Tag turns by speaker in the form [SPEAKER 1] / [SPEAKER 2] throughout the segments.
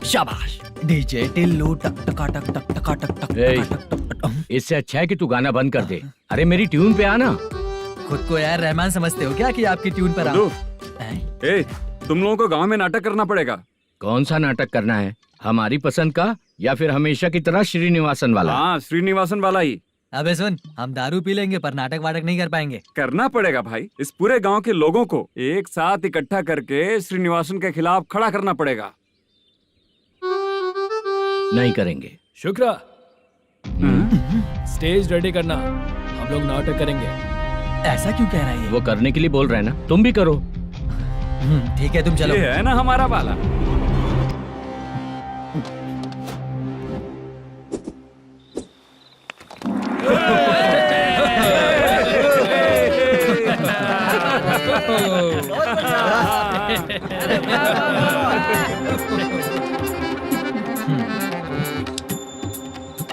[SPEAKER 1] शाबाश डीजे टिल्लू टक टका टक टक टका टक टक टक टक।
[SPEAKER 2] इससे अच्छा है कि तू गाना बंद कर दे। अरे मेरी ट्यून पे आना।
[SPEAKER 1] खुद को यार रहमान समझते हो क्या कि आपकी ट्यून पर आओ?
[SPEAKER 3] ए, तुम लोगों को गांव में नाटक करना पड़ेगा।
[SPEAKER 2] कौन सा नाटक करना है? हमारी पसंद का या फिर हमेशा की तरह श्रीनिवासन वाला?
[SPEAKER 3] हाँ, श्रीनिवासन वाला ही।
[SPEAKER 1] अबे सुन, हम दारू पी लेंगे पर नाटक वाटक नहीं कर पाएंगे।
[SPEAKER 3] करना पड़ेगा भाई। इस पूरे गांव के लोगों को एक साथ इकट्ठा करके श्रीनिवासन के खिलाफ खड़ा करना पड़ेगा।
[SPEAKER 2] नहीं करेंगे।
[SPEAKER 4] शुक्रा, स्टेज रेडी करना, हम लोग नाटक करेंगे।
[SPEAKER 1] ऐसा क्यों कह रहा है ये?
[SPEAKER 2] वो करने के लिए बोल रहे हैं ना, तुम भी करो।
[SPEAKER 1] ठीक है, तुम चलो।
[SPEAKER 3] ये है ना हमारा वाला।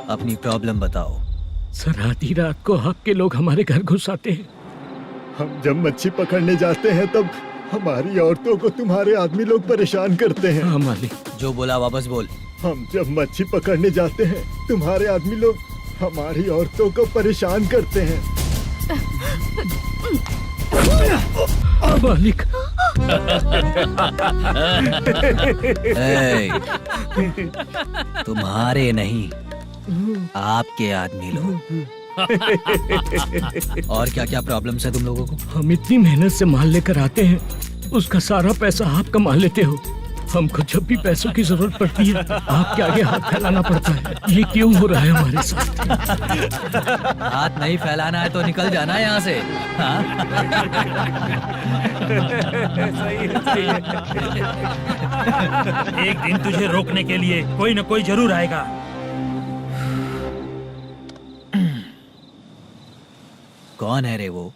[SPEAKER 1] अपनी प्रॉब्लम बताओ।
[SPEAKER 2] सर, आधी रात को आपके लोग हमारे घर घुस आते हैं।
[SPEAKER 5] हम जब मच्छी पकड़ने जाते हैं तब हमारी औरतों को तुम्हारे आदमी लोग परेशान करते हैं।
[SPEAKER 2] हाँ मालिक।
[SPEAKER 1] जो बोला वापस बोल।
[SPEAKER 5] हम जब मच्छी पकड़ने जाते हैं तुम्हारे आदमी लोग हमारी औरतों को परेशान करते हैं।
[SPEAKER 2] मालिक।
[SPEAKER 1] तुम्हारे नहीं, आपके आदमी लोग। और क्या क्या प्रॉब्लम्स है तुम लोगों को?
[SPEAKER 2] हम इतनी मेहनत से माल लेकर आते हैं, उसका सारा पैसा आप कमा लेते हो। हमको जब भी पैसों की जरूरत पड़ती है आपके आगे हाथ फैलाना पड़ता है। ये क्यों हो रहा है हमारे साथ?
[SPEAKER 1] हाथ नहीं फैलाना है तो निकल जाना है यहाँ से। हाँ?
[SPEAKER 6] एक दिन तुझे रोकने के लिए कोई न कोई जरूर आएगा।
[SPEAKER 1] कौन है रे वो?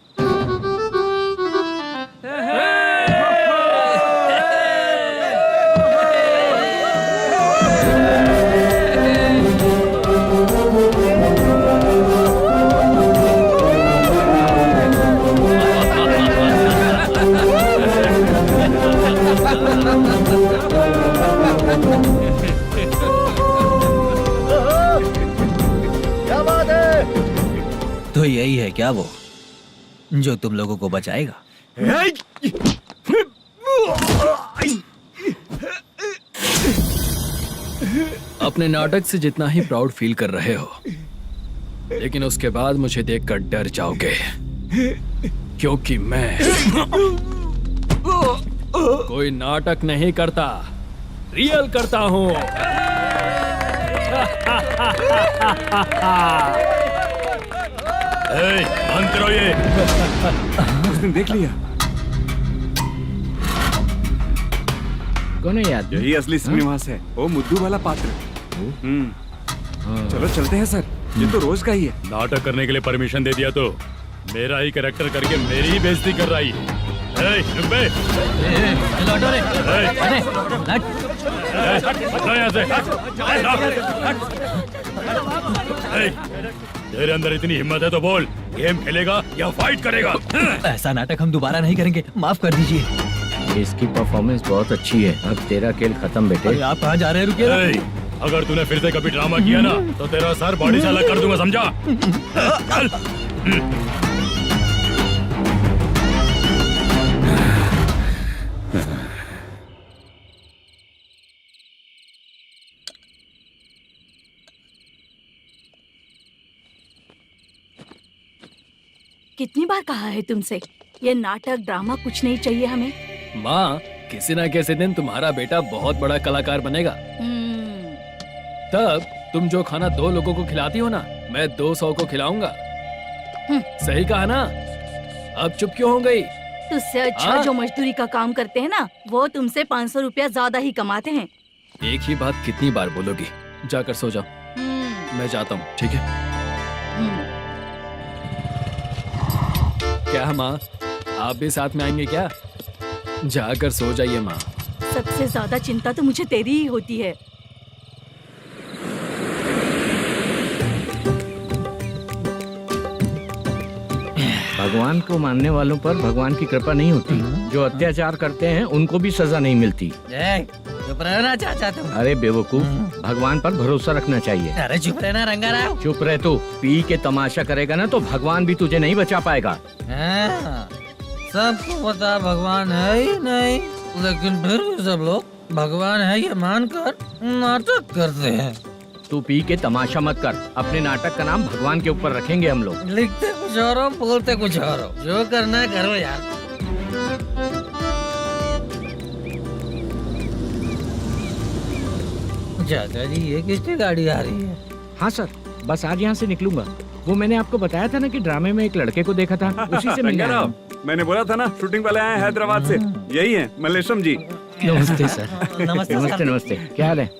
[SPEAKER 5] क्या बात है?
[SPEAKER 1] तो यही है क्या वो जो तुम लोगों को बचाएगा?
[SPEAKER 4] अपने नाटक से जितना ही प्राउड फील कर रहे हो, लेकिन उसके बाद मुझे देखकर डर जाओगे, क्योंकि मैं कोई नाटक नहीं करता, रियल करता हूँ।
[SPEAKER 6] बंद करो ये।
[SPEAKER 3] उसने देख लिया।
[SPEAKER 2] कौन है याद?
[SPEAKER 3] यही असली श्रीनिवास है, वो मुद्दू वाला पात्र। चलो चलते हैं सर, ये तो रोज का ही है।
[SPEAKER 6] नाटक करने के लिए परमिशन दे दिया तो मेरा ही कैरेक्टर करके मेरी ही बेइज्जती कर रही है। रुक बे।
[SPEAKER 1] लौटो रे।
[SPEAKER 6] हटो यहाँ से। तेरे अंदर इतनी हिम्मत है तो बोल, गेम खेलेगा या फाइट करेगा?
[SPEAKER 1] ऐसा नाटक हम दोबारा नहीं करेंगे, माफ कर दीजिए।
[SPEAKER 2] इसकी परफॉर्मेंस बहुत अच्छी है। अब तेरा खेल खत्म बेटे।
[SPEAKER 1] अरे आप कहाँ जा रहे हैं? रुकिए।
[SPEAKER 6] अगर तूने फिर से कभी ड्रामा किया ना तो तेरा सर बॉडी से अलग कर दूंगा, समझा? चल।
[SPEAKER 7] कितनी बार कहा है तुमसे, ये नाटक ड्रामा कुछ नहीं चाहिए हमें।
[SPEAKER 4] माँ, किसी न किसी दिन तुम्हारा बेटा बहुत बड़ा कलाकार बनेगा। तब तुम जो खाना 2 लोगों को खिलाती हो ना, मैं 200 को खिलाऊंगा। सही कहा ना? अब चुप क्यों हो गई?
[SPEAKER 7] तुझसे अच्छा जो मजदूरी का काम करते हैं ना, वो तुमसे 500 रुपया ज्यादा ही कमाते हैं।
[SPEAKER 4] एक ही बात कितनी बार बोलोगी? जाकर सो जाओ। मैं जाता हूँ, ठीक है? क्या माँ, आप भी साथ में आएंगे क्या? जाकर सो जाइए माँ।
[SPEAKER 7] सबसे ज्यादा चिंता तो मुझे तेरी ही होती है।
[SPEAKER 2] भगवान को मानने वालों पर भगवान की कृपा नहीं होती। जो अत्याचार करते हैं उनको भी सजा नहीं मिलती।
[SPEAKER 1] चुप रहना चाचा तुम।
[SPEAKER 2] अरे बेवकूफ, भगवान पर भरोसा रखना चाहिए।
[SPEAKER 1] अरे चुप रहना रंगा राव।
[SPEAKER 2] चुप रह तू। पी के तमाशा करेगा ना तो भगवान भी तुझे नहीं बचा पाएगा।
[SPEAKER 1] हाँ, सबको पता भगवान है ही नहीं, लेकिन फिर भी सब लोग भगवान है ये मानकर नाटक करते हैं।
[SPEAKER 2] तू पी के तमाशा मत कर। अपने नाटक का नाम भगवान के ऊपर रखेंगे हम लोग।
[SPEAKER 1] लिखते कुछ और हो, बोलते कुछ और हो, जो करना है करो यार। चाचा जी ये किसकी गाड़ी आ रही है?
[SPEAKER 2] हाँ सर, बस आज यहाँ से निकलूंगा। वो मैंने आपको बताया था ना कि ड्रामे में एक लड़के को देखा था, उसी से मिलने आया हूँ।
[SPEAKER 3] मैंने बोला था ना, शूटिंग वाले आए हैं हैदराबाद से। यही है मल्लेशम जी।
[SPEAKER 2] नमस्ते सर।
[SPEAKER 1] नमस्ते
[SPEAKER 2] नमस्ते नमस्ते। क्या हाल है?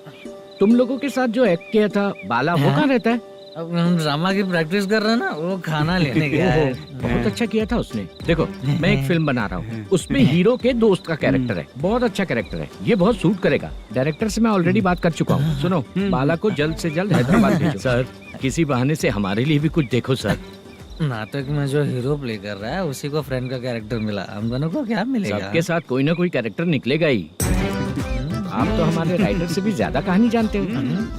[SPEAKER 2] तुम लोगों के साथ जो एक्ट किया था बाला, वो कहाँ रहता है?
[SPEAKER 1] अब हम ड्रामा की प्रैक्टिस कर रहे हैं ना, वो खाना लेने गया है।
[SPEAKER 2] बहुत अच्छा किया था उसने। देखो मैं एक फिल्म बना रहा हूँ, उसमें हीरो के दोस्त का कैरेक्टर है। बहुत अच्छा कैरेक्टर है, ये बहुत सूट करेगा। डायरेक्टर से मैं ऑलरेडी बात कर चुका हूँ। सुनो, बाला को जल्द से जल्द हैदराबाद भेजो। सर किसी बहाने से हमारे लिए भी कुछ देखो सर।
[SPEAKER 1] नाटक में जो हीरो प्ले कर रहा है उसी को फ्रेंड का कैरेक्टर मिला, हम दोनों को क्या मिलेगा?
[SPEAKER 2] सबके साथ कोई ना कोई कैरेक्टर निकलेगा ही। आप तो हमारे राइटर से भी ज्यादा कहानी जानते हो।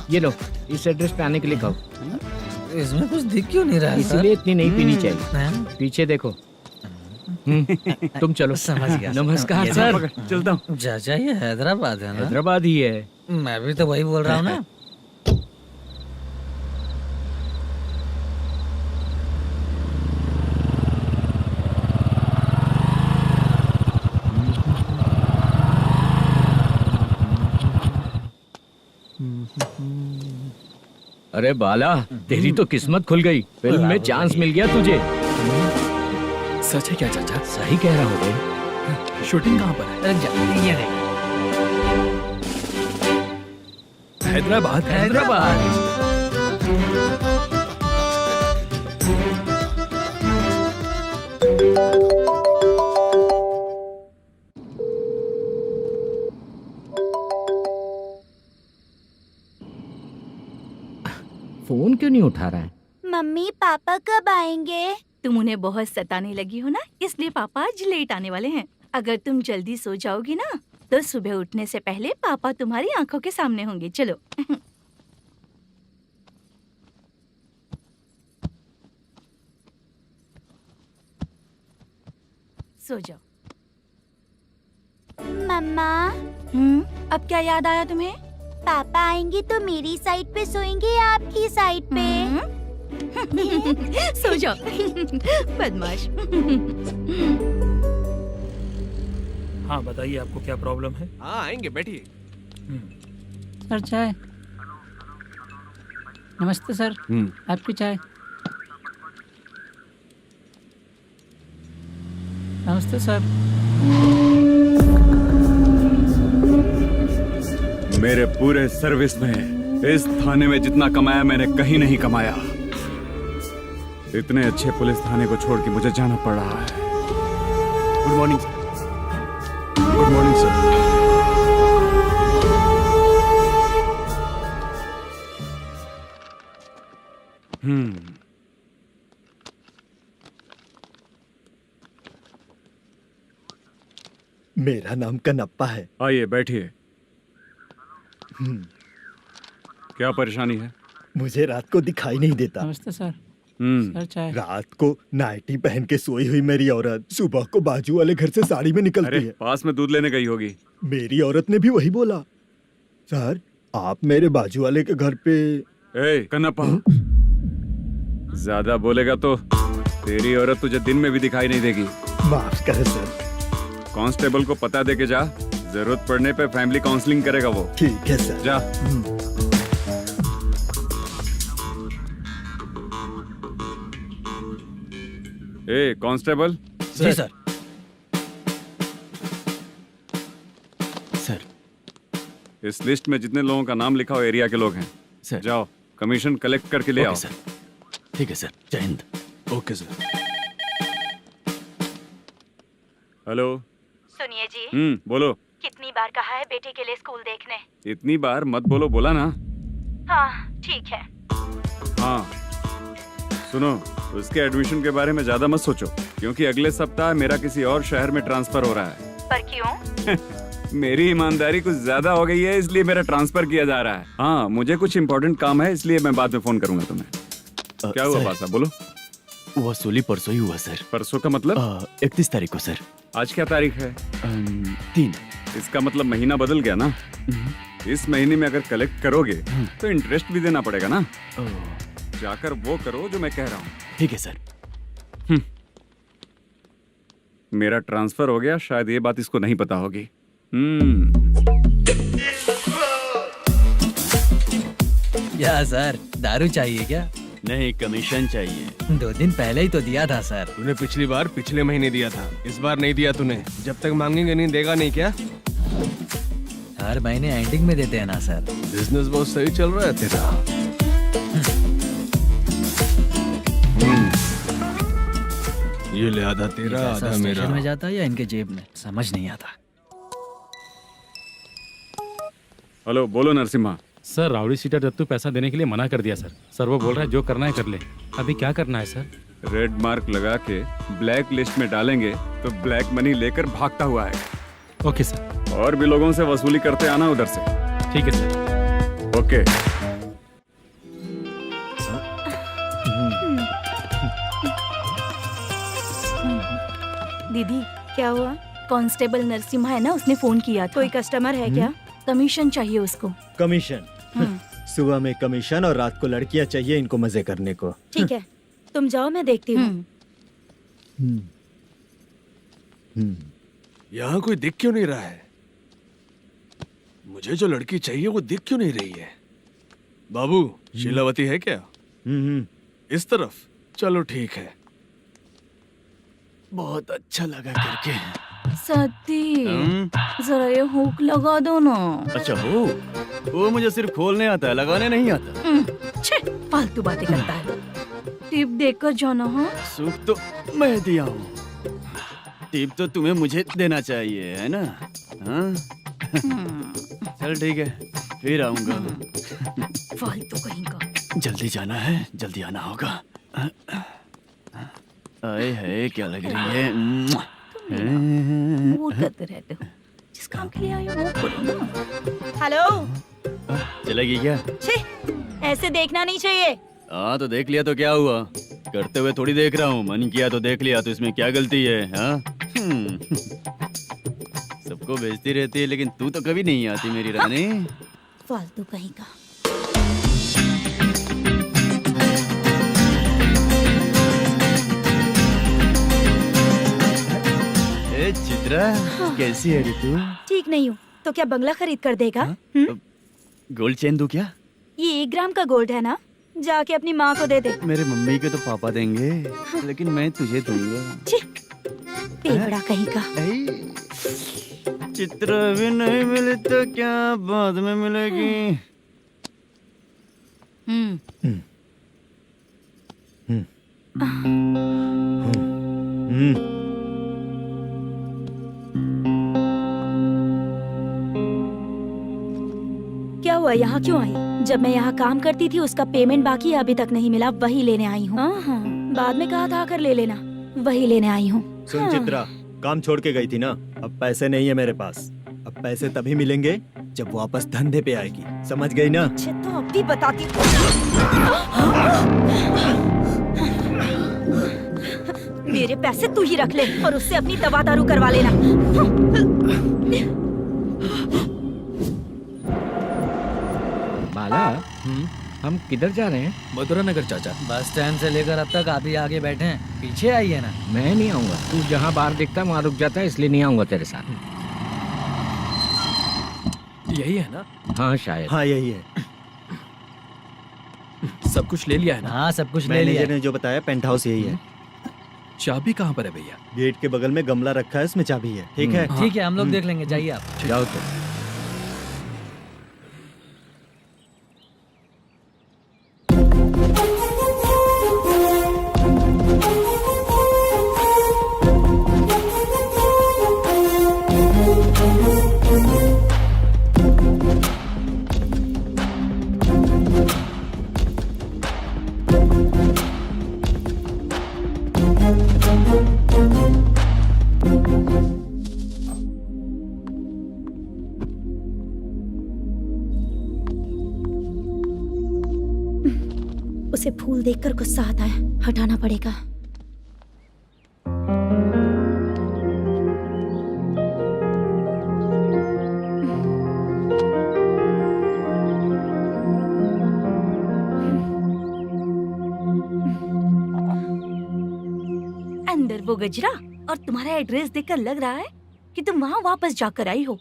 [SPEAKER 2] ये लो, इस एड्रेस पे आने के लिए कहो।
[SPEAKER 1] इसमें कुछ दिख क्यों नहीं रहा है सर?
[SPEAKER 2] इसलिए इतनी नहीं पीनी चाहिए।
[SPEAKER 1] हाँ?
[SPEAKER 2] पीछे देखो। तुम चलो।
[SPEAKER 1] समझ गया।
[SPEAKER 2] नमस्कार सर।
[SPEAKER 3] चलता हूँ।
[SPEAKER 1] चाचा ये हैदराबाद है ना?
[SPEAKER 2] हैदराबाद ही है।
[SPEAKER 1] मैं भी तो वही बोल रहा हूँ ना।
[SPEAKER 2] अरे बाला, तेरी तो किस्मत खुल गई। फिल्म में चांस मिल गया तुझे।
[SPEAKER 4] सच है क्या चाचा?
[SPEAKER 2] सही कह रहा हो भाई।
[SPEAKER 4] शूटिंग कहाँ पर है?
[SPEAKER 1] ये देख।
[SPEAKER 4] हैदराबाद।
[SPEAKER 2] हैदराबाद। फोन क्यों नहीं उठा रहा है?
[SPEAKER 8] मम्मी पापा कब आएंगे?
[SPEAKER 7] तुम उन्हें बहुत सताने लगी हो ना, इसलिए पापा आज लेट आने वाले हैं। अगर तुम जल्दी सो जाओगी ना तो सुबह उठने से पहले पापा तुम्हारी आंखों के सामने होंगे। चलो। सो जाओ।
[SPEAKER 8] मम्मा
[SPEAKER 7] अब क्या याद आया तुम्हें?
[SPEAKER 8] पापा आएंगे तो मेरी साइड पे सोएंगे या आपकी साइड पे?
[SPEAKER 7] सो जाओ। बदमाश।
[SPEAKER 9] हाँ बताइए, आपको क्या प्रॉब्लम है?
[SPEAKER 10] हाँ आएंगे, बैठिए।
[SPEAKER 1] सर चाय। नमस्ते सर, आपकी चाय। नमस्ते सर।
[SPEAKER 3] मेरे पूरे सर्विस में इस थाने में जितना कमाया मैंने कहीं नहीं कमाया। इतने अच्छे पुलिस थाने को छोड़ के मुझे जाना पड़ रहा है। Good morning sir. Good morning sir.
[SPEAKER 5] मेरा नाम कनप्पा है।
[SPEAKER 3] आइए बैठिए। क्या परेशानी है?
[SPEAKER 5] मुझे रात को दिखाई नहीं देता।
[SPEAKER 1] नमस्ते सर। सर चाय।
[SPEAKER 5] रात को नाइटी पहन के सोई हुई मेरी औरत सुबह को बाजू वाले घर से साड़ी में निकलती
[SPEAKER 3] अरे
[SPEAKER 5] है।
[SPEAKER 3] पास में दूध लेने गई होगी।
[SPEAKER 5] मेरी औरत ने भी वही बोला। सर आप मेरे बाजू वाले के घर पे।
[SPEAKER 3] ए कन्नप्पा, ज्यादा बोलेगा तो तेरी औरत तुझे दिन में भी दिखाई नहीं देगी।
[SPEAKER 5] माफ करें सर।
[SPEAKER 3] कांस्टेबल को पता दे के जा, जरूरत पड़ने पे फैमिली काउंसलिंग करेगा वो।
[SPEAKER 5] ठीक है सर।
[SPEAKER 3] जा। ए कांस्टेबल।
[SPEAKER 1] जी सर।
[SPEAKER 10] सर।
[SPEAKER 3] इस लिस्ट में जितने लोगों का नाम लिखा हो एरिया के लोग हैं।
[SPEAKER 10] सर।
[SPEAKER 3] जाओ कमीशन कलेक्ट करके ले आओ।
[SPEAKER 10] सर। ठीक है सर, जय हिंद।
[SPEAKER 3] Okay sir. हेलो।
[SPEAKER 7] सुनिए जी,
[SPEAKER 3] बोलो।
[SPEAKER 7] कितनी बार कहा है बेटे के लिए स्कूल देखने?
[SPEAKER 3] इतनी बार मत बोलो, बोला ना।
[SPEAKER 7] हाँ ठीक है।
[SPEAKER 3] हाँ सुनो, उसके एडमिशन के बारे में ज्यादा मत सोचो, क्योंकि अगले सप्ताह मेरा किसी और शहर में ट्रांसफर हो रहा है।
[SPEAKER 7] पर क्यों?
[SPEAKER 3] मेरी ईमानदारी कुछ ज्यादा हो गई है, इसलिए मेरा ट्रांसफर किया जा रहा है। हाँ, मुझे कुछ इम्पोर्टेंट काम है, इसलिए मैं बाद में फोन करूंगा तुम्हें। क्या हुआ पासा, बोलो।
[SPEAKER 10] वसूली परसों ही हुआ सर।
[SPEAKER 3] परसों का मतलब?
[SPEAKER 10] 31 तारीख को सर।
[SPEAKER 3] आज क्या तारीख है?
[SPEAKER 10] 3।
[SPEAKER 3] इसका मतलब महीना बदल गया ना। इस महीने में अगर कलेक्ट करोगे तो इंटरेस्ट भी देना पड़ेगा ना। जाकर वो करो जो मैं कह रहा हूँ।
[SPEAKER 10] ठीक है सर।
[SPEAKER 3] मेरा ट्रांसफर हो गया, शायद ये बात इसको नहीं पता होगी।
[SPEAKER 1] क्या सर, दारू चाहिए क्या?
[SPEAKER 10] नहीं, कमीशन चाहिए।
[SPEAKER 1] 2 दिन पहले ही तो दिया था सर।
[SPEAKER 11] तूने पिछली बार पिछले महीने दिया था, इस बार नहीं दिया तूने। जब तक मांगेंगे नहीं देगा नहीं क्या?
[SPEAKER 1] हर महीने एंडिंग में देते हैं ना सर।
[SPEAKER 11] बिजनेस बहुत सही चल रहा है तेरा। ये ले आधा तेरा, आधा मेरा।
[SPEAKER 1] में जाता है या इनके जेब में, समझ नहीं आता।
[SPEAKER 3] हेलो, बोलो Narasimha.
[SPEAKER 6] Sir, rowdy seater Dattu पैसा देने के लिए मना कर दिया सर। सर वो बोल रहा है जो करना है कर ले। अभी क्या करना है सर?
[SPEAKER 3] रेड मार्क लगा के ब्लैक लिस्ट में डालेंगे तो ब्लैक मनी लेकर भागता हुआ आएगा।
[SPEAKER 6] Okay sir.
[SPEAKER 3] और भी लोगों से वसूली करते आना उधर से।
[SPEAKER 6] ठीक है सर।
[SPEAKER 3] ओके।
[SPEAKER 7] दीदी क्या हुआ? कांस्टेबल नरसिम्हा है ना, उसने फोन किया। कोई कस्टमर है क्या? कमीशन चाहिए उसको।
[SPEAKER 5] कमीशन? सुबह में कमीशन और रात को लड़कियां चाहिए इनको मजे करने को।
[SPEAKER 7] ठीक है, तुम जाओ, मैं देखती हूँ।
[SPEAKER 11] यहाँ कोई दिख क्यों नहीं रहा है? मुझे जो लड़की चाहिए वो दिख क्यों नहीं रही है? बाबू, शीलावती है क्या? इस तरफ? चलो ठीक है।
[SPEAKER 10] बहुत अच्छा लगा करके।
[SPEAKER 7] सती, जरा ये हुक लगा दो ना।
[SPEAKER 10] अच्छा हो, वो मुझे सिर्फ खोलने आता है, लगाने नहीं आता।
[SPEAKER 7] छे, फालतू बातें करता है। टिप देकर जाना। हाँ,
[SPEAKER 10] सुख तो मैं दिया हूँ, टिप तो तुम्हें मुझे देना चाहिए, है ना? हाँ? चल ठीक है, फिर आऊंगा।
[SPEAKER 7] फालतू कहीं का।
[SPEAKER 10] जल्दी जाना है, जल्दी आना होगा। आए है, क्या लग रही है?
[SPEAKER 7] वो करते रहते हो। जिस काम के लिए आए हो वो करो ना। हेलो,
[SPEAKER 10] चलेगी क्या?
[SPEAKER 7] छे, ऐसे देखना नहीं चाहिए।
[SPEAKER 10] हाँ तो देख लिया तो क्या हुआ? करते हुए थोड़ी देख रहा हूँ, मन किया तो देख लिया, तो इसमें क्या गलती है? हाँ? सबको भेजती रहती है, लेकिन तू तो कभी नहीं आती मेरी रानी।
[SPEAKER 7] फालतू कहीं का।
[SPEAKER 10] ए चित्रा, कैसी है रे तू?
[SPEAKER 7] ठीक नहीं हूँ तो क्या बंगला खरीद कर देगा?
[SPEAKER 10] गोल्ड चेन दूं क्या?
[SPEAKER 7] ये 1 ग्राम का गोल्ड है ना, जाके अपनी माँ को दे दे।
[SPEAKER 10] मेरे मम्मी के तो पापा देंगे, लेकिन मैं तुझे दूंगा।
[SPEAKER 7] पेवड़ा कहीं का।
[SPEAKER 10] चित्रा भी नहीं मिली तो क्या बाद में मिलेगी?
[SPEAKER 7] क्या हुआ, यहाँ क्यों आई? जब मैं यहाँ काम करती थी उसका पेमेंट बाकी है, अभी तक नहीं मिला, वही लेने आई हूँ। बाद में कहा था आकर ले लेना, वही लेने आई हूँ।
[SPEAKER 5] सुन चित्रा, काम छोड़ के गई थी ना, अब पैसे नहीं है मेरे पास। अब पैसे तभी मिलेंगे जब वापस धंधे पे आएगी, समझ गई ना?
[SPEAKER 7] अच्छा तो अब भी बताती। मेरे पैसे तू ही रख ले और उससे अपनी दवा दारू करवा लेना।
[SPEAKER 2] बाला, हम किधर जा रहे हैं?
[SPEAKER 4] मथुरा नगर चाचा।
[SPEAKER 1] बस स्टैंड से लेकर अब तक आप ही आगे बैठे हैं, पीछे आइए ना।
[SPEAKER 2] मैं नहीं आऊंगा, तू जहाँ बाहर दिखता वहाँ रुक जाता है, इसलिए नहीं आऊंगा तेरे साथ।
[SPEAKER 4] यही है ना?
[SPEAKER 2] हाँ शायद।
[SPEAKER 5] हाँ यही है।
[SPEAKER 4] सब कुछ ले लिया है ना?
[SPEAKER 1] हाँ सब कुछ ले लिया।
[SPEAKER 5] मैनेजर ने जो बताया पेंट हाउस यही है।
[SPEAKER 4] चाबी कहाँ पर है भैया?
[SPEAKER 5] गेट के बगल में गमला रखा है, इसमें चाबी है। ठीक है?
[SPEAKER 1] ठीक है, हम लोग देख लेंगे, जाइए आप।
[SPEAKER 2] जाओ तो।
[SPEAKER 8] देखकर गुस्सा आता है, हटाना पड़ेगा।
[SPEAKER 7] अंदर वो गजरा और तुम्हारा एड्रेस देखकर लग रहा है कि तुम वहाँ वापस जाकर आई हो।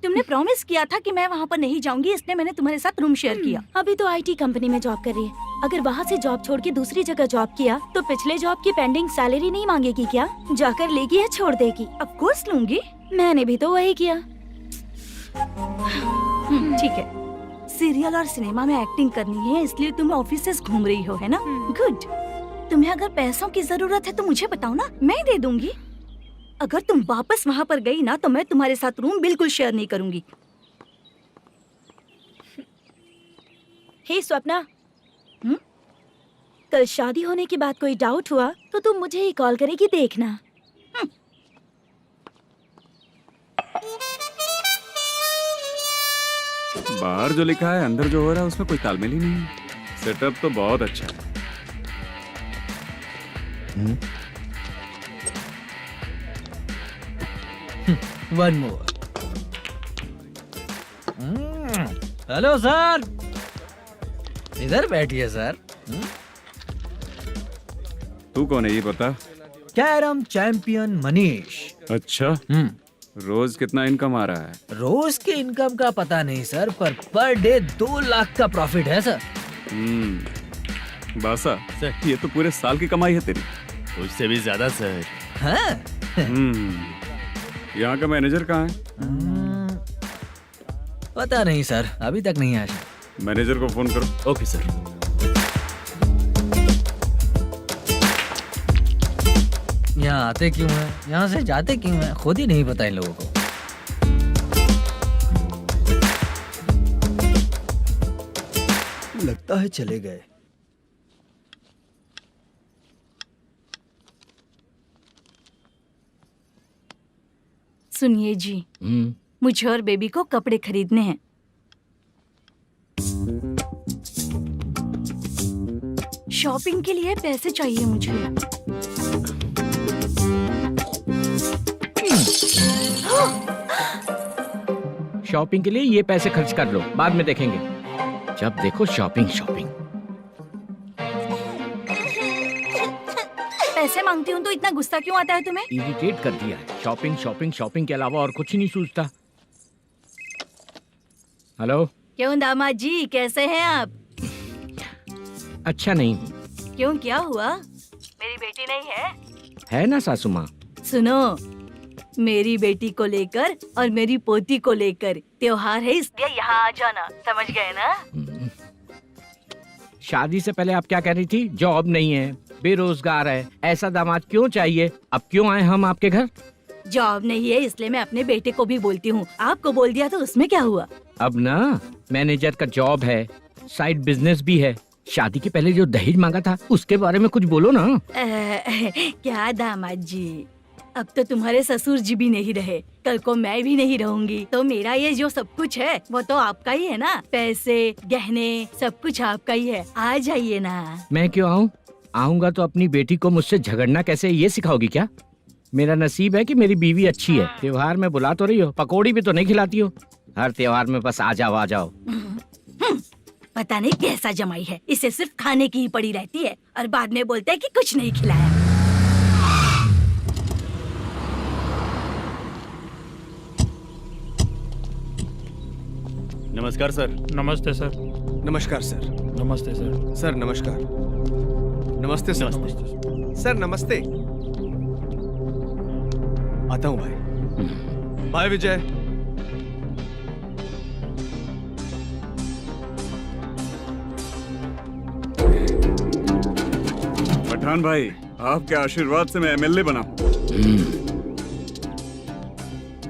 [SPEAKER 7] तुमने प्रॉमिस किया था कि मैं वहाँ पर नहीं जाऊंगी, इसलिए मैंने तुम्हारे साथ रूम शेयर किया।
[SPEAKER 8] अभी तो आईटी कंपनी में जॉब कर रही है। अगर वहाँ से जॉब छोड़ के दूसरी जगह जॉब किया तो पिछले जॉब की पेंडिंग सैलरी नहीं मांगेगी क्या? जाकर लेगी या छोड़ देगी?
[SPEAKER 7] ऑफ कोर्स लूंगी।
[SPEAKER 8] मैंने भी तो वही किया।
[SPEAKER 7] ठीक है, सीरियल और सिनेमा में एक्टिंग करनी है, इसलिए तुम ऑफिसेस घूम रही हो, है ना? गुड। तुम्हें अगर पैसों की जरूरत है तो मुझे बताओ ना, मैं दे दूंगी। अगर तुम वापस वहाँ पर गई ना तो मैं तुम्हारे साथ रूम बिल्कुल शेयर नहीं करूंगी।
[SPEAKER 8] हे स्वप्ना, कल शादी होने की बात कोई डाउट हुआ तो तुम मुझे ही कॉल करेगी, देखना।
[SPEAKER 3] बाहर जो लिखा है अंदर जो हो रहा है उसमें कोई तालमेल ही नहीं है। सेटअप तो बहुत अच्छा है।
[SPEAKER 1] One more. हेलो सर, इधर बैठिए सर।
[SPEAKER 3] तू कौन है ये बता?
[SPEAKER 1] Carrom champion Manish.
[SPEAKER 3] अच्छा, रोज कितना इनकम आ रहा है?
[SPEAKER 1] रोज के इनकम का पता नहीं सर, पर डे 2 लाख का प्रॉफिट है सर।
[SPEAKER 3] बासा सर, ये तो पूरे साल की कमाई है तेरी।
[SPEAKER 10] उससे भी ज्यादा सर।
[SPEAKER 1] हाँ?
[SPEAKER 3] यहाँ का मैनेजर कहाँ है?
[SPEAKER 1] पता नहीं सर, अभी तक नहीं आया।
[SPEAKER 3] मैनेजर को फोन करो।
[SPEAKER 10] Okay sir.
[SPEAKER 1] यहाँ आते क्यों हैं, यहाँ से जाते क्यों हैं, खुद ही नहीं पता इन लोगों को।
[SPEAKER 5] लगता है चले गए।
[SPEAKER 7] सुनिए जी, मुझे और बेबी को कपड़े खरीदने हैं। शॉपिंग के लिए पैसे चाहिए मुझे।
[SPEAKER 2] शॉपिंग के लिए ये पैसे खर्च कर लो, बाद में देखेंगे। जब देखो शॉपिंग शॉपिंग।
[SPEAKER 7] पैसे मांगती हूँ तो इतना गुस्सा क्यों आता है तुम्हें?
[SPEAKER 2] इरिटेट कर दिया है। शॉपिंग शॉपिंग शॉपिंग के अलावा और कुछ नहीं सूझता। हेलो।
[SPEAKER 7] क्यों दामाद जी, कैसे हैं आप?
[SPEAKER 2] अच्छा नहीं।
[SPEAKER 7] क्यों, क्या हुआ? मेरी बेटी नहीं है?
[SPEAKER 2] है ना सासू माँ।
[SPEAKER 7] सुनो, मेरी बेटी को लेकर और मेरी पोती को लेकर त्योहार है, इसलिए यहाँ आ जाना, समझ गए ना?
[SPEAKER 2] शादी से पहले आप क्या कह रही थी? जॉब नहीं है, बेरोजगार है, ऐसा दामाद क्यों चाहिए? अब क्यों आए हम आपके घर?
[SPEAKER 7] जॉब नहीं है इसलिए मैं अपने बेटे को भी बोलती हूँ। आपको बोल दिया तो उसमें क्या हुआ?
[SPEAKER 2] अब ना मैनेजर का जॉब है, साइड बिजनेस भी है। शादी के पहले जो दहेज मांगा था उसके बारे में कुछ बोलो ना।
[SPEAKER 7] क्या दामाद जी, अब तो तुम्हारे ससुर जी भी नहीं रहे, कल को मैं भी नहीं रहूंगी, तो मेरा ये जो सब कुछ है वो तो आपका ही है ना। पैसे, गहने, सब कुछ आपका ही है। आ जाइए ना।
[SPEAKER 2] मैं क्यों आऊँ? आऊंगा तो अपनी बेटी को मुझसे झगड़ना कैसे ये सिखाओगी क्या? मेरा नसीब है कि मेरी बीवी अच्छी है। त्योहार में बुला तो रही हो, पकौड़ी भी तो नहीं खिलाती हो। हर त्योहार में बस आ जाओ आ जाओ।
[SPEAKER 7] पता नहीं कैसा जमाई है, इसे सिर्फ खाने की ही पड़ी रहती है और बाद में बोलते हैं कि कुछ नहीं खिलाया।
[SPEAKER 10] नमस्कार सर।
[SPEAKER 9] नमस्ते सर।
[SPEAKER 11] नमस्कार सर।
[SPEAKER 9] नमस्ते सर।
[SPEAKER 11] सर नमस्कार। नमस्ते सर। सर नमस्ते। आता हूँ भाई। बाय विजय।
[SPEAKER 3] पठान भाई, आपके आशीर्वाद से मैं एमएलए बना हूँ।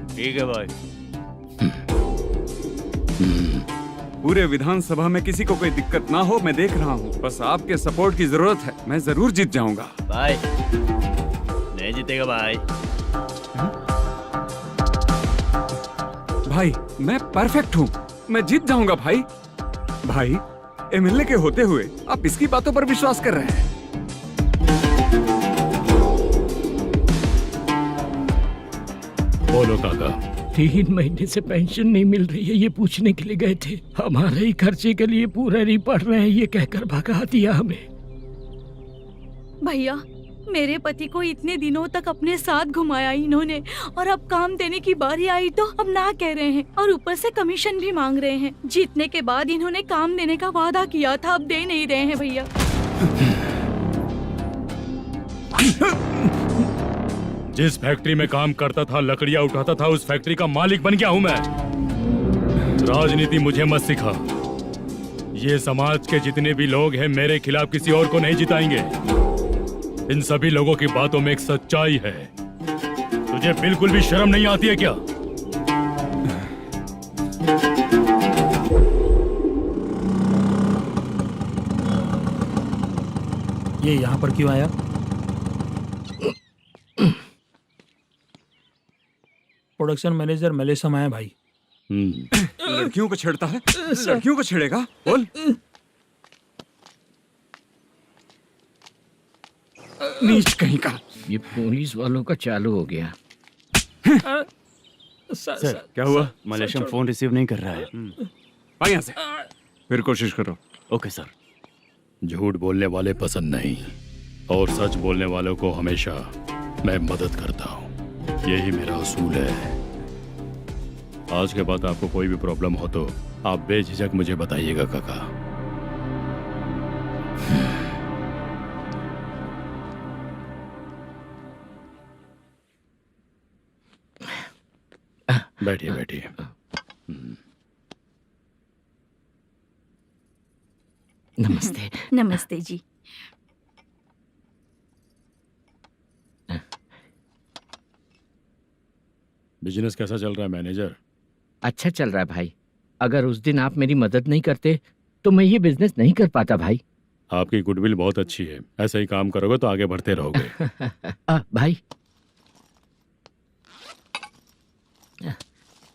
[SPEAKER 10] ठीक है भाई।
[SPEAKER 3] पूरे विधानसभा में किसी को कोई दिक्कत ना हो, मैं देख रहा हूँ। बस आपके सपोर्ट की जरूरत है, मैं जरूर जीत जाऊंगा।
[SPEAKER 10] भाई नहीं जीतेगा भाई।
[SPEAKER 3] भाई मैं परफेक्ट हूँ, मैं जीत जाऊंगा भाई। भाई एमएलए के होते हुए आप इसकी बातों पर विश्वास कर रहे हैं?
[SPEAKER 6] बोलो काका।
[SPEAKER 2] 3 महीने से पेंशन नहीं मिल रही है, ये पूछने के लिए गए थे। हमारे ही खर्चे के लिए पूरा नहीं पड़ रहे हैं, ये कहकर भगा दिया हमें।
[SPEAKER 7] भैया, मेरे पति को इतने दिनों तक अपने साथ घुमाया इन्होंने, और अब काम देने की बारी आई तो अब ना कह रहे हैं, और ऊपर से कमीशन भी मांग रहे हैं। जीतने के बाद इन्होंने काम देने का वादा किया था, अब दे नहीं रहे हैं भैया।
[SPEAKER 6] जिस फैक्ट्री में काम करता था, लकड़ियां उठाता था, उस फैक्ट्री का मालिक बन गया हूं मैं। राजनीति मुझे मत सिखा। ये समाज के जितने भी लोग हैं मेरे खिलाफ किसी और को नहीं जिताएंगे। इन सभी लोगों की बातों में एक सच्चाई है। तुझे बिल्कुल भी शर्म नहीं आती है क्या?
[SPEAKER 9] ये यहाँ पर क्यों आया? प्रोडक्शन मैनेजर मलेशम आया भाई।
[SPEAKER 3] लड़कियों को छेड़ता है, लड़कियों को छेड़ेगा? बोल। नीच कहीं का।
[SPEAKER 2] ये पुलिस वालों का चालू हो गया।
[SPEAKER 10] सर क्या हुआ? मलेशियन फोन रिसीव नहीं कर रहा है।
[SPEAKER 3] भाई यहाँ से फिर कोशिश करो।
[SPEAKER 10] Okay sir.
[SPEAKER 6] झूठ बोलने वाले पसंद नहीं, और सच बोलने वालों को हमेशा मैं मदद करता हूँ। यही मेरा असूल है। आज के बाद आपको कोई भी प्रॉब्लम हो तो आप बेझिझक मुझे बताइएगा काका। बैठिए बैठिए।
[SPEAKER 8] नमस्ते।
[SPEAKER 7] नमस्ते जी।
[SPEAKER 6] बिजनेस कैसा चल रहा है मैनेजर?
[SPEAKER 2] अच्छा चल रहा है भाई। अगर उस दिन आप मेरी मदद नहीं करते तो मैं ये बिजनेस नहीं कर पाता भाई।
[SPEAKER 6] आपकी गुडविल बहुत अच्छी है। ऐसा ही काम करोगे तो आगे बढ़ते रहोगे।
[SPEAKER 2] भाई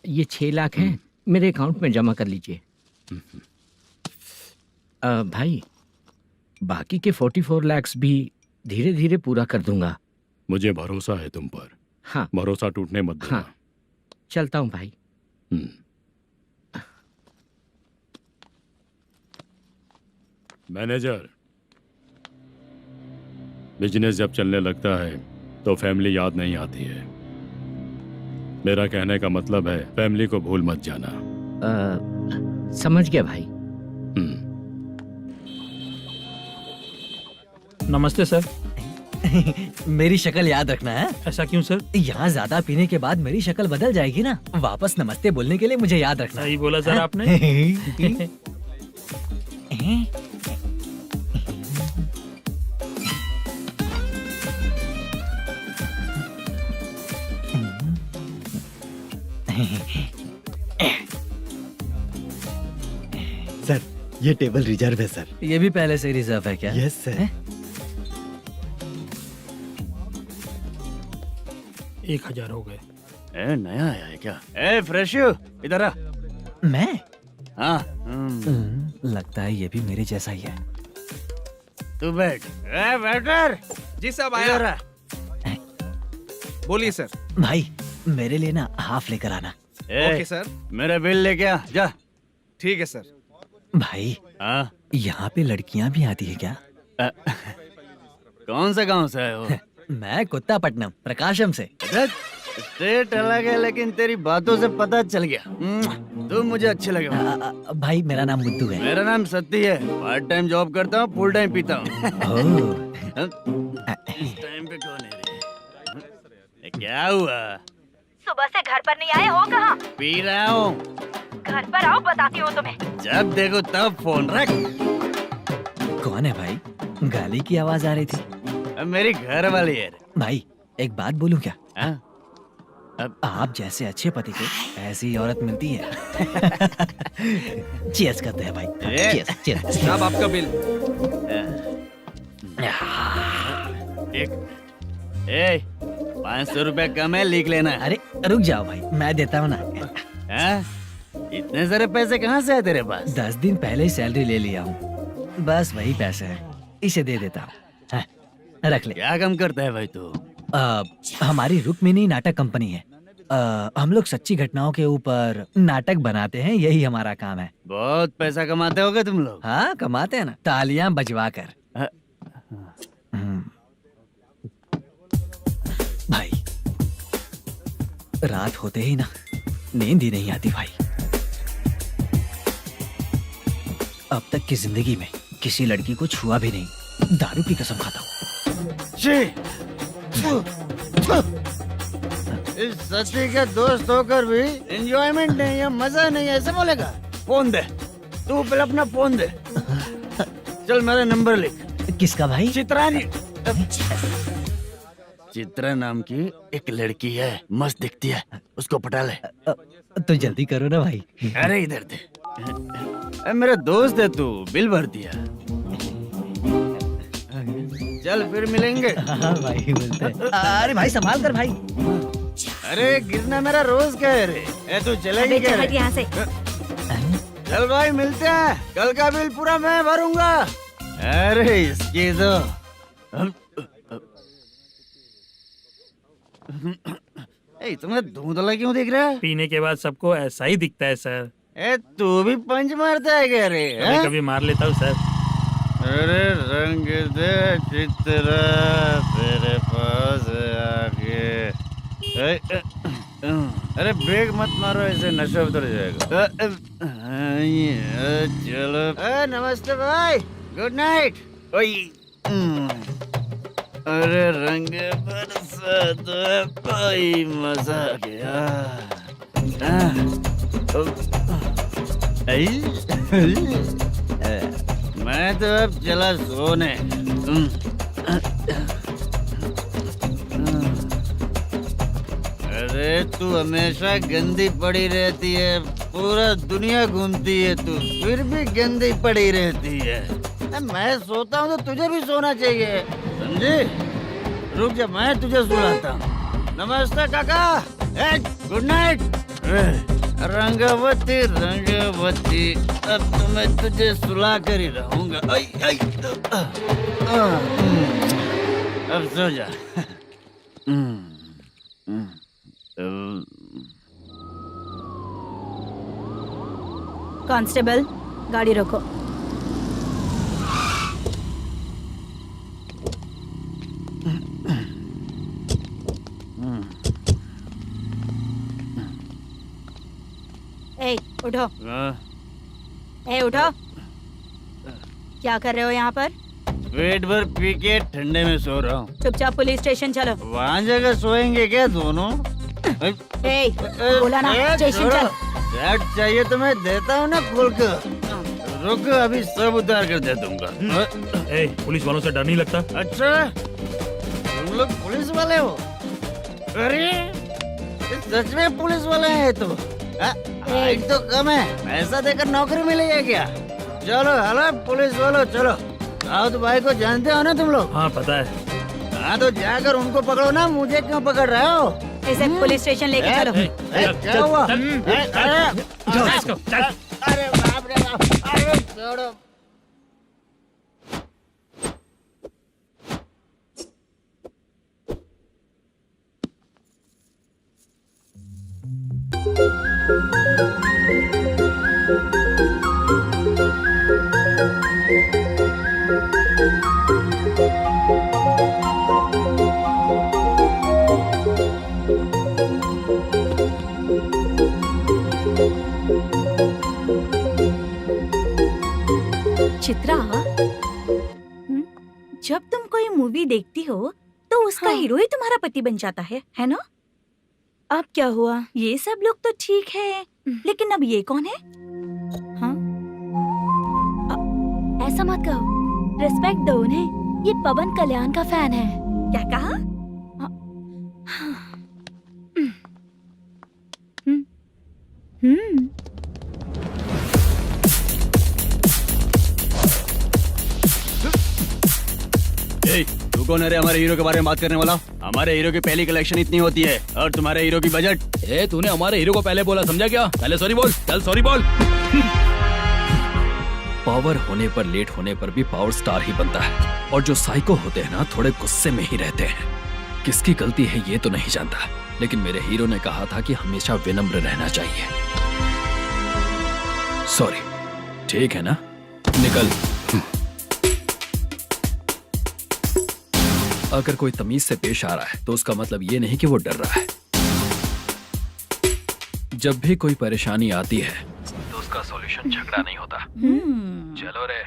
[SPEAKER 2] ये 6 लाख हैं, मेरे अकाउंट में जमा कर लीजिए। भाई बाकी के 44 लाख भी धीरे धीरे पूरा कर दूंगा।
[SPEAKER 6] मुझे भरोसा है तुम पर।
[SPEAKER 2] हाँ।
[SPEAKER 6] भरोसा टूटने मत देना।
[SPEAKER 2] हाँ। चलता हूँ भाई।
[SPEAKER 6] मैनेजर, बिजनेस जब चलने लगता है तो फैमिली याद नहीं आती है। मेरा कहने का मतलब है फैमिली को भूल मत जाना।
[SPEAKER 2] समझ गया भाई।
[SPEAKER 9] नमस्ते सर।
[SPEAKER 1] मेरी शक्ल याद रखना है।
[SPEAKER 9] ऐसा क्यों सर?
[SPEAKER 1] यहाँ ज्यादा पीने के बाद मेरी शक्ल बदल जाएगी ना। वापस नमस्ते बोलने के लिए मुझे याद रखना।
[SPEAKER 9] सही बोला सर आपने।
[SPEAKER 5] सर ये टेबल रिजर्व है सर।
[SPEAKER 1] ये भी पहले से रिजर्व है क्या?
[SPEAKER 5] Yes sir.
[SPEAKER 9] 1000 हो गए।
[SPEAKER 10] नया आया है क्या? फ्रेश इधर आ।
[SPEAKER 1] मैं?
[SPEAKER 10] हाँ।
[SPEAKER 1] लगता है ये भी मेरे जैसा ही है।
[SPEAKER 10] तू बैठ। वेटर।
[SPEAKER 12] जी साहब आया। बोलिए सर।
[SPEAKER 1] भाई मेरे लिए ना हाफ लेकर आना।
[SPEAKER 12] Okay sir.
[SPEAKER 10] मेरा बिल लेके आ जा।
[SPEAKER 12] ठीक है सर।
[SPEAKER 1] भाई यहाँ पे लड़कियाँ भी आती है क्या?
[SPEAKER 10] कौन सा गांव से है वो?
[SPEAKER 1] मैं कुत्तापट्टनम प्रकाशम से।
[SPEAKER 10] स्टेट अलग है लेकिन तेरी बातों से पता चल गया। तुम मुझे अच्छे लगे।
[SPEAKER 1] भाई मेरा नाम मुद्दू है।
[SPEAKER 10] मेरा नाम सत्ती है। पार्ट टाइम जॉब करता हूँ, फुल टाइम पीता हूँ। इस टाइम पे कौन है रे? क्या हुआ?
[SPEAKER 8] सुबह से घर पर नहीं आए हो? कहाँ?
[SPEAKER 10] पी रहा हूँ।
[SPEAKER 8] घर पर आओ, बताती हूँ तुम्हें।
[SPEAKER 10] जब देखो तब फोन रख।
[SPEAKER 1] कौन है भाई? गाली की आवाज आ रही थी।
[SPEAKER 10] मेरी घर वाली है।
[SPEAKER 1] भाई एक बात बोलूं क्या?
[SPEAKER 10] अब
[SPEAKER 1] आप जैसे अच्छे पति को ऐसी औरत मिलती है। चीयर्स करते हैं भाई। Cheers cheers.
[SPEAKER 12] साहब आपका बिल।
[SPEAKER 10] एक 500 रुपए कम है, लिख लेना।
[SPEAKER 1] अरे रुक जाओ भाई, मैं देता हूँ ना।
[SPEAKER 10] इतने सारे पैसे कहाँ से आए तेरे पास?
[SPEAKER 1] 10 दिन पहले ही सैलरी ले लिया हूँ, बस वही पैसे हैं, इसे दे देता हूँ। हाँ, रख ले।
[SPEAKER 10] क्या काम करता है भाई तू?
[SPEAKER 1] हमारी रुक्मिणी नाटक कंपनी है। हम लोग सच्ची घटनाओं के ऊपर नाटक बनाते हैं, यही हमारा काम है।
[SPEAKER 10] बहुत पैसा कमाते होगे तुम लोग।
[SPEAKER 1] हाँ, कमाते हैं ना, तालियां बजवा कर। भाई, रात होते ही ना नींद ही नहीं आती भाई। अब तक की जिंदगी में किसी लड़की को छुआ भी नहीं, दारू की कसम खाता हूँ।
[SPEAKER 10] इस सच्ची का दोस्त होकर भी एंजॉयमेंट नहीं है, मजा नहीं है, ऐसे बोलेगा? फोन दे, तू पहले अपना फोन दे। चल मेरा नंबर लिख।
[SPEAKER 1] किसका भाई?
[SPEAKER 10] चित्रानी। चित्रा नाम की एक लड़की है, मस्त दिखती है, उसको पटा ले।
[SPEAKER 1] तो जल्दी करो ना भाई।
[SPEAKER 10] अरे इधर दे। मेरा दोस्त है तू, बिल भर दिया। चल फिर मिलेंगे।
[SPEAKER 1] हाँ भाई, मिलते हैं। अरे भाई संभाल कर भाई।
[SPEAKER 10] अरे गिरना मेरा रोज का है रे। तू चलेगी क्या रे?
[SPEAKER 8] यहाँ से।
[SPEAKER 10] चल भाई मिलते हैं, कल का बिल पूरा मैं भरूंगा। अरे इसकी तो तुम्हें धुंधला क्यों दिख रहा है?
[SPEAKER 9] पीने के बाद सबको ऐसा ही दिखता है सर।
[SPEAKER 10] तू भी पंच मारता है क्या रे?
[SPEAKER 9] कभी कभी मार लेता हूँ सर।
[SPEAKER 10] अरे रंग दे चित्रा तेरे पास आके। अरे ब्रेक मत मारो, ऐसे नशा उतर जाएगा। चलो। नमस्ते भाई, गुड नाइट। अरे रंग बरसात भाई, मजा आ गया। मैं तो अब चला सोने। अरे तू हमेशा गंदी पड़ी रहती है, पूरा दुनिया घूमती है तू, फिर भी गंदी पड़ी रहती है। मैं सोता हूँ तो तुझे भी सोना चाहिए, समझे? रुक जा, मैं तुझे सुलाता हूँ। नमस्ते काका, गुड नाइट। रंगवती रंगवती, अब तो मैं तुझे सुला कर ही रहूंगा। अब सो जा।
[SPEAKER 8] कांस्टेबल, गाड़ी रोको। ए, उठो। ए, उठो। क्या कर रहे हो यहाँ पर?
[SPEAKER 10] पेट भर पी के ठंडे में सो रहा हूँ।
[SPEAKER 8] चुपचाप पुलिस स्टेशन चलो।
[SPEAKER 10] वहाँ जगह सोएंगे क्या दोनों?
[SPEAKER 8] ए, बोला ना, स्टेशन चल।
[SPEAKER 10] शर्ट चाहिए तो मैं देता हूँ ना खोल कर। रुक, अभी सब उतार कर दे दूंगा।
[SPEAKER 9] पुलिस वालों से डर नहीं लगता?
[SPEAKER 10] अच्छा, तुम लोग पुलिस वाले हो? अरे सच में पुलिस वाले हैं तो? हाइट तो कम है, पैसा देकर नौकरी मिलेगी क्या? चलो हेलो पुलिस वालों, चलो। राउत भाई को जानते हो ना तुम लोग?
[SPEAKER 9] हाँ पता है।
[SPEAKER 10] हाँ तो जाकर उनको पकड़ो ना, मुझे क्यों पकड़ रहे हो?
[SPEAKER 8] इसे पुलिस स्टेशन लेके चलो।
[SPEAKER 10] क्या हुआ?
[SPEAKER 9] चल।
[SPEAKER 10] अरे बाप रे बाप, अरे छोड़ो।
[SPEAKER 7] चित्रा, जब तुम कोई मूवी देखती हो तो उसका हीरो ही तुम्हारा पति बन जाता है ना?
[SPEAKER 8] अब क्या हुआ?
[SPEAKER 7] ये सब लोग तो ठीक है, लेकिन अब ये कौन है?
[SPEAKER 8] हाँ? ऐसा मत कहो, रिस्पेक्ट दो उन्हें। ये पवन कल्याण का फैन है।
[SPEAKER 7] क्या कहा?
[SPEAKER 12] तू कौन है रे हमारे हीरो के बारे में बात करने वाला? हमारे हीरो की पहली कलेक्शन इतनी होती है और तुम्हारे हीरो की बजट।
[SPEAKER 4] ए तूने हमारे हीरो को पहले बोला, समझा क्या? पहले सॉरी बोल, चल सॉरी बोल। पावर होने पर, लेट होने पर भी पावर स्टार ही बनता है। और जो साइको होते हैं ना, थोड़े गुस्से में ही रहते हैं। किसकी गलती है ये तो नहीं जानता, लेकिन मेरे हीरो ने कहा था कि हमेशा विनम्र रहना चाहिए। सॉरी, ठीक है ना? निकल। अगर कोई तमीज से पेश आ रहा है तो उसका मतलब ये नहीं कि वो डर रहा है। जब भी कोई परेशानी आती है तो उसका सॉल्यूशन झगड़ा नहीं होता। चलो रे।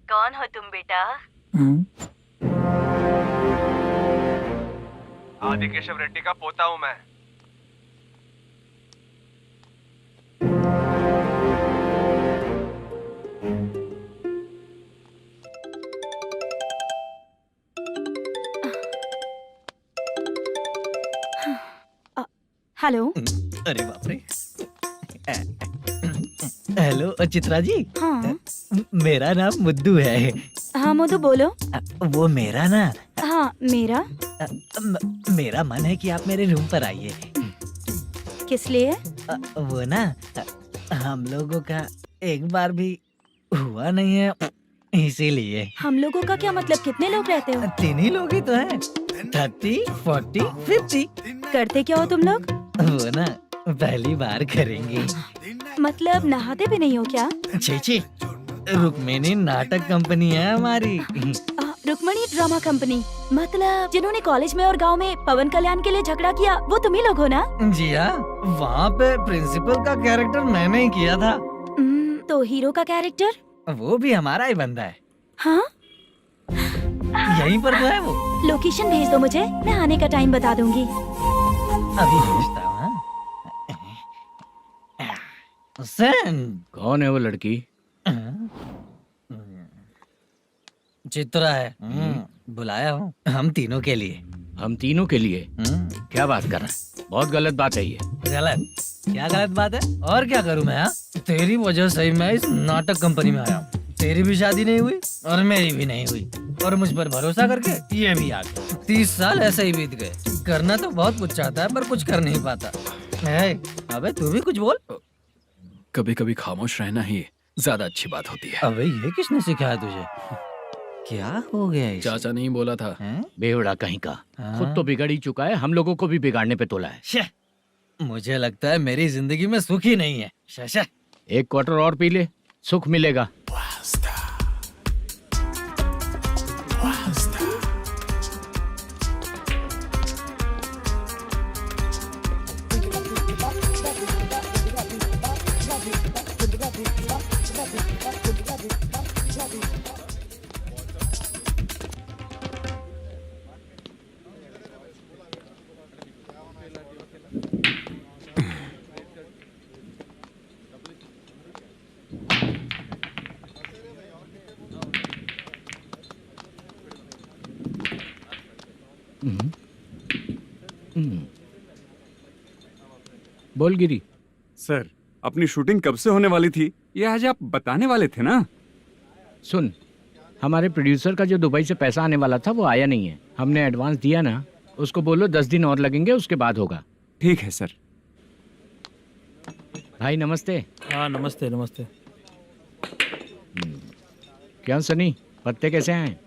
[SPEAKER 7] कौन हो तुम बेटा?
[SPEAKER 12] आदि केशव रेड्डी का पोता हूँ मैं।
[SPEAKER 8] हेलो।
[SPEAKER 1] अरे बाप रे। हेलो चित्रा जी।
[SPEAKER 8] हाँ
[SPEAKER 1] मेरा नाम मुद्दू है।
[SPEAKER 8] हाँ मधु बोलो।
[SPEAKER 1] वो मेरा ना,
[SPEAKER 8] हाँ मेरा।
[SPEAKER 1] मेरा मन है कि आप मेरे रूम पर आइए।
[SPEAKER 8] किस लिए?
[SPEAKER 1] वो ना, हम लोगों का एक बार भी हुआ नहीं है, इसीलिए।
[SPEAKER 8] हम लोगों का क्या मतलब? कितने लोग रहते हो?
[SPEAKER 1] 3 ही लोग ही तो हैं। 30, 40, 50।
[SPEAKER 8] करते क्या हो तुम लोग?
[SPEAKER 1] वो ना पहली बार करेंगे।
[SPEAKER 8] मतलब नहाते भी नहीं हो क्या?
[SPEAKER 1] छी, रुक्मिणी नाटक कंपनी है हमारी।
[SPEAKER 8] Rukmini drama company? मतलब जिन्होंने कॉलेज में और गांव में पवन कल्याण के लिए झगड़ा किया, वो तुम ही लोग हो ना?
[SPEAKER 1] जी हाँ, वहाँ पे प्रिंसिपल का कैरेक्टर मैंने ही किया था।
[SPEAKER 8] तो हीरो का कैरेक्टर?
[SPEAKER 1] वो भी हमारा ही बंदा है।
[SPEAKER 8] हाँ,
[SPEAKER 1] यहीं पर तो है वो।
[SPEAKER 8] लोकेशन भेज दो मुझे, मैं आने का टाइम बता दूंगी।
[SPEAKER 1] अभी भेजता हूँ।
[SPEAKER 2] कौन है वो लड़की?
[SPEAKER 1] चित्रा है। बुलाया हूँ हम तीनों के लिए।
[SPEAKER 2] हम तीनों के लिए? क्या बात कर रहा है? बहुत गलत बात है ये।
[SPEAKER 1] गलत? क्या गलत बात है? और क्या करूँ मैं? तेरी वजह से ही मैं इस नाटक कंपनी में आया हूँ। तेरी भी शादी नहीं हुई और मेरी भी नहीं हुई, और मुझ पर भरोसा करके ये भी आ गया। 30 साल ऐसे ही बीत गए। करना तो बहुत कुछ चाहता है पर कुछ कर नहीं पाता। अबे तू भी कुछ बोल।
[SPEAKER 4] कभी कभी खामोश रहना ही ज्यादा अच्छी बात होती है।
[SPEAKER 1] अबे ये किसने सिखाया तुझे? क्या हो गया इसे?
[SPEAKER 4] चाचा नहीं बोला था?
[SPEAKER 2] बेवड़ा कहीं का। खुद तो बिगड़ ही चुका है, हम लोगों को भी बिगाड़ने पे तोला है।
[SPEAKER 1] मुझे लगता है मेरी जिंदगी में सुख ही नहीं है। शशा,
[SPEAKER 2] 1 क्वार्टर और पी ले, सुख मिलेगा। बोल गिरी।
[SPEAKER 3] सर, अपनी शूटिंग कब से होने वाली थी ये आज आप बताने वाले थे ना?
[SPEAKER 2] सुन, हमारे प्रोड्यूसर का जो दुबई से पैसा आने वाला था वो आया नहीं है। हमने एडवांस दिया ना, उसको बोलो 10 दिन और लगेंगे, उसके बाद होगा।
[SPEAKER 3] ठीक है सर।
[SPEAKER 2] भाई नमस्ते।
[SPEAKER 9] हाँ नमस्ते नमस्ते।
[SPEAKER 2] क्या सनी, पत्ते कैसे हैं?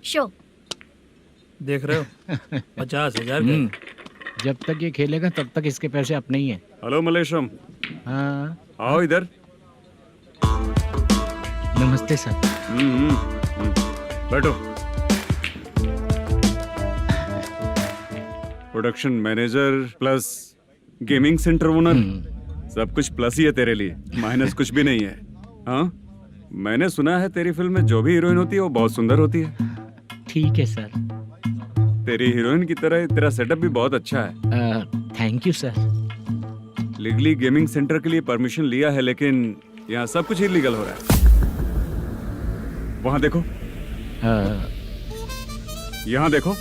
[SPEAKER 8] शो
[SPEAKER 9] देख रहे हो 50,000 का।
[SPEAKER 2] जब तक ये खेलेगा तब तक इसके पैसे अपने ही हैं।
[SPEAKER 3] हेलो मलेशम।
[SPEAKER 2] हाँ
[SPEAKER 3] आओ इधर।
[SPEAKER 2] नमस्ते सर।
[SPEAKER 3] बैठो। Production manager plus gaming centre owner, सब कुछ प्लस ही है तेरे लिए, माइनस कुछ भी नहीं है। हाँ, मैंने सुना है तेरी फिल्म में जो भी हीरोइन होती है वो बहुत सुंदर होती है।
[SPEAKER 2] ठीक है सर।
[SPEAKER 3] तेरी हीरोइन की तरह तेरा सेटअप भी बहुत अच्छा है।
[SPEAKER 2] Thank you sir.
[SPEAKER 3] Legally gaming centre के लिए परमिशन लिया है, लेकिन यहाँ सब कुछ इलीगल हो रहा है। वहाँ देखो, यहाँ देखो।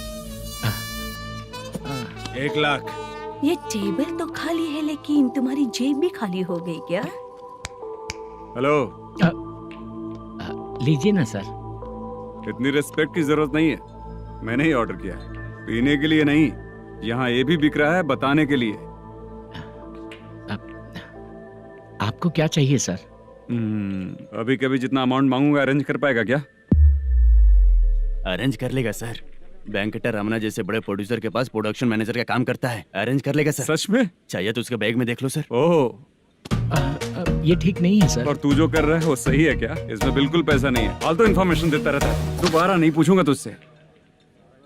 [SPEAKER 11] 1 लाख।
[SPEAKER 7] ये टेबल तो खाली है लेकिन तुम्हारी जेब भी खाली हो गई क्या?
[SPEAKER 3] हेलो,
[SPEAKER 2] लीजिए ना सर।
[SPEAKER 3] इतनी रिस्पेक्ट की जरूरत नहीं है, मैंने ही ऑर्डर किया है, पीने के लिए नहीं। यहाँ ये भी बिक रहा है बताने के लिए।
[SPEAKER 2] आपको क्या चाहिए सर?
[SPEAKER 3] अभी कभी जितना अमाउंट मांगूंगा अरेंज कर पाएगा क्या?
[SPEAKER 12] अरेंज कर लेगा सर। वेंकटर रमना जैसे बड़े प्रोड्यूसर के पास प्रोडक्शन मैनेजर का काम करता है, अरेंज कर लेगा सर।
[SPEAKER 3] सच में?
[SPEAKER 12] चाहिए तो उसके बैग में देख लो सर।
[SPEAKER 3] ओह,
[SPEAKER 2] ये ठीक नहीं है सर।
[SPEAKER 3] और तू जो कर रहा है वो सही है क्या? इसमें बिल्कुल पैसा नहीं है, फालतू इन्फॉर्मेशन देता रहता है। दोबारा नहीं पूछूंगा तुझसे।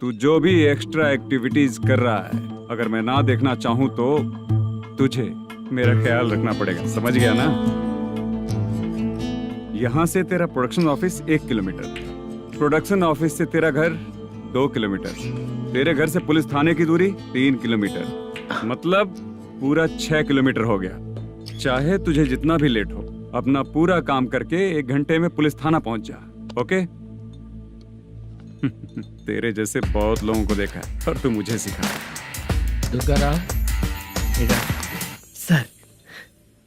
[SPEAKER 3] तू जो भी एक्स्ट्रा एक्टिविटीज कर रहा है, अगर मैं ना देखना चाहूँ तो तुझे मेरा ख्याल रखना पड़ेगा, समझ गया ना? यहाँ से तेरा production office 1 kilometre, production office से तेरा घर 2 किलोमीटर, तेरे घर से पुलिस थाने की दूरी 3 किलोमीटर, मतलब पूरा 6 किलोमीटर हो गया। चाहे तुझे जितना भी लेट हो, अपना पूरा काम करके 1 घंटे में पुलिस थाना पहुंच जा, ओके? तेरे जैसे बहुत लोगों को देखा है और तू मुझे सिखा।
[SPEAKER 2] सर,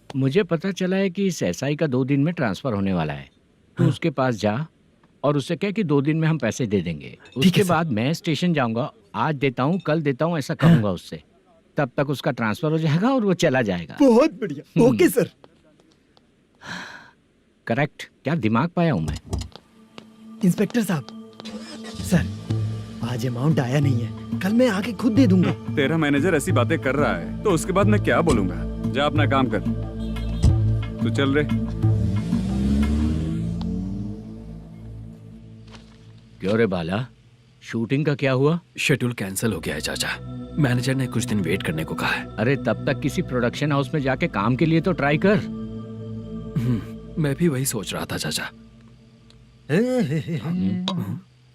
[SPEAKER 2] मुझे पता चला है कि इस एसआई का 2 दिन में ट्रांसफर होने वाला है। तो उसके पास जा और उससे कह कि 2 दिन में हम पैसे दे देंगे। उसके बाद मैं स्टेशन जाऊंगा, आज देता हूँ कल देता हूँ ऐसा कहूंगा उससे। तब तक उसका ट्रांसफर हो जाएगा और वो चला जाएगा।
[SPEAKER 5] बहुत बढ़िया, ओके सर।
[SPEAKER 2] करेक्ट, क्या दिमाग पाया हूँ मैं।
[SPEAKER 5] इंस्पेक्टर साहब, सर आज अमाउंट आया नहीं है, कल मैं आके खुद दे दूंगा।
[SPEAKER 3] तेरा मैनेजर ऐसी बातें कर रहा है तो उसके बाद मैं क्या बोलूंगा? जा अपना काम कर, तू चल रे।
[SPEAKER 2] क्यों रे बाला, शूटिंग का क्या हुआ?
[SPEAKER 4] शेड्यूल कैंसिल हो गया है चाचा, मैनेजर ने कुछ दिन वेट करने को कहा है।
[SPEAKER 2] अरे तब तक किसी प्रोडक्शन हाउस में जाके काम के लिए तो ट्राई कर।
[SPEAKER 4] मैं भी वही सोच रहा था चाचा।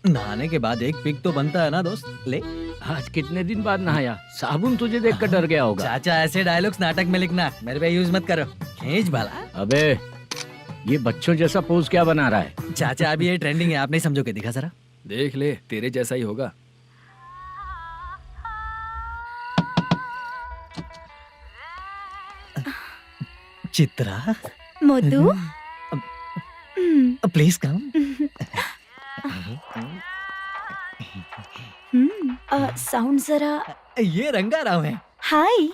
[SPEAKER 1] नहाने के बाद एक पिक तो बनता है ना दोस्त। ले,
[SPEAKER 2] आज कितने दिन बाद नहाया? साबुन तुझे देखकर डर गया होगा।
[SPEAKER 1] चाचा ऐसे डायलॉग्स नाटक में लिखना, मेरे पे यूज मत करो। खींच बाला।
[SPEAKER 2] अबे ये बच्चों जैसा पोज क्या बना रहा है?
[SPEAKER 1] चाचा अभी ये ट्रेंडिंग है, आप नहीं समझोगे, दिखा जरा।
[SPEAKER 4] देख ले, तेरे जैसा ही होगा।
[SPEAKER 1] Chitra,
[SPEAKER 8] Modu,
[SPEAKER 1] please come.
[SPEAKER 8] Sound जरा।
[SPEAKER 1] ये रंगाराव है।
[SPEAKER 8] हाय।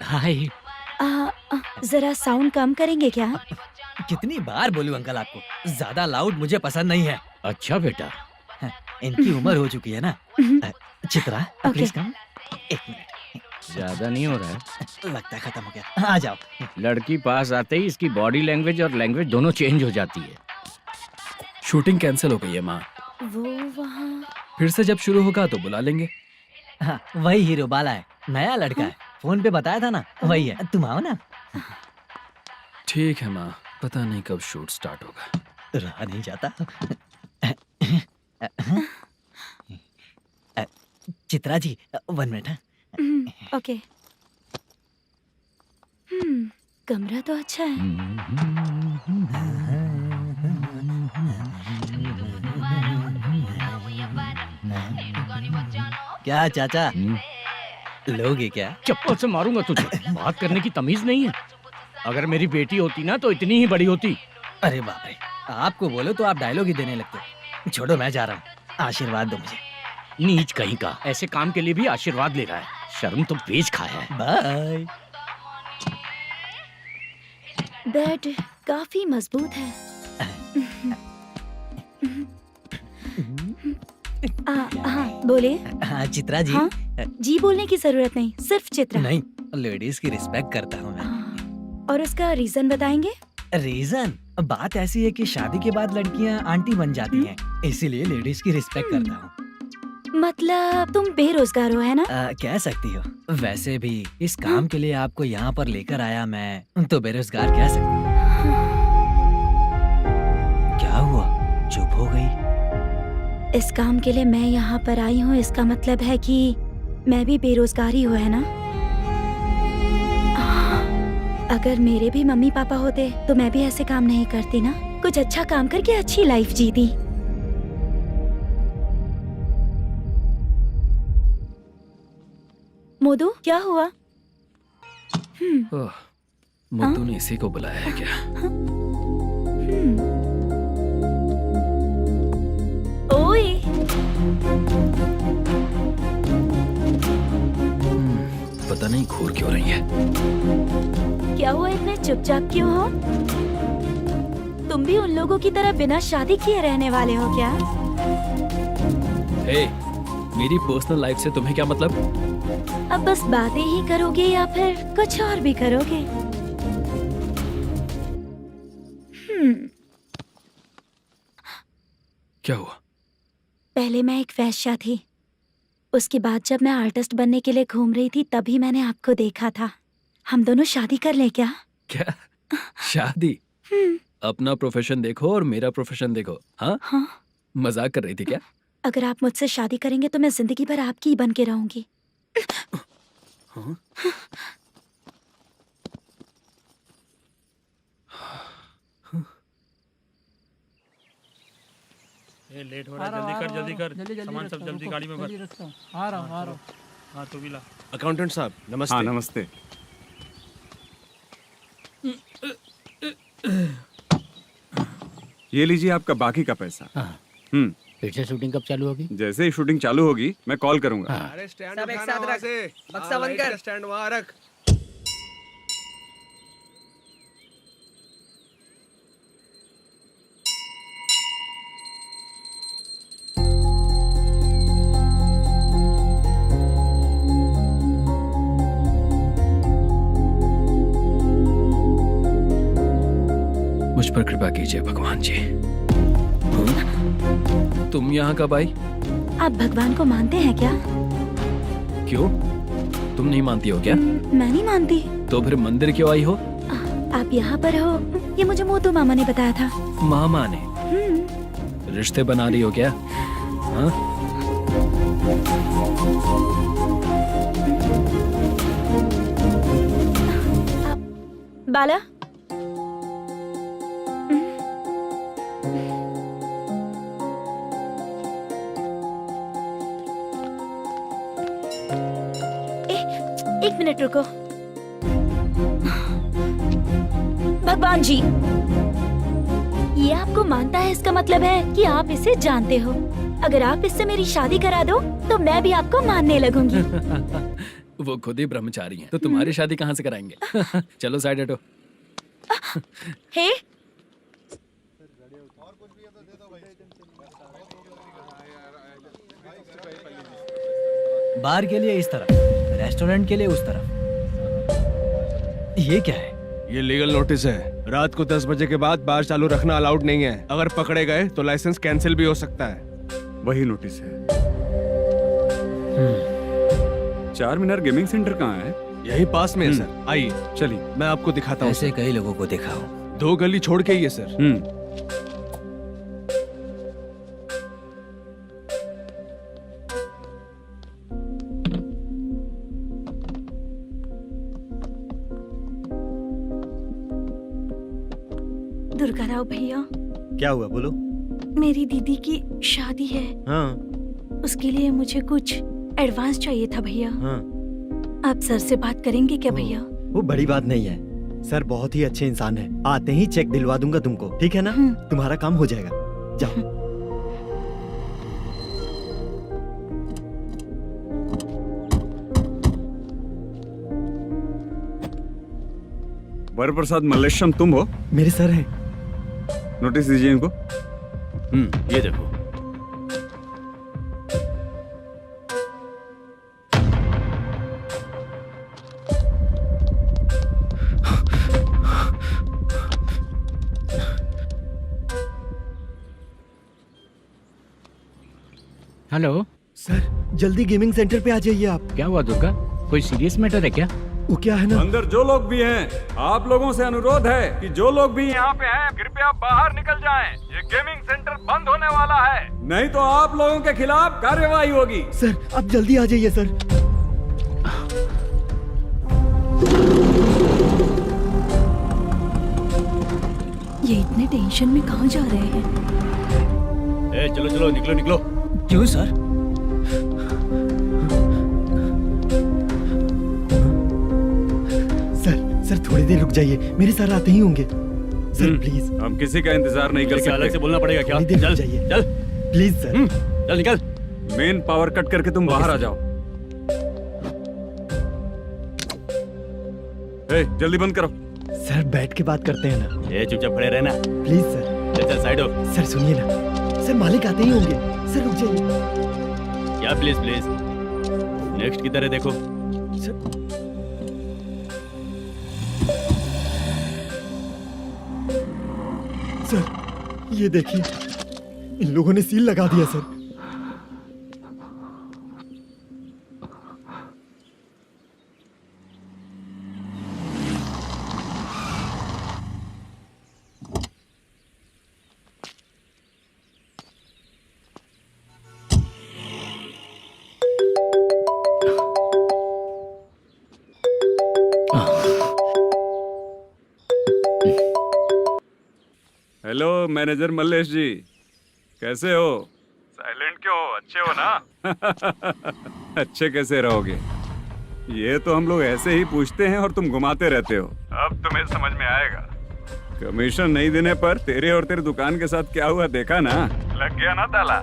[SPEAKER 2] हाय।
[SPEAKER 8] जरा साउंड कम करेंगे क्या?
[SPEAKER 1] कितनी बार बोलूं अंकल आपको, ज्यादा लाउड मुझे पसंद नहीं है।
[SPEAKER 2] अच्छा बेटा,
[SPEAKER 1] इनकी उम्र हो चुकी है ना। Chitra, please come. 1 मिनट,
[SPEAKER 2] ज्यादा नहीं हो रहा है?
[SPEAKER 1] लगता है खत्म हो गया। आ जाओ।
[SPEAKER 2] लड़की पास आते ही इसकी बॉडी लैंग्वेज और लैंग्वेज दोनों चेंज हो जाती है।
[SPEAKER 4] शूटिंग कैंसिल हो गई है माँ,
[SPEAKER 8] वो वहाँ।
[SPEAKER 4] फिर से जब शुरू होगा तो बुला लेंगे।
[SPEAKER 1] हाँ, वही हीरो बाला है, नया लड़का है, फोन पे बताया था ना, वही है। तुम आओ ना।
[SPEAKER 4] ठीक है माँ, पता नहीं कब शूट स्टार्ट होगा।
[SPEAKER 1] रहा नहीं जाता। चित्रा जी 1 मिनट।
[SPEAKER 8] ओके। कमरा तो अच्छा है।
[SPEAKER 1] क्या चाचा, लोगे क्या?
[SPEAKER 2] चप्पल से मारूंगा तुझे। बात करने की तमीज नहीं है। अगर मेरी बेटी होती ना तो इतनी ही बड़ी होती।
[SPEAKER 1] अरे बाप रे, आपको बोलो तो आप डायलॉग ही देने लगते। छोड़ो, मैं जा रहा हूँ, आशीर्वाद दो मुझे।
[SPEAKER 2] नीच कहीं का, ऐसे काम के लिए भी आशीर्वाद ले रहा है। शर्म तो बेच खाया है।
[SPEAKER 1] बाय।
[SPEAKER 8] बेड काफी मजबूत है। हाँ बोले।
[SPEAKER 1] हाँ चित्रा जी।
[SPEAKER 8] हाँ? जी बोलने की जरूरत नहीं, सिर्फ चित्रा।
[SPEAKER 1] नहीं, लेडीज की रिस्पेक्ट करता हूँ मैं।
[SPEAKER 8] और उसका रीजन बताएंगे?
[SPEAKER 1] रीजन? बात ऐसी है कि शादी के बाद लड़कियाँ आंटी बन जाती हैं, इसीलिए लेडीज की रिस्पेक्ट करता हूँ।
[SPEAKER 8] मतलब तुम बेरोजगार हो, है ना?
[SPEAKER 1] कह सकती हो। वैसे भी इस काम के लिए आपको यहाँ पर लेकर आया मैं, तो बेरोजगार कह सकती हूँ। क्या हुआ, चुप हो गई?
[SPEAKER 8] इस काम के लिए मैं यहाँ पर आई हूँ, इसका मतलब है कि मैं भी बेरोजगार ही हूँ, है ना? अगर मेरे भी मम्मी पापा होते तो मैं भी ऐसे काम नहीं करती ना। कुछ अच्छा काम करके अच्छी लाइफ जीती। मोदू, क्या हुआ?
[SPEAKER 4] मोदू ने इसी को बुलाया है क्या? ही घूर क्यों रही है?
[SPEAKER 8] क्या हुआ, इतने चुपचाप क्यों हो? तुम भी उन लोगों की तरह बिना शादी किए रहने वाले हो क्या?
[SPEAKER 4] हे, मेरी पर्सनल लाइफ से तुम्हें क्या मतलब?
[SPEAKER 8] अब बस बातें ही करोगे या फिर कुछ और भी करोगे?
[SPEAKER 4] क्या हुआ?
[SPEAKER 8] पहले मैं एक वैश्या थी, उसके बाद जब मैं आर्टिस्ट बनने के लिए घूम रही थी तभी मैंने आपको देखा था। हम दोनों शादी कर ले क्या?
[SPEAKER 4] क्या शादी? अपना प्रोफेशन देखो और मेरा प्रोफेशन देखो। हाँ,
[SPEAKER 8] हाँ।
[SPEAKER 4] मजाक कर रही थी क्या?
[SPEAKER 8] अगर आप मुझसे शादी करेंगे तो मैं जिंदगी भर आपकी ही बन के रहूंगी।
[SPEAKER 4] हाँ?
[SPEAKER 9] ये लेट हो रहा है, जल्दी कर सामान सब जल्दी गाड़ी में भर।
[SPEAKER 1] आ रहा हूँ।
[SPEAKER 9] हाँ तू भी ला।
[SPEAKER 11] अकाउंटेंट साहब नमस्ते।
[SPEAKER 3] हाँ नमस्ते। ये लीजिए आपका बाकी का पैसा।
[SPEAKER 1] फिर से शूटिंग कब चालू होगी?
[SPEAKER 3] जैसे ही शूटिंग चालू होगी मैं कॉल करूंगा।
[SPEAKER 11] अरे स्टैंड सब एक साथ रख, बक्सा बंद कर, स्टैंड वहाँ रख।
[SPEAKER 4] मुझ पर कृपा कीजिए भगवान जी। तुम यहाँ कब आई?
[SPEAKER 8] आप भगवान को मानते हैं क्या?
[SPEAKER 4] क्यों? तुम नहीं मानती हो क्या?
[SPEAKER 8] मैं नहीं मानती।
[SPEAKER 4] तो फिर मंदिर क्यों आई हो?
[SPEAKER 8] आप यहाँ पर हो ये मुझे मोटू मामा ने बताया था।
[SPEAKER 4] मामा ने? रिश्ते बना रही हो क्या? हाँ?
[SPEAKER 8] बाला, एक मिनट रुको। भगवान जी, ये आपको मानता है इसका मतलब है कि आप इसे जानते हो। अगर आप इससे मेरी शादी करा दो तो मैं भी आपको मानने लगूंगी।
[SPEAKER 4] वो खुद ही ब्रह्मचारी हैं, तो तुम्हारी शादी कहाँ से कराएंगे? चलो साइड हटो।
[SPEAKER 8] हे,
[SPEAKER 1] बार के लिए इस तरफ, रेस्टोरेंट के लिए उस तरफ। ये क्या है?
[SPEAKER 11] ये लीगल नोटिस है। रात को 10 बजे के बाद बार चालू रखना अलाउड नहीं है। अगर पकड़े गए तो लाइसेंस कैंसिल भी हो सकता है।
[SPEAKER 3] वही नोटिस है। चार मीनार गेमिंग सेंटर कहाँ है?
[SPEAKER 11] यही पास में है सर, आइए
[SPEAKER 3] चलिए
[SPEAKER 11] मैं आपको दिखाता हूँ।
[SPEAKER 1] ऐसे कई लोगों को देखा हो।
[SPEAKER 11] 2 गली छोड़ के ही है सर।
[SPEAKER 7] दुर्गा राव भैया,
[SPEAKER 5] क्या हुआ बोलो।
[SPEAKER 7] मेरी दीदी की शादी है।
[SPEAKER 5] हाँ
[SPEAKER 7] उसके लिए मुझे कुछ एडवांस चाहिए था भैया।
[SPEAKER 5] हाँ।
[SPEAKER 7] आप सर से बात करेंगे क्या भैया?
[SPEAKER 5] वो बड़ी बात नहीं है, सर बहुत ही अच्छे इंसान है। आते ही चेक दिलवा दूंगा तुमको, ठीक है ना? तुम्हारा काम हो जाएगा, जाओ।
[SPEAKER 3] वरप्रसाद मल्लेश्वरम तुम हो?
[SPEAKER 5] मेरे सर हैं।
[SPEAKER 3] नोटिस दीजिए इनको।
[SPEAKER 12] ये देखो।
[SPEAKER 2] हेलो
[SPEAKER 5] सर, जल्दी गेमिंग सेंटर पे आ जाइए आप।
[SPEAKER 2] क्या हुआ दुर्गा? कोई सीरियस मैटर है क्या?
[SPEAKER 5] वो क्या है ना,
[SPEAKER 3] अंदर जो लोग भी हैं, आप लोगों से अनुरोध है कि जो लोग भी यहाँ पे हैं, कृपया बाहर निकल जाएं। ये गेमिंग सेंटर बंद होने वाला है, नहीं तो आप लोगों के खिलाफ कार्यवाही होगी।
[SPEAKER 5] सर आप जल्दी आ जाइए सर।
[SPEAKER 7] ये इतने टेंशन में कहाँ जा रहे हैं?
[SPEAKER 12] ए, चलो चलो निकलो निकलो।
[SPEAKER 1] क्यों सर?
[SPEAKER 5] सर थोड़ी देर रुक जाइए, मेरे सर आते ही होंगे। Sir please.
[SPEAKER 3] हम किसी का इंतजार नहीं कर सकते।
[SPEAKER 12] अलग से बोलना पड़ेगा क्या?
[SPEAKER 5] थोड़ी देर
[SPEAKER 12] चल
[SPEAKER 5] रुक जाइए
[SPEAKER 12] चल
[SPEAKER 5] प्लीज सर।
[SPEAKER 12] चल निकल।
[SPEAKER 3] मेन पावर कट करके तुम बाहर आ जाओ। जल्दी बंद करो।
[SPEAKER 5] सर बैठ के बात करते हैं ना।
[SPEAKER 12] ए चुपचाप खड़े रहना।
[SPEAKER 5] Please sir.
[SPEAKER 12] चल चल साइड हो।
[SPEAKER 5] सर सुनिए ना, सर मालिक आते ही होंगे। सर रुक जाइए।
[SPEAKER 12] क्या प्लीज प्लीज, नेक्स्ट की तरह देखो।
[SPEAKER 5] सर ये देखिए, इन लोगों ने सील लगा दिया सर।
[SPEAKER 3] हेलो मैनेजर मल्लेश जी, कैसे हो? साइलेंट क्यों हो? अच्छे हो ना? अच्छे कैसे रहोगे? ये तो हम लोग ऐसे ही पूछते हैं और तुम घुमाते रहते हो। अब तुम्हें समझ में आएगा। कमीशन नहीं देने पर तेरे और तेरी दुकान के साथ क्या हुआ देखा ना? लग गया ना ताला।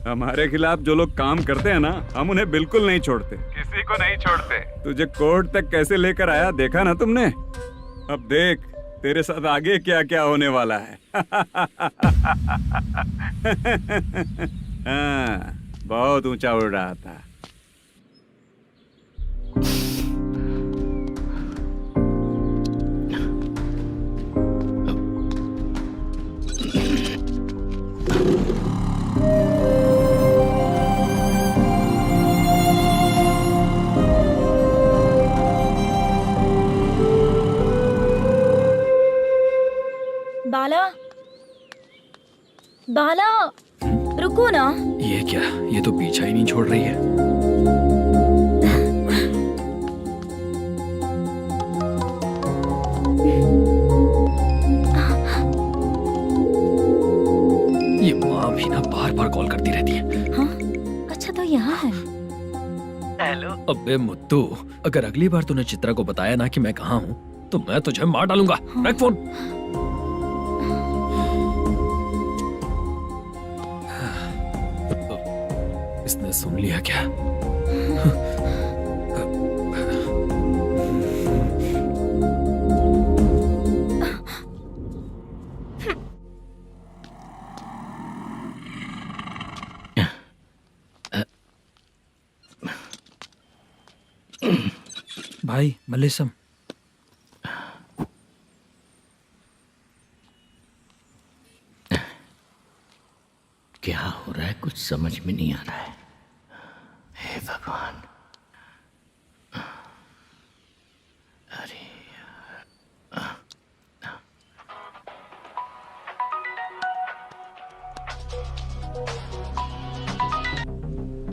[SPEAKER 3] हमारे खिलाफ जो लोग काम करते हैं ना, हम उन्हें बिल्कुल नहीं छोड़ते, किसी को नहीं छोड़ते। तुझे कोर्ट तक कैसे लेकर आया देखा ना तुमने? अब देख तेरे साथ आगे क्या क्या होने वाला है। हाँ, बहुत ऊंचा उड़ रहा था।
[SPEAKER 8] बाला, बाला, रुको ना।
[SPEAKER 4] ये क्या, ये तो पीछा ही नहीं छोड़ रही है। ये माँ भी ना बार बार कॉल करती रहती है।
[SPEAKER 8] हाँ? अच्छा तो यहाँ है।
[SPEAKER 1] हेलो।
[SPEAKER 4] अबे मुत्तू, अगर अगली बार तूने चित्रा को बताया ना कि मैं कहाँ हूँ तो मैं तुझे मार डालूंगा। रख फोन। इसने सुन लिया क्या?
[SPEAKER 9] भाई मल्लेशम,
[SPEAKER 2] क्या हो रहा है कुछ समझ में नहीं आ रहा है। हे भगवान, अरे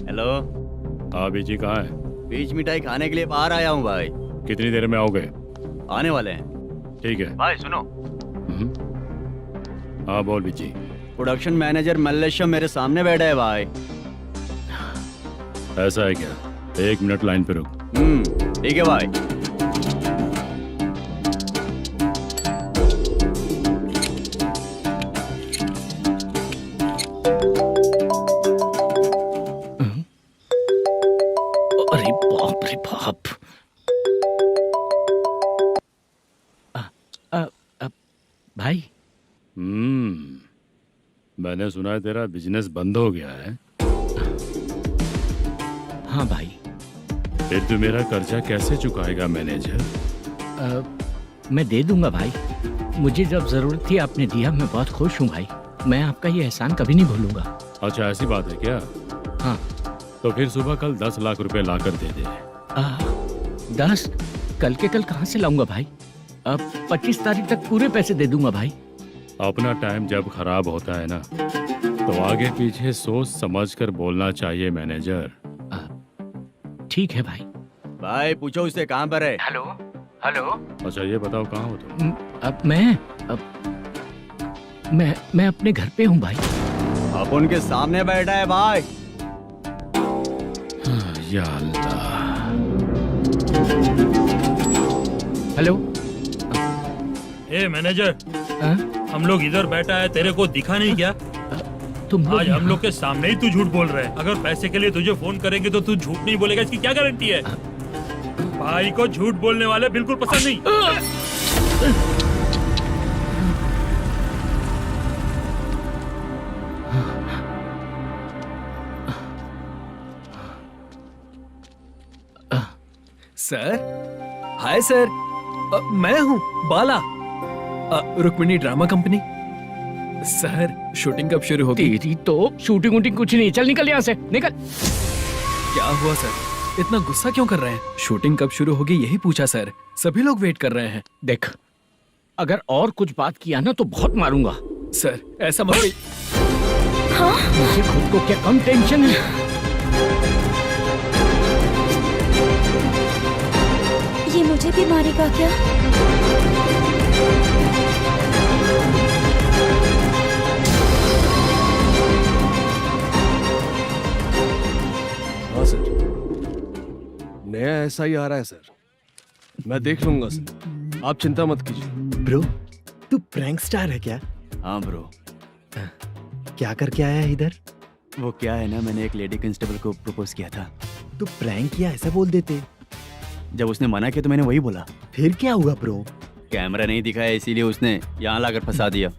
[SPEAKER 12] हेलो।
[SPEAKER 6] हाँ बीजी कहाँ है?
[SPEAKER 12] बीच मिठाई खाने के लिए बाहर आया हूँ भाई।
[SPEAKER 6] कितनी देर में आओगे?
[SPEAKER 12] आने वाले हैं।
[SPEAKER 6] ठीक है
[SPEAKER 12] भाई सुनो।
[SPEAKER 6] हाँ बोल बीजी।
[SPEAKER 12] प्रोडक्शन मैनेजर मल्लेशम मेरे सामने बैठा है भाई।
[SPEAKER 6] ऐसा है क्या? 1 मिनट लाइन पे रुक।
[SPEAKER 12] ठीक है भाई।
[SPEAKER 2] अरे बाप रे बाप। भाई।
[SPEAKER 6] मैंने सुना है तेरा बिजनेस बंद हो गया है।
[SPEAKER 2] हाँ भाई।
[SPEAKER 6] फिर तू मेरा कर्जा कैसे चुकाएगा मैनेजर?
[SPEAKER 2] मैं दे दूंगा भाई, मुझे जब जरूरत थी आपने दिया, मैं बहुत खुश हूँ भाई। मैं आपका ये एहसान कभी नहीं भूलूंगा।
[SPEAKER 6] अच्छा ऐसी बात है क्या?
[SPEAKER 2] हाँ।
[SPEAKER 6] तो फिर सुबह कल 10 लाख रुपए लाकर दे दे।
[SPEAKER 2] 10? कल के कल कहाँ से लाऊंगा भाई? अब 25 तारीख तक पूरे पैसे दे दूंगा भाई।
[SPEAKER 6] अपना टाइम जब खराब होता है ना, तो आगे पीछे सोच समझ कर बोलना चाहिए मैनेजर।
[SPEAKER 2] ठीक है भाई।
[SPEAKER 12] भाई पूछो उससे कहाँ पर है।
[SPEAKER 2] Hello hello.
[SPEAKER 6] अच्छा ये बताओ कहाँ हो तुम?
[SPEAKER 2] अब मैं अपने घर पे हूँ भाई।
[SPEAKER 12] अब उनके सामने बैठा है भाई।
[SPEAKER 6] या अल्लाह।
[SPEAKER 2] हेलो।
[SPEAKER 9] ए मैनेजर, हम लोग इधर बैठा है, तेरे को दिखा नहीं क्या?
[SPEAKER 2] तुम
[SPEAKER 9] आज हम लोग के सामने ही तू झूठ बोल रहा है। अगर पैसे के लिए तुझे फोन करेंगे तो तू झूठ नहीं बोलेगा, इसकी क्या गारंटी है? भाई को झूठ बोलने वाले बिल्कुल पसंद नहीं।
[SPEAKER 4] सर, हाय सर, मैं हूँ Bala, Rukmini drama company. Sir, shooting कब शुरू होगी?
[SPEAKER 2] तेरी तो शूटिंग वूटिंग कुछ नहीं, चल निकल यहाँ से, निकल।
[SPEAKER 4] क्या हुआ सर, इतना गुस्सा क्यों कर रहे हैं? शूटिंग कब शुरू होगी यही पूछा सर, सभी लोग वेट कर रहे हैं।
[SPEAKER 2] देख, अगर और कुछ बात किया ना तो बहुत मारूंगा।
[SPEAKER 4] सर ऐसा मत।
[SPEAKER 2] मुझे खुद को क्या कम टेंशन है।
[SPEAKER 8] ये मुझे भी मारेगा क्या?
[SPEAKER 11] हाँ सर, नया ऐसा ही आ रहा है सर, मैं देख लूंगा सर, आप चिंता मत कीजिए।
[SPEAKER 5] ब्रो, तू प्रैंक स्टार है क्या?
[SPEAKER 12] हाँ ब्रो।
[SPEAKER 5] क्या करके आया है इधर?
[SPEAKER 12] वो क्या है ना, मैंने एक लेडी कांस्टेबल को प्रपोज किया था।
[SPEAKER 5] तू प्रैंक किया ऐसा बोल देते।
[SPEAKER 12] जब उसने मना किया तो मैंने वही बोला।
[SPEAKER 5] फिर क्या हुआ ब्रो?
[SPEAKER 12] कैमरा नहीं दिखाया इसीलिए उसने यहाँ लाकर फंसा दिया।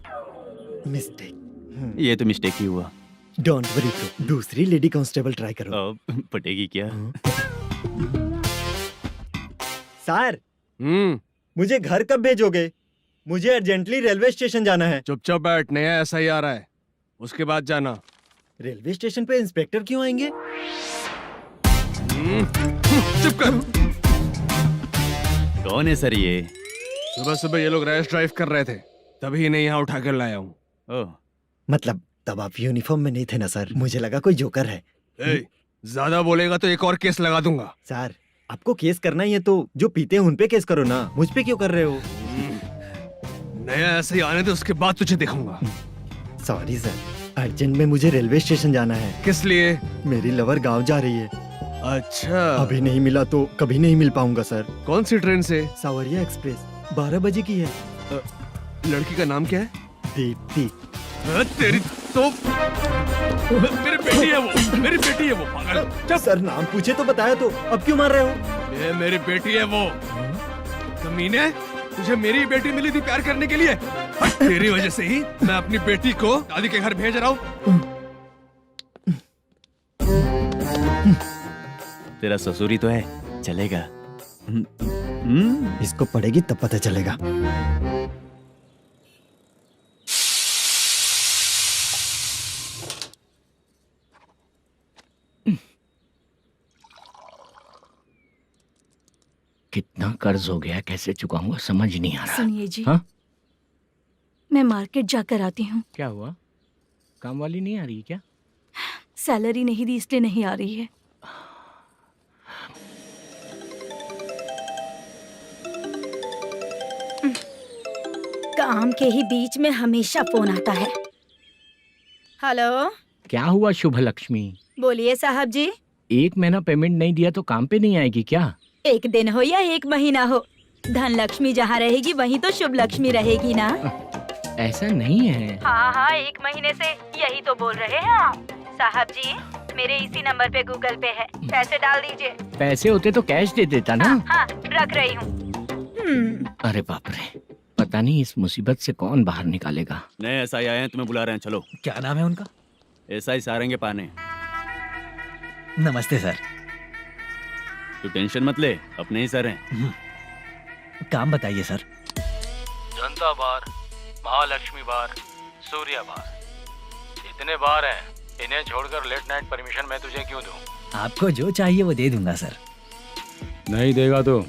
[SPEAKER 5] मिस्टेक।
[SPEAKER 12] ये तो मिस्टेक ही हुआ।
[SPEAKER 5] डोंट वरी ब्रो, दूसरी लेडी कांस्टेबल ट्राई करो।
[SPEAKER 12] पटेगी क्या?
[SPEAKER 5] सर, मुझे घर कब भेजोगे? मुझे अर्जेंटली रेलवे स्टेशन जाना है।
[SPEAKER 11] चुपचाप बैठ, नया ऐसा ही आ रहा है, उसके बाद जाना।
[SPEAKER 5] रेलवे स्टेशन पे इंस्पेक्टर क्यों आएंगे?
[SPEAKER 11] चुप कर।
[SPEAKER 12] कौन है सर ये?
[SPEAKER 11] सुबह सुबह ये लोग रैश ड्राइव कर रहे थे, तभी इन्हें यहाँ उठा कर लाया हूँ।
[SPEAKER 5] मतलब तब आप यूनिफॉर्म में नहीं थे ना सर, मुझे लगा कोई जोकर है।
[SPEAKER 11] ज्यादा बोलेगा तो एक और केस लगा दूंगा।
[SPEAKER 5] सर, आपको केस करना ही है तो जो पीते हैं उन पे केस करो ना, मुझ पे क्यों कर रहे हो?
[SPEAKER 11] नया ऐसे ही आने दे, उसके बाद तुझे दिखाऊंगा।
[SPEAKER 5] सॉरी सर, अर्जेंट में मुझे रेलवे स्टेशन जाना है।
[SPEAKER 11] किस लिए?
[SPEAKER 5] मेरी लवर गांव जा रही है।
[SPEAKER 11] अच्छा,
[SPEAKER 5] अभी नहीं मिला तो कभी नहीं मिल पाऊंगा सर।
[SPEAKER 11] कौन सी ट्रेन से?
[SPEAKER 5] सावरिया एक्सप्रेस, 12 बजे की है।
[SPEAKER 11] लड़की का नाम क्या है?
[SPEAKER 5] दीप्ति।
[SPEAKER 11] तेरी तो मेरी बेटी है वो, मेरी बेटी है वो, पागल।
[SPEAKER 5] सर नाम पूछे तो बताया तो, अब क्यों मार रहे हो?
[SPEAKER 11] ये मेरी बेटी है वो। कमीने, तुझे मेरी बेटी मिली थी प्यार करने के लिए, तेरी वजह से ही मैं अपनी बेटी को दादी के घर भेज रहा हूँ।
[SPEAKER 12] तेरा ससुरी तो है, चलेगा।
[SPEAKER 5] इसको पड़ेगी तब पता चलेगा।
[SPEAKER 2] कितना कर्ज हो गया, कैसे चुकाऊंगा समझ नहीं आ रहा।
[SPEAKER 7] सुनिए जी,
[SPEAKER 2] हाँ?
[SPEAKER 7] मैं मार्केट जाकर आती हूँ।
[SPEAKER 2] क्या हुआ, काम वाली नहीं आ रही क्या?
[SPEAKER 7] सैलरी नहीं दी इसलिए नहीं आ रही है।
[SPEAKER 8] काम के ही बीच में हमेशा फोन आता है। हेलो,
[SPEAKER 2] क्या हुआ शुभ लक्ष्मी?
[SPEAKER 8] बोलिए साहब जी।
[SPEAKER 2] 1 महीना पेमेंट नहीं दिया तो काम पे नहीं आएगी क्या?
[SPEAKER 8] 1 दिन हो या 1 महीना हो, धन लक्ष्मी जहाँ रहेगी वहीं तो शुभ लक्ष्मी रहेगी ना।
[SPEAKER 2] ऐसा नहीं है।
[SPEAKER 8] हाँ, 1 महीने से यही तो बोल रहे हैं आप। साहब जी, मेरे इसी नंबर पे गूगल पे है, पैसे डाल दीजिए।
[SPEAKER 2] पैसे होते तो कैश दे देता ना।
[SPEAKER 8] हाँ, रख रही हूँ।
[SPEAKER 2] अरे बाप रे, पता नहीं इस मुसीबत से कौन बाहर निकालेगा।
[SPEAKER 12] नए एसआई आए हैं, तुम्हें बुला रहे हैं, चलो।
[SPEAKER 1] क्या नाम है उनका?
[SPEAKER 12] एसआई सारंगे पाने।
[SPEAKER 1] नमस्ते सर।
[SPEAKER 12] तू टेंशन मत ले, अपने ही सर हैं।
[SPEAKER 1] काम बताइए सर।
[SPEAKER 6] जनता बार, महालक्ष्मी बार, सूर्या बार, इतने बार हैं, इन्हें छोड़कर लेट नाइट परमिशन मैं तुझे क्यों दूं?
[SPEAKER 1] आपको जो चाहिए वो दे दूंगा सर।
[SPEAKER 6] नहीं देगा तो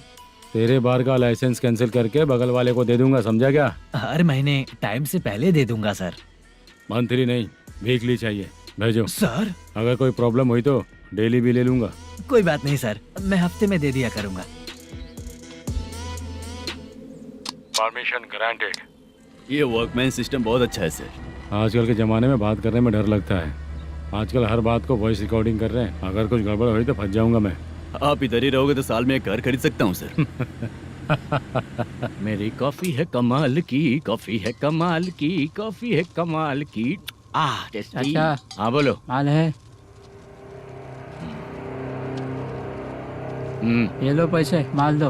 [SPEAKER 6] तेरे बार का लाइसेंस कैंसिल करके बगल वाले को दे दूंगा, समझा क्या?
[SPEAKER 1] हर महीने टाइम से पहले दे दूंगा सर।
[SPEAKER 6] मंथली नहीं, वीकली चाहिए, भेजो।
[SPEAKER 1] सर,
[SPEAKER 6] अगर कोई प्रॉब्लम हुई तो डेली भी ले लूंगा।
[SPEAKER 1] कोई बात नहीं सर, मैं हफ्ते में दे दिया करूंगा।
[SPEAKER 6] Permission granted.
[SPEAKER 12] ये वर्कमैन सिस्टम बहुत अच्छा है सर।
[SPEAKER 6] आजकल के ज़माने में बात करने में डर लगता है। आजकल हर बात को वॉइस रिकॉर्डिंग कर रहे हैं। अगर कुछ गड़बड़ हुई तो फंस जाऊंगा मैं।
[SPEAKER 12] आप इधर ही रहोगे तो साल में एक घर खरीद सकता हूँ सर।
[SPEAKER 2] मेरी कॉफी है कमाल की, कॉफी है कमाल की, कॉफी है कमाल की। टेस्टी।
[SPEAKER 13] अच्छा,
[SPEAKER 2] हाँ बोलो।
[SPEAKER 13] माल है।
[SPEAKER 2] ये लो पैसे, माल दो।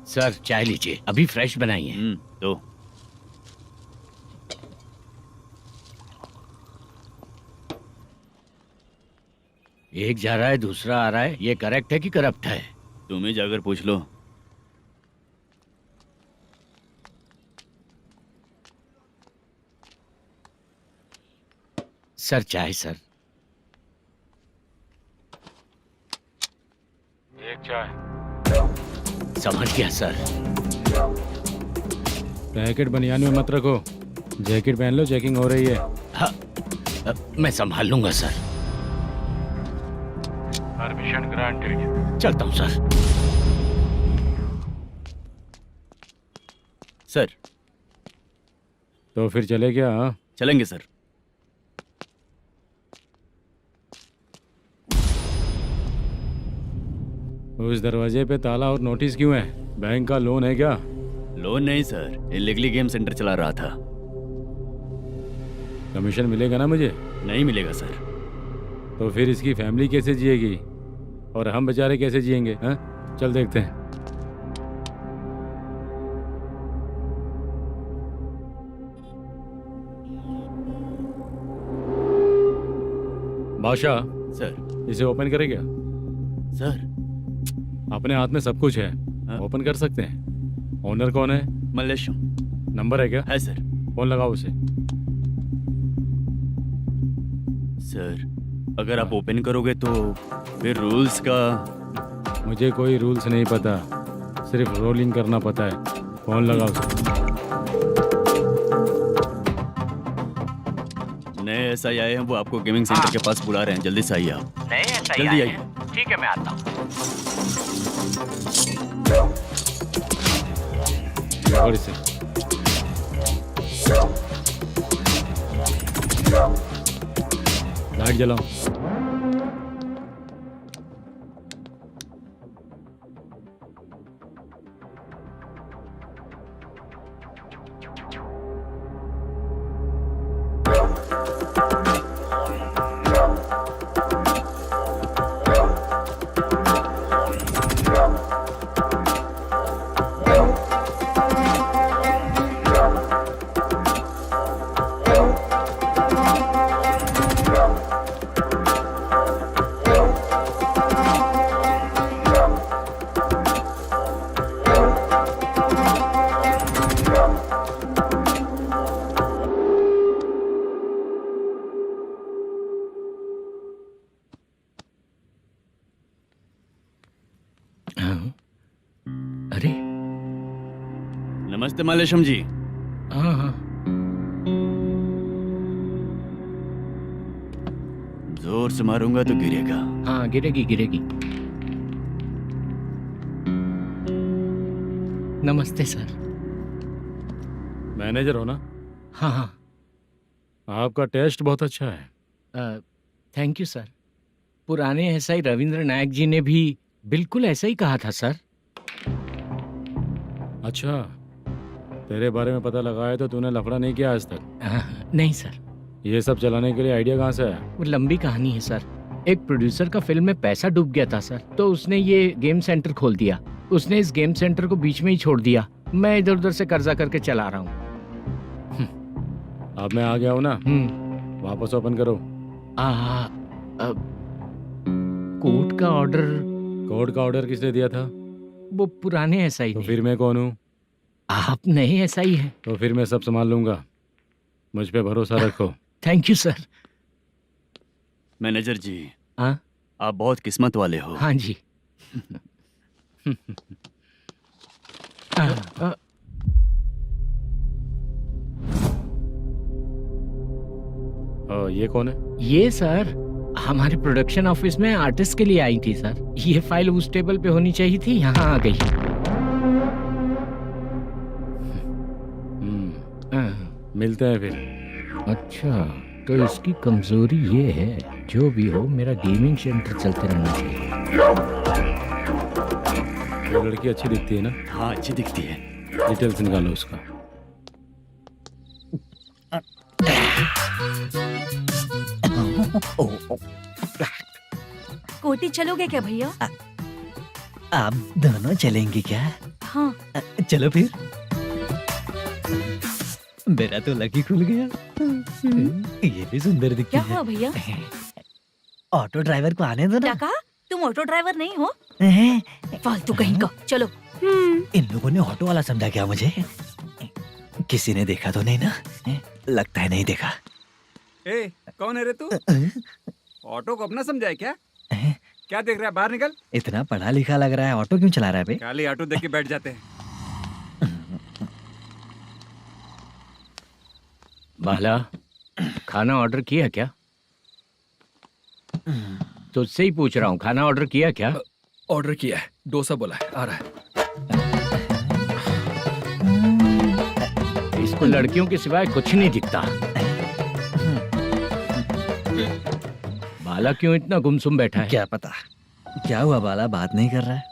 [SPEAKER 2] सर चाय लीजिए, अभी फ्रेश बनाई है।
[SPEAKER 12] तो
[SPEAKER 2] एक जा रहा है, दूसरा आ रहा है। ये करेक्ट है कि करप्ट है?
[SPEAKER 12] तुम ही जाकर पूछ लो।
[SPEAKER 2] सर चाय सर।
[SPEAKER 6] एक चाय।
[SPEAKER 2] समझ गया सर।
[SPEAKER 6] पैकेट बनियान में मत रखो, जैकेट पहन लो, चेकिंग हो रही है।
[SPEAKER 2] हाँ, मैं संभाल लूंगा सर।
[SPEAKER 6] Permission granted.
[SPEAKER 2] चलता हूँ सर।
[SPEAKER 12] सर।
[SPEAKER 6] तो फिर चले क्या? हाँ?
[SPEAKER 12] चलेंगे सर।
[SPEAKER 6] उस दरवाजे पे ताला और नोटिस क्यों है? बैंक का लोन है क्या?
[SPEAKER 12] लोन नहीं सर, इलीगली गेम सेंटर चला रहा था।
[SPEAKER 6] कमीशन मिलेगा ना मुझे?
[SPEAKER 12] नहीं मिलेगा सर।
[SPEAKER 6] तो फिर इसकी फैमिली कैसे जिएगी और हम बेचारे कैसे जिएंगे? हाँ, चल देखते हैं। बादशाह
[SPEAKER 12] सर।
[SPEAKER 6] इसे ओपन करे क्या?
[SPEAKER 12] सर
[SPEAKER 6] अपने हाथ में सब कुछ है, ओपन कर सकते हैं। ओनर कौन है?
[SPEAKER 12] मल्लेशम।
[SPEAKER 6] नंबर है क्या?
[SPEAKER 12] है सर।
[SPEAKER 6] फोन लगाओ उसे।
[SPEAKER 12] सर अगर आप ओपन करोगे तो फिर रूल्स का।
[SPEAKER 6] मुझे कोई रूल्स नहीं पता, सिर्फ रोलिंग करना पता है। फोन लगाओ उसे।
[SPEAKER 12] नए SI आए हैं, वो आपको गेमिंग सेंटर के पास बुला रहे हैं। जल्दी से आइए आप।
[SPEAKER 2] नए SI
[SPEAKER 12] जल्दी आइए।
[SPEAKER 2] ठीक है, मैं आता हूँ।
[SPEAKER 6] और इसे लाइट जलाओ।
[SPEAKER 2] अरे
[SPEAKER 12] नमस्ते मल्लेशम जी।
[SPEAKER 2] हाँ हाँ।
[SPEAKER 12] जोर से मारूंगा तो गिरेगा।
[SPEAKER 2] हाँ गिरेगी गिरेगी। नमस्ते सर।
[SPEAKER 6] मैनेजर हो ना?
[SPEAKER 2] हाँ हाँ।
[SPEAKER 6] आपका टेस्ट बहुत अच्छा है।
[SPEAKER 2] Thank you sir. पुराने SI रविंद्र नायक जी ने भी बिल्कुल ऐसा ही कहा था सर।
[SPEAKER 6] अच्छा, तेरे बारे में पता लगा है तो तूने लफड़ा नहीं किया आज तक?
[SPEAKER 2] नहीं सर।
[SPEAKER 6] ये सब चलाने के लिए आइडिया कहाँ से आया?
[SPEAKER 2] वो लंबी कहानी है सर। एक प्रोड्यूसर का फिल्म में पैसा डूब गया था सर, तो उसने ये गेम सेंटर खोल दिया। उसने इस गेम सेंटर को बीच में ही छोड़ दिया। मैं इधर उधर से कर्जा करके चला रहा हूँ।
[SPEAKER 6] अब मैं आ गया हूँ ना, वापस ओपन करो।
[SPEAKER 2] कोर्ट का ऑर्डर।
[SPEAKER 6] कोर्ट का ऑर्डर किसने दिया था?
[SPEAKER 2] वो पुराने SI
[SPEAKER 6] तो फिर मैं कौन हूँ?
[SPEAKER 2] आप नए SI हैं।
[SPEAKER 6] तो फिर मैं सब संभाल लूंगा, मुझ पे भरोसा रखो।
[SPEAKER 2] Thank you sir.
[SPEAKER 12] मैनेजर जी।
[SPEAKER 2] हाँ?
[SPEAKER 12] आप बहुत किस्मत वाले हो।
[SPEAKER 2] हाँ जी।
[SPEAKER 6] ये कौन है?
[SPEAKER 2] ये सर हमारे प्रोडक्शन ऑफिस में आर्टिस्ट के लिए आई थी सर। ये फाइल उस टेबल पे होनी चाहिए थी, यहाँ आ गई।
[SPEAKER 6] मिलते हैं फिर।
[SPEAKER 2] अच्छा, तो इसकी कमजोरी ये है, जो भी हो मेरा गेमिंग सेंटर चलते रहना चाहिए।
[SPEAKER 6] वो लड़की अच्छी दिखती है ना?
[SPEAKER 12] हाँ अच्छी दिखती है।
[SPEAKER 6] डिटेल्स निकालो उसका।
[SPEAKER 7] कोटी चलोगे क्या भैया?
[SPEAKER 1] आप दोनों चलेंगे क्या?
[SPEAKER 7] हाँ।
[SPEAKER 1] चलो फिर। मेरा तो लकी खुल गया। ये भी सुंदर दिखती
[SPEAKER 7] क्या
[SPEAKER 1] है।
[SPEAKER 7] हुआ भैया?
[SPEAKER 1] ऑटो ड्राइवर को आने दो
[SPEAKER 7] क्या
[SPEAKER 1] ना।
[SPEAKER 7] कहा? तुम ऑटो ड्राइवर नहीं हो?
[SPEAKER 1] हैं?
[SPEAKER 7] फालतू कहीं का। चलो।
[SPEAKER 1] इन लोगों ने ऑटो वाला समझा क्या मुझे? किसी ने देखा तो नहीं ना? लगता है नहीं देखा।
[SPEAKER 3] ए, कौन है रे तू? ऑटो को अपना समझा है क्या? क्या देख रहा है? बाहर निकल।
[SPEAKER 1] इतना पढ़ा लिखा लग रहा है, ऑटो क्यों चला रहा है बे?
[SPEAKER 3] खाली ऑटो देख के बैठ जाते हैं।
[SPEAKER 2] बाला, खाना ऑर्डर किया क्या? तुझसे ही पूछ रहा हूँ, खाना ऑर्डर किया क्या?
[SPEAKER 4] ऑर्डर किया है, डोसा बोला है, आ रहा है।
[SPEAKER 2] इसको लड़कियों के सिवाय कुछ नहीं दिखता। बाला क्यों इतना गुमसुम बैठा है?
[SPEAKER 1] क्या पता क्या हुआ, बाला बात नहीं कर रहा है।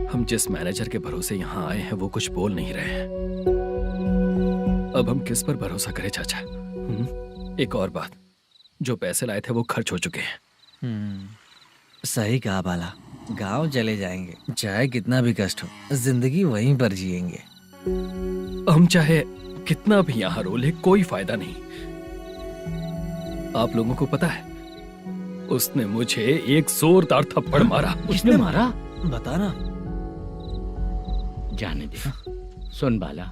[SPEAKER 4] हम जिस मैनेजर के भरोसे यहाँ आए हैं वो कुछ बोल नहीं रहे हैं। अब हम किस पर भरोसा करें चाचा? एक और बात, जो पैसे लाए थे वो खर्च हो चुके हैं।
[SPEAKER 1] सही कहा बाला, गांव चले जाएंगे, चाहे कितना भी कष्ट हो, जिंदगी वहीं पर जिएंगे।
[SPEAKER 4] हम चाहे कितना भी यहाँ रो ले, कोई फायदा नहीं। आप लोगों को पता है, उसने मुझे एक जोरदार थप्पड़ मारा।
[SPEAKER 2] उसने मारा?
[SPEAKER 1] बता ना।
[SPEAKER 2] जाने दे। सुन बाला,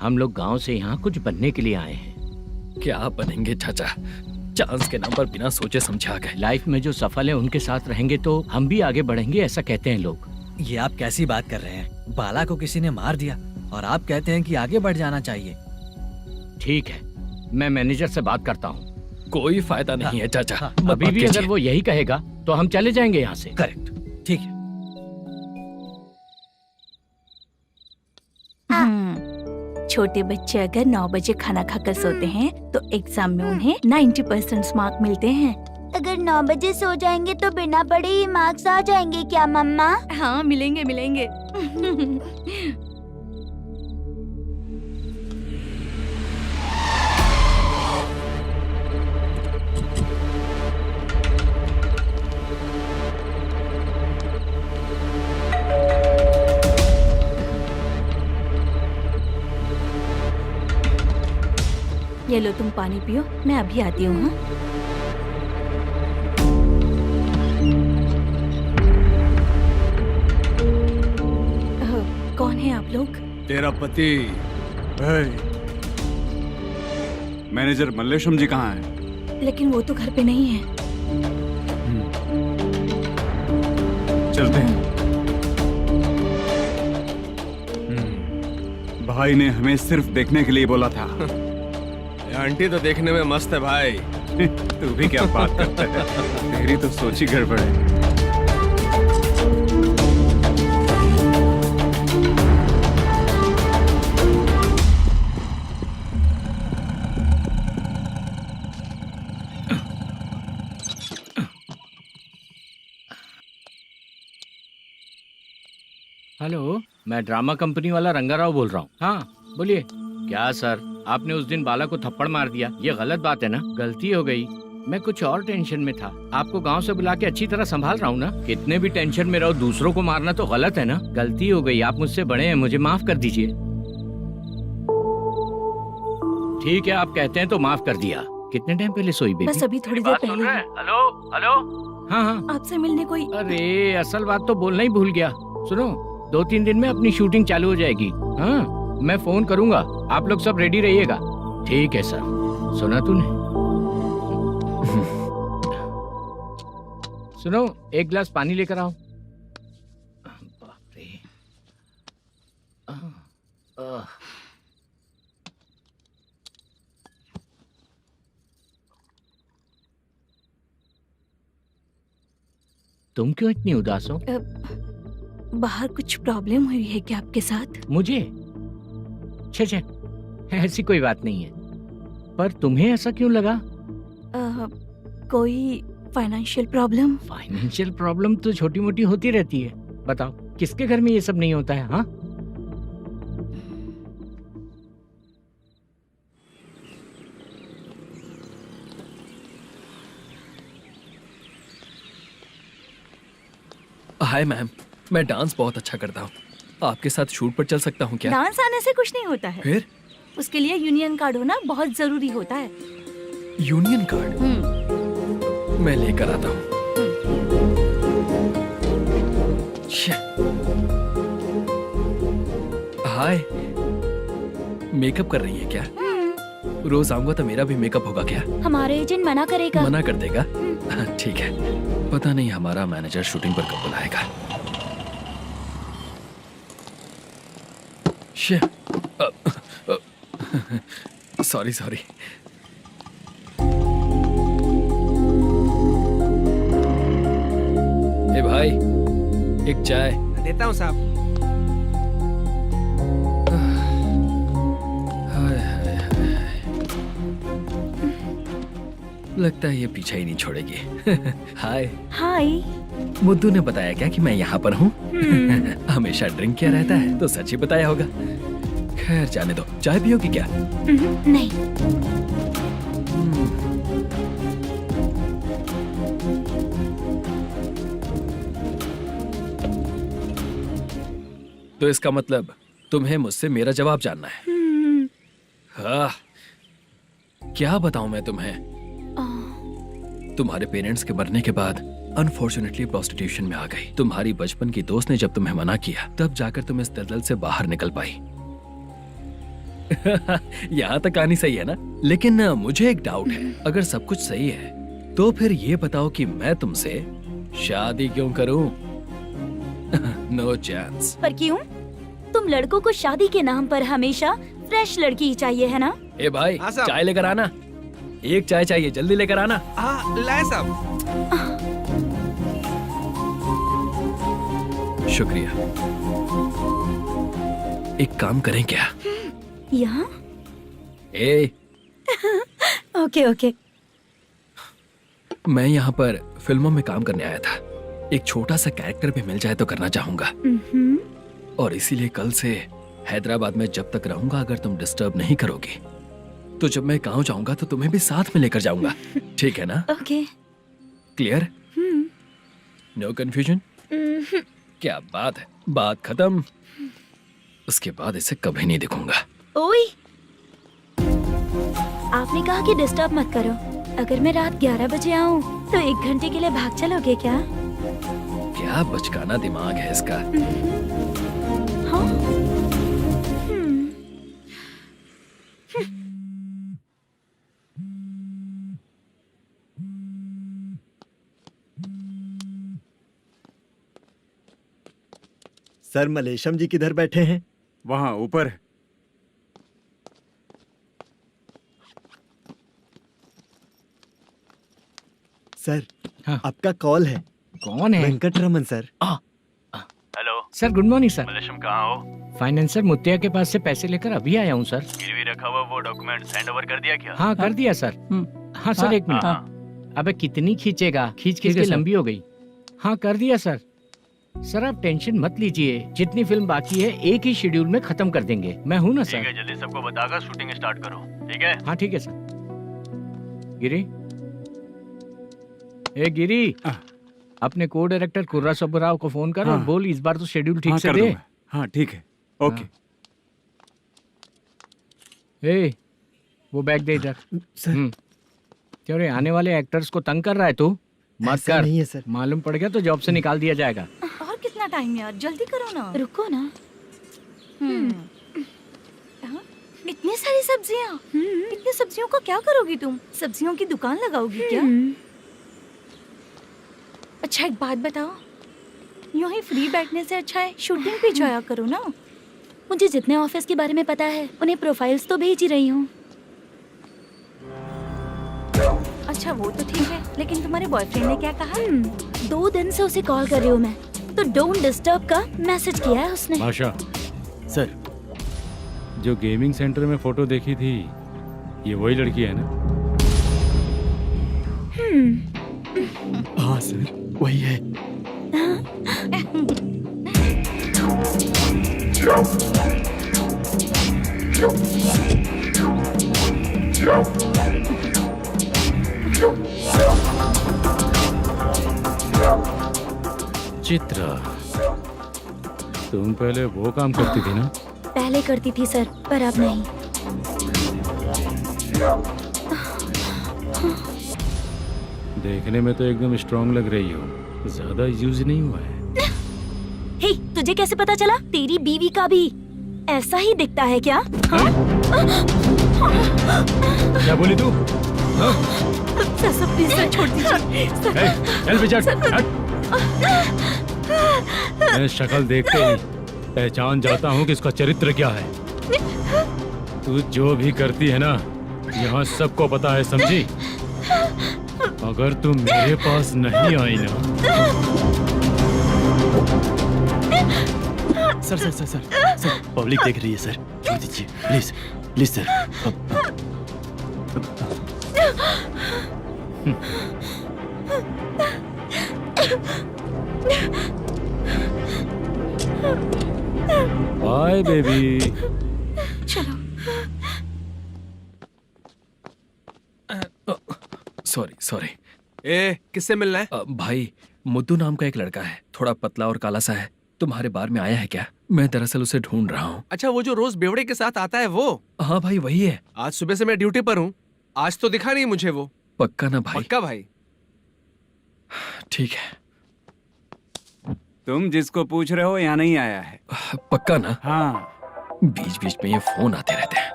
[SPEAKER 2] हम लोग गांव से यहाँ कुछ बनने के लिए आए हैं।
[SPEAKER 4] क्या बनेंगे चाचा? चांस के नाम पर बिना सोचे समझे आ गए।
[SPEAKER 2] लाइफ में जो सफल है उनके साथ रहेंगे तो हम भी आगे बढ़ेंगे, ऐसा कहते हैं लोग।
[SPEAKER 1] ये आप कैसी बात कर रहे हैं? बाला को किसी ने मार दिया और आप कहते हैं कि आगे बढ़ जाना चाहिए।
[SPEAKER 2] ठीक है, मैं मैनेजर से बात करता हूँ।
[SPEAKER 4] कोई फायदा नहीं है चाचा।
[SPEAKER 2] अभी भी अगर वो यही कहेगा तो हम चले जाएंगे यहाँ से।
[SPEAKER 1] करेक्ट, ठीक है।
[SPEAKER 7] छोटे बच्चे अगर 9 बजे खाना खाकर सोते हैं तो एग्जाम में उन्हें 90% मार्क मिलते हैं।
[SPEAKER 8] अगर 9 बजे सो जाएंगे तो बिना पढ़े ही मार्क्स आ जाएंगे क्या मम्मा?
[SPEAKER 7] हाँ, मिलेंगे मिलेंगे। ये लो, तुम पानी पियो, मैं अभी आती हूँ। हाँ? कौन है आप लोग?
[SPEAKER 11] तेरा पति।
[SPEAKER 3] मैनेजर मल्लेशम जी कहाँ हैं?
[SPEAKER 7] लेकिन वो तो घर पे नहीं है।
[SPEAKER 3] चलते हैं। भाई ने हमें सिर्फ देखने के लिए बोला था।
[SPEAKER 11] आंटी तो देखने में मस्त है भाई।
[SPEAKER 3] तू भी क्या बात करता है? तेरी तो सोच ही गड़बड़ है।
[SPEAKER 2] हेलो, मैं ड्रामा कंपनी वाला रंगाराव बोल रहा हूँ। हाँ बोलिए। क्या सर, आपने उस दिन बाला को थप्पड़ मार दिया, ये गलत बात है ना? गलती हो गई, मैं कुछ और टेंशन में था। आपको गांव से बुला के अच्छी तरह संभाल रहा हूँ ना। कितने भी टेंशन में रहो, दूसरों को मारना तो गलत है ना। गलती हो गई, आप मुझसे बड़े हैं, मुझे माफ कर दीजिए। ठीक है, आप कहते हैं तो माफ कर दिया। कितने टाइम पहले सोई बेबी?
[SPEAKER 7] बस अभी थोड़ी देर पहले।
[SPEAKER 2] Hello hello. हाँ हाँ,
[SPEAKER 7] आपसे मिलने कोई।
[SPEAKER 2] अरे असल बात तो बोलना ही भूल गया। सुनो, 2-3 दिन में अपनी शूटिंग चालू हो जाएगी। हाँ, मैं फोन करूंगा, आप लोग सब रेडी रहिएगा। ठीक है सर। सुना तूने? सुनो, एक गिलास पानी लेकर आओ। बाप रे। तुम क्यों इतनी उदास हो?
[SPEAKER 7] बाहर कुछ प्रॉब्लम हुई है क्या आपके साथ?
[SPEAKER 2] मुझे? छे, ऐसी कोई बात नहीं है। पर तुम्हें ऐसा क्यों लगा?
[SPEAKER 7] कोई फाइनेंशियल प्रॉब्लम?
[SPEAKER 2] फाइनेंशियल प्रॉब्लम तो छोटी मोटी होती रहती है। बताओ, किसके घर में ये सब नहीं होता है? हाँ,
[SPEAKER 4] हाय मैम, मैं डांस बहुत अच्छा करता हूँ। आपके साथ शूट पर चल सकता हूँ क्या?
[SPEAKER 7] डांस आने से कुछ नहीं होता है,
[SPEAKER 4] फिर
[SPEAKER 7] उसके लिए यूनियन कार्ड होना बहुत जरूरी होता है।
[SPEAKER 4] यूनियन कार्ड मैं लेकर आता हूँ। हाय, मेकअप कर रही है क्या? रोज आऊंगा तो मेरा भी मेकअप होगा क्या?
[SPEAKER 8] हमारे एजेंट मना करेगा।
[SPEAKER 4] मना कर देगा? ठीक है, पता नहीं हमारा मैनेजर शूटिंग पर कब बुलाएगा। Sorry sorry. ए भाई, एक चाय।
[SPEAKER 11] देता हूँ साहब।
[SPEAKER 4] लगता है ये पीछा ही नहीं छोड़ेगी। हाय।
[SPEAKER 8] हाय।
[SPEAKER 4] मुद्दू ने बताया क्या कि मैं यहाँ पर हूँ? हमेशा ड्रिंक किया रहता है तो सच ही बताया होगा। खैर जाने दो, चाय पियोगी क्या?
[SPEAKER 8] नहीं।
[SPEAKER 4] तो इसका मतलब तुम्हें मुझसे मेरा जवाब जानना है? हाँ, क्या बताऊं मैं तुम्हें? तुम्हारे पेरेंट्स के मरने के बाद अनफॉर्चुनेटली प्रोस्टिट्यूशन में आ गई। तुम्हारी बचपन की दोस्त ने जब तुम्हें मना किया, तब जाकर तुम इस दलदल से बाहर निकल पाई। यहाँ तक कहानी सही है ना? लेकिन मुझे एक डाउट है। अगर सब कुछ सही है तो फिर ये बताओ कि मैं तुमसे शादी क्यों करूं? No chance.
[SPEAKER 8] पर क्यों? तुम लड़कों को शादी के नाम पर हमेशा फ्रेश लड़की ही चाहिए, है ना?
[SPEAKER 4] ए भाई,
[SPEAKER 11] हाँ साहब।
[SPEAKER 4] चाय लेकर आना। एक चाय चाहिए, जल्दी लेकर आना।
[SPEAKER 11] हाँ लाए साहब।
[SPEAKER 4] शुक्रिया। एक काम करें क्या?
[SPEAKER 8] यहाँ?
[SPEAKER 4] ए,
[SPEAKER 8] ओके ओके।
[SPEAKER 4] मैं यहाँ पर फिल्मों में काम करने आया था। एक छोटा सा कैरेक्टर भी मिल जाए तो करना चाहूंगा। और इसीलिए कल से हैदराबाद में जब तक रहूंगा, अगर तुम डिस्टर्ब नहीं करोगी तो जब मैं गांव जाऊंगा तो तुम्हें भी साथ में लेकर जाऊंगा। ठीक है ना?
[SPEAKER 8] ओके।
[SPEAKER 4] क्लियर? No confusion? क्या बात है, बात खत्म। उसके बाद इसे कभी नहीं दिखूंगा।
[SPEAKER 8] ओए, आपने कहा कि डिस्टर्ब मत करो। अगर मैं रात 11 बजे आऊँ तो 1 घंटे के लिए भाग चलोगे क्या?
[SPEAKER 4] क्या बचकाना दिमाग है इसका।
[SPEAKER 8] हाँ?
[SPEAKER 5] सर, मलेशम जी किधर बैठे हैं?
[SPEAKER 3] वहाँ ऊपर है।
[SPEAKER 5] सर,
[SPEAKER 2] हाँ।
[SPEAKER 5] आपका कॉल है।
[SPEAKER 2] कौन है?
[SPEAKER 5] Venkataraman sir.
[SPEAKER 9] Hello
[SPEAKER 2] sir good morning sir.
[SPEAKER 9] Malesham, कहाँ हो?
[SPEAKER 2] फाइनेंसर मुत्तिया के पास से पैसे लेकर अभी आया हूँ सर।
[SPEAKER 9] गिरवी रखा हुआ वो डॉक्यूमेंट हैंड ओवर कर दिया क्या?
[SPEAKER 2] हाँ कर दिया सर। हाँ सर, एक मिनट। अबे कितनी खींचेगा, खींच खींच के लंबी हो गई। हाँ कर दिया सर। सर आप टेंशन मत लीजिए, जितनी फिल्म बाकी है एक ही शेड्यूल में खत्म कर देंगे। मैं हूँ ना
[SPEAKER 9] ठीक
[SPEAKER 2] सर।
[SPEAKER 9] है, जल्दी सबको बताकर शूटिंग स्टार्ट करो। ठीक है?
[SPEAKER 2] हाँ ठीक है सर। गिरी, ए गिरी, अपने को डायरेक्टर कुर्रा सुब्बराव को फोन कर और बोल इस बार तो शेड्यूल ठीक से
[SPEAKER 3] कर
[SPEAKER 2] दे।
[SPEAKER 3] दूंगा। हाँ ठीक है, ओके।
[SPEAKER 2] ए, वो बैग दे इधर।
[SPEAKER 5] सर,
[SPEAKER 2] क्यों रे, आने वाले एक्टर्स को तंग कर रहा है तू? मत
[SPEAKER 5] ऐसा
[SPEAKER 2] कर।
[SPEAKER 5] नहीं है सर।
[SPEAKER 2] मालूम पड़ गया तो जॉब से निकाल दिया जाएगा।
[SPEAKER 7] और कितना टाइम यार, जल्दी करो ना।
[SPEAKER 8] रुको ना।
[SPEAKER 7] हाँ? इतनी सारी सब्जियाँ, इतनी सब्जियों का क्या करोगी तुम? सब्जियों की दुकान लगाओगी क्या? अच्छा एक बात बताओ, यूं ही फ्री बैठने से अच्छा है शूटिंग पे जाया करो ना।
[SPEAKER 8] मुझे जितने ऑफिस के बारे में पता है उन्हें प्रोफाइल्स तो भेज ही रही हूँ।
[SPEAKER 7] अच्छा वो तो ठीक है, लेकिन तुम्हारे बॉयफ्रेंड ने क्या कहा?
[SPEAKER 8] 2 दिन से उसे कॉल कर रही हूँ मैं, तो डोंट डिस्टर्ब का मैसेज किया है उसने।
[SPEAKER 6] भाषा,
[SPEAKER 5] सर,
[SPEAKER 6] जो गेमिंग सेंटर में फोटो देखी थी, ये वही लड़की है ना?
[SPEAKER 5] हाँ सर, वही है।
[SPEAKER 6] चित्रा, तुम पहले वो काम करती थी ना?
[SPEAKER 8] पहले करती थी सर, पर अब नहीं।
[SPEAKER 6] देखने में तो एकदम स्ट्रांग लग रही हो, ज्यादा यूज नहीं हुआ है।
[SPEAKER 8] हे, तुझे कैसे पता चला? तेरी बीवी का भी ऐसा ही दिखता है क्या? हाँ?
[SPEAKER 6] क्या बोली तू?
[SPEAKER 8] सर प्लीज सर, छोड़ दीजिए सर।
[SPEAKER 6] चल बेटा, मैं शक्ल देखते ही पहचान जाता हूँ कि इसका चरित्र क्या है। तू जो भी करती है ना, यहाँ सबको पता है, समझी? अगर तू मेरे पास नहीं आई ना।
[SPEAKER 12] सर, पब्लिक देख रही है सर, छोड़ दीजिए please please sir.
[SPEAKER 6] Bye baby.
[SPEAKER 8] चलो।
[SPEAKER 4] सॉरी।
[SPEAKER 11] ए, किससे मिलना है?
[SPEAKER 4] भाई, मुद्दू नाम का एक लड़का है, थोड़ा पतला और काला सा है। तुम्हारे बार में आया है क्या? मैं दरअसल उसे ढूंढ रहा हूँ।
[SPEAKER 11] अच्छा, वो जो रोज बेवड़े के साथ आता है वो?
[SPEAKER 4] हाँ भाई, वही है।
[SPEAKER 11] आज सुबह से मैं ड्यूटी पर हूँ, आज तो दिखा नहीं मुझे वो।
[SPEAKER 4] पक्का ना भाई?
[SPEAKER 11] पक्का भाई।
[SPEAKER 4] ठीक है।
[SPEAKER 3] तुम जिसको पूछ रहे हो यहाँ नहीं आया है।
[SPEAKER 4] पक्का ना?
[SPEAKER 3] हाँ।
[SPEAKER 4] बीच बीच में ये फोन आते रहते हैं।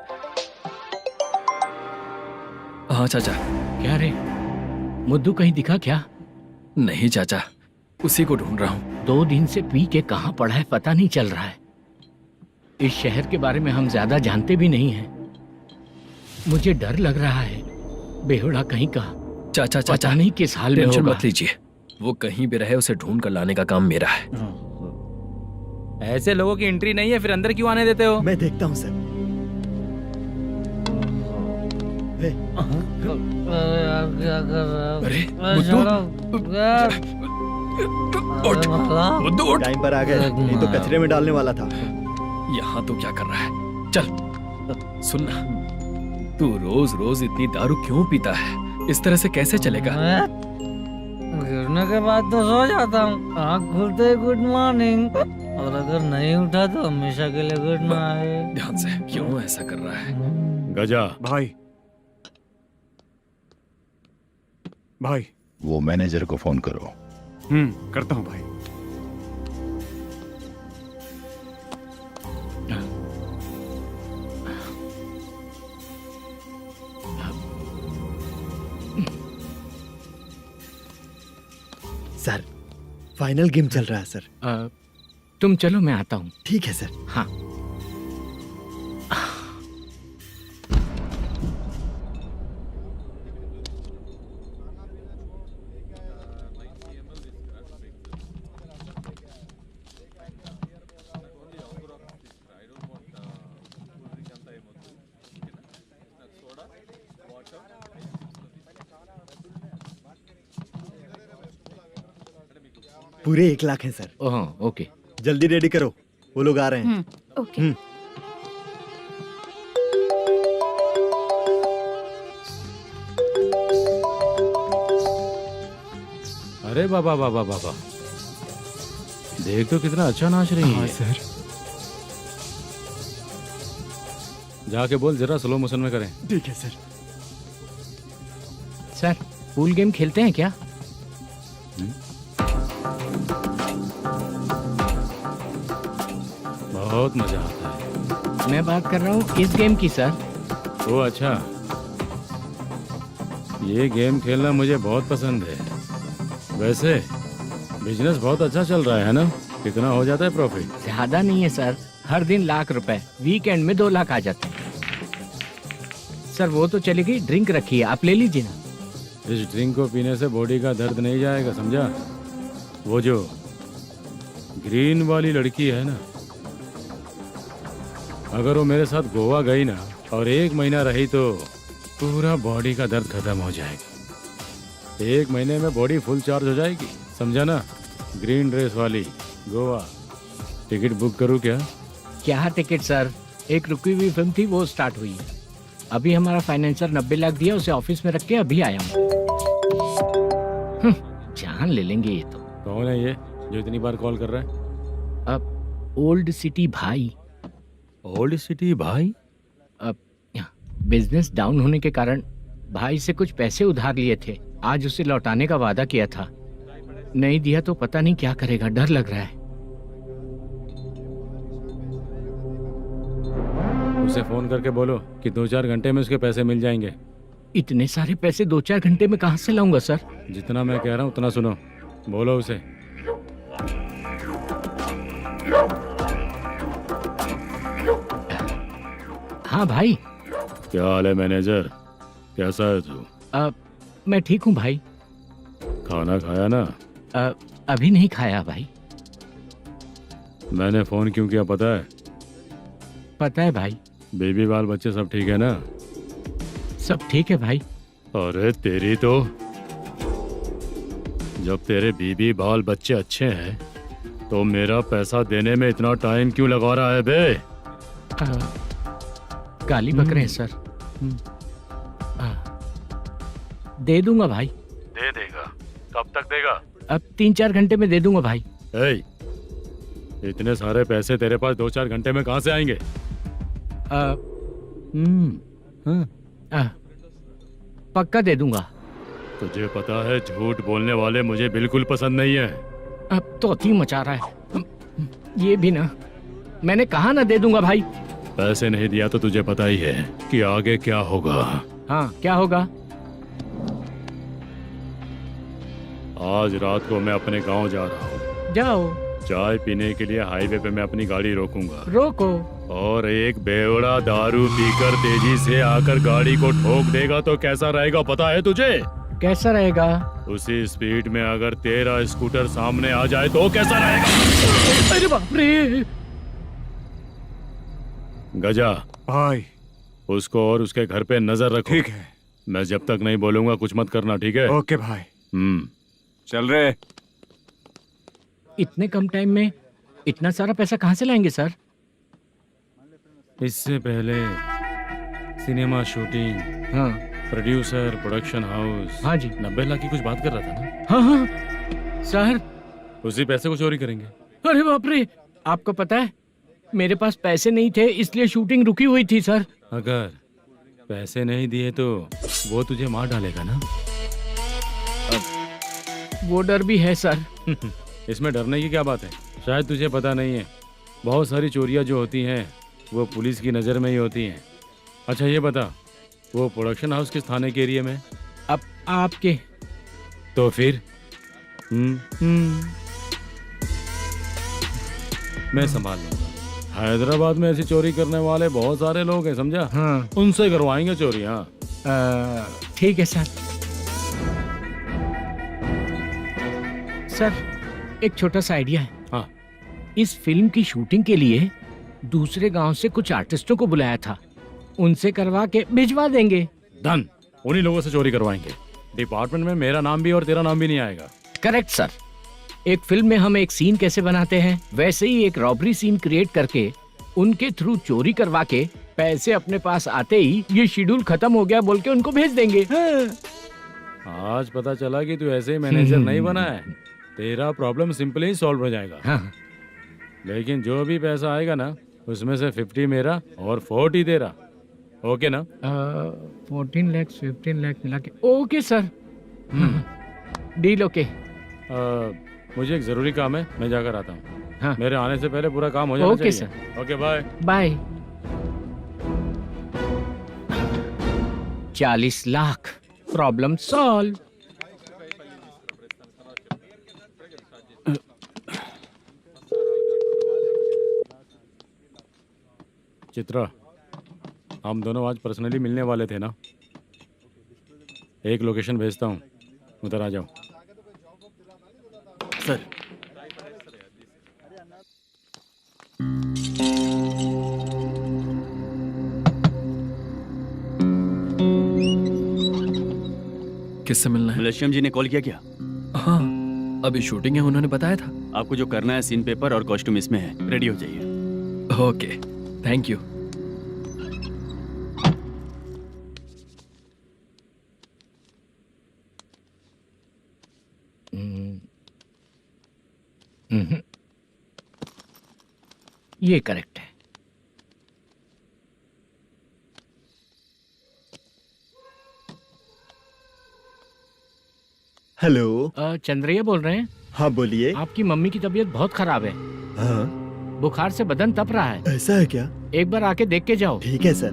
[SPEAKER 4] हाँ चाचा।
[SPEAKER 2] क्या रे, मुद्दू कहीं दिखा क्या?
[SPEAKER 4] नहीं चाचा, उसी को ढूंढ रहा हूँ।
[SPEAKER 2] 2 दिन से पी के कहाँ पड़ा है पता नहीं चल रहा है। इस शहर के बारे में हम ज्यादा जानते भी नहीं हैं। मुझे डर लग रहा है, बेहुड़ा कहीं का।
[SPEAKER 4] चाचा
[SPEAKER 2] पता नहीं किस हाल में
[SPEAKER 4] टेंशन
[SPEAKER 2] होगा।
[SPEAKER 4] मत लीजिए, वो कहीं भी रहे उसे ढूंढ कर लाने का काम मेरा है।
[SPEAKER 1] ऐसे लोगों की एंट्री नहीं है, फिर अंदर क्यों आने देते हो?
[SPEAKER 5] मैं देखता हूँ सर।
[SPEAKER 4] अरे मुद्दू उठ।
[SPEAKER 5] टाइम पर आ गए, नहीं तो कचरे में डालने वाला था।
[SPEAKER 4] यहाँ तो क्या कर रहा है? चल सुनना, तू रोज रोज इतनी दारू क्यों पीता है? इस तरह से कैसे चलेगा?
[SPEAKER 1] गिरने के बाद तो सो जाता हूँ, आँख खुलते ही गुड मॉर्निंग, और अगर नहीं उठा तो हमेशा के लिए गुड नाइट।
[SPEAKER 4] ध्यान से, क्यों ऐसा कर रहा है?
[SPEAKER 6] गजा
[SPEAKER 3] भाई
[SPEAKER 13] वो मैनेजर को फोन करो।
[SPEAKER 3] करता हूँ भाई।
[SPEAKER 5] सर, फाइनल गेम चल रहा है सर।
[SPEAKER 2] तुम चलो, मैं आता हूँ।
[SPEAKER 5] ठीक है सर।
[SPEAKER 2] हाँ।
[SPEAKER 5] पूरे 1 लाख हैं सर।
[SPEAKER 2] ओह, ओके।
[SPEAKER 5] जल्दी रेडी करो, वो लोग आ रहे हैं।
[SPEAKER 7] ओके।
[SPEAKER 6] अरे बाबा बाबा बाबा, देख तो कितना अच्छा नाच रही है।
[SPEAKER 5] सर।
[SPEAKER 6] जाके बोल जरा स्लो मोशन में करें।
[SPEAKER 5] ठीक है सर।
[SPEAKER 2] सर, पूल गेम खेलते हैं क्या?
[SPEAKER 6] बहुत मजा आता है।
[SPEAKER 2] मैं बात कर रहा हूँ इस गेम की सर।
[SPEAKER 6] ओ अच्छा, ये गेम खेलना मुझे बहुत पसंद है। वैसे बिजनेस बहुत अच्छा चल रहा है ना? कितना हो जाता है प्रॉफिट?
[SPEAKER 2] ज्यादा नहीं है सर, हर दिन लाख रुपए, वीकेंड में 2 लाख आ जाते हैं। सर वो तो चलेगी, ड्रिंक रखी है, आप ले लीजिए ना।
[SPEAKER 6] इस ड्रिंक को पीने से बॉडी का दर्द नहीं जाएगा, समझा? वो जो ग्रीन वाली लड़की है ना, अगर वो मेरे साथ गोवा गई ना और 1 महीना रही तो पूरा बॉडी का दर्द खत्म हो जाएगा। 1 महीने में बॉडी फुल चार्ज हो जाएगी, समझा ना? ग्रीन ड्रेस वाली गोवा। टिकट बुक करूं क्या?
[SPEAKER 2] क्या टिकट सर, एक रुकी हुई फिल्म थी, वो स्टार्ट हुई है। अभी हमारा फाइनेंसर 90 लाख दिया, उसे ऑफिस में रख के अभी आया हूँ। जान ले लेंगे ये तो।
[SPEAKER 6] कौन है ये? जो इतनी बार कॉल कर रहा है?
[SPEAKER 2] अब ओल्ड सिटी भाई,
[SPEAKER 6] ओल्ड सिटी भाई?
[SPEAKER 2] अब बिजनेस डाउन होने के कारण भाई से कुछ पैसे उधार लिए थे। आज उसे लौटाने का वादा किया था, नहीं दिया तो पता नहीं क्या करेगा, डर लग रहा है।
[SPEAKER 6] उसे फोन करके बोलो कि 2-4 घंटे में उसके पैसे मिल जाएंगे।
[SPEAKER 2] इतने सारे पैसे 2-4 घंटे में कहाँ से लाऊंगा सर?
[SPEAKER 6] जितना मैं कह रहा हूँ उतना सुनो, बोलो उसे।
[SPEAKER 2] हाँ भाई।
[SPEAKER 6] क्या हाल है मैनेजर, कैसा है तू?
[SPEAKER 2] मैं ठीक हूँ भाई।
[SPEAKER 6] खाना खाया ना?
[SPEAKER 2] अभी नहीं खाया भाई।
[SPEAKER 6] मैंने फोन क्यों किया पता है?
[SPEAKER 2] पता है भाई।
[SPEAKER 6] बेबी बाल बच्चे सब ठीक है ना?
[SPEAKER 2] सब ठीक है भाई।
[SPEAKER 6] अरे तेरी तो, जब तेरे बीबी बाल बच्चे अच्छे हैं तो मेरा पैसा देने में इतना टाइम क्यों लगा रहा है बे?
[SPEAKER 2] गाली बक रहे हैं सर। दे दूंगा भाई।
[SPEAKER 6] दे देगा? कब तक देगा?
[SPEAKER 2] अब 3-4 घंटे में दे दूंगा भाई।
[SPEAKER 6] इतने सारे पैसे तेरे पास 2-4 घंटे में कहाँ से आएंगे?
[SPEAKER 2] पक्का दे दूंगा।
[SPEAKER 6] तुझे पता है झूठ बोलने वाले मुझे बिल्कुल पसंद नहीं है।
[SPEAKER 2] अब तो थी मचा रहा है ये भी ना। मैंने कहा ना दे दूंगा भाई।
[SPEAKER 6] पैसे नहीं दिया तो तुझे पता ही है कि आगे क्या होगा।
[SPEAKER 2] हाँ क्या होगा?
[SPEAKER 6] आज रात को मैं अपने गांव जा रहा हूँ।
[SPEAKER 2] जाओ।
[SPEAKER 6] चाय पीने के लिए हाईवे पे मैं अपनी गाड़ी रोकूंगा।
[SPEAKER 2] रोको।
[SPEAKER 6] और एक बेवड़ा दारू पीकर तेजी से आकर गाड़ी को ठोक देगा तो कैसा रहेगा पता है तुझे?
[SPEAKER 2] कैसा रहेगा?
[SPEAKER 6] उसी स्पीड में अगर तेरा स्कूटर सामने आ जाए तो कैसा रहेगा?
[SPEAKER 2] अरे बाप रे।
[SPEAKER 6] गजा
[SPEAKER 3] भाई,
[SPEAKER 6] उसको और उसके घर पे नजर रखो।
[SPEAKER 3] ठीक है।
[SPEAKER 6] मैं जब तक नहीं बोलूंगा कुछ मत करना, ठीक है?
[SPEAKER 3] ओके भाई। चल रहे।
[SPEAKER 2] इतने कम टाइम में इतना सारा पैसा कहाँ से लाएंगे सर?
[SPEAKER 6] इससे पहले सिनेमा शूटिंग,
[SPEAKER 2] हाँ,
[SPEAKER 6] प्रोड्यूसर, प्रोडक्शन हाउस।
[SPEAKER 2] हाँ जी।
[SPEAKER 6] 90 लाख की कुछ बात कर रहा था ना?
[SPEAKER 2] हाँ हाँ सर।
[SPEAKER 6] उसी पैसे को चोरी करेंगे।
[SPEAKER 2] अरे बाप रे, आपको पता है मेरे पास पैसे नहीं थे इसलिए शूटिंग रुकी हुई थी सर।
[SPEAKER 6] अगर पैसे नहीं दिए तो वो तुझे मार डालेगा ना?
[SPEAKER 2] वो डर भी है सर।
[SPEAKER 6] इसमें डरने की क्या बात है? शायद तुझे पता नहीं है, बहुत सारी चोरियां जो होती हैं वो पुलिस की नज़र में ही होती हैं। अच्छा ये बता, वो प्रोडक्शन हाउस किस थाने के एरिया में?
[SPEAKER 2] अब आपके।
[SPEAKER 6] तो फिर मैं संभाल लूंगा। हैदराबाद में ऐसी चोरी करने वाले बहुत सारे लोग हैं, समझा?
[SPEAKER 2] हाँ।
[SPEAKER 6] उनसे करवाएंगे चोरी। हाँ
[SPEAKER 2] ठीक है सर। सर एक छोटा सा आइडिया है।
[SPEAKER 6] हाँ।
[SPEAKER 2] इस फिल्म की शूटिंग के लिए दूसरे गांव से कुछ आर्टिस्टों को बुलाया था, उनसे करवा के भिजवा देंगे।
[SPEAKER 6] डन, उन्हीं लोगों से चोरी करवाएंगे। डिपार्टमेंट में मेरा नाम भी और तेरा नाम भी नहीं आएगा।
[SPEAKER 2] Correct sir. एक फिल्म में हम एक सीन कैसे बनाते हैं वैसे ही एक रॉबरी सीन क्रिएट करके उनके थ्रू चोरी करवा के पैसे अपने पास आते ही ये शेड्यूल खत्म हो गया बोल के उनको भेज देंगे।
[SPEAKER 6] आज पता चला कि तू ऐसे ही मैनेजर नहीं बना है। तेरा प्रॉब्लम सिंपली ही सॉल्व हो जाएगा।
[SPEAKER 2] हाँ।
[SPEAKER 6] लेकिन जो भी पैसा आएगा ना उसमें से 50 मेरा और 40 तेरा। ओके ना?
[SPEAKER 2] 14 लाख 15 लाख मिला के। Okay sir. Deal okay.
[SPEAKER 6] मुझे एक जरूरी काम है, मैं जाकर आता हूँ।
[SPEAKER 2] हाँ।
[SPEAKER 6] मेरे आने से पहले पूरा काम हो जाना
[SPEAKER 2] ओके
[SPEAKER 6] चाहिए।
[SPEAKER 2] Sir.
[SPEAKER 6] Okay bye.
[SPEAKER 2] Bye. 40 lakh, problem solve.
[SPEAKER 6] Chitra, हम दोनों आज पर्सनली मिलने वाले थे ना? एक लोकेशन भेजता हूँ, उधर आ जाओ।
[SPEAKER 12] सर
[SPEAKER 4] किससे मिलना है?
[SPEAKER 12] मलेशियम जी ने कॉल किया क्या?
[SPEAKER 4] हाँ अभी शूटिंग है, उन्होंने बताया था।
[SPEAKER 12] आपको जो करना है सीन पेपर और कॉस्ट्यूम इसमें है, रेडी हो जाइए।
[SPEAKER 4] Okay thank you.
[SPEAKER 2] ये करेक्ट है।
[SPEAKER 5] हेलो।
[SPEAKER 2] चंद्रैया बोल रहे हैं?
[SPEAKER 5] हाँ बोलिए।
[SPEAKER 2] आपकी मम्मी की तबीयत बहुत खराब है।
[SPEAKER 5] हाँ
[SPEAKER 2] बुखार से बदन तप रहा है।
[SPEAKER 5] ऐसा है क्या?
[SPEAKER 2] एक बार आके देख के जाओ।
[SPEAKER 5] ठीक है सर।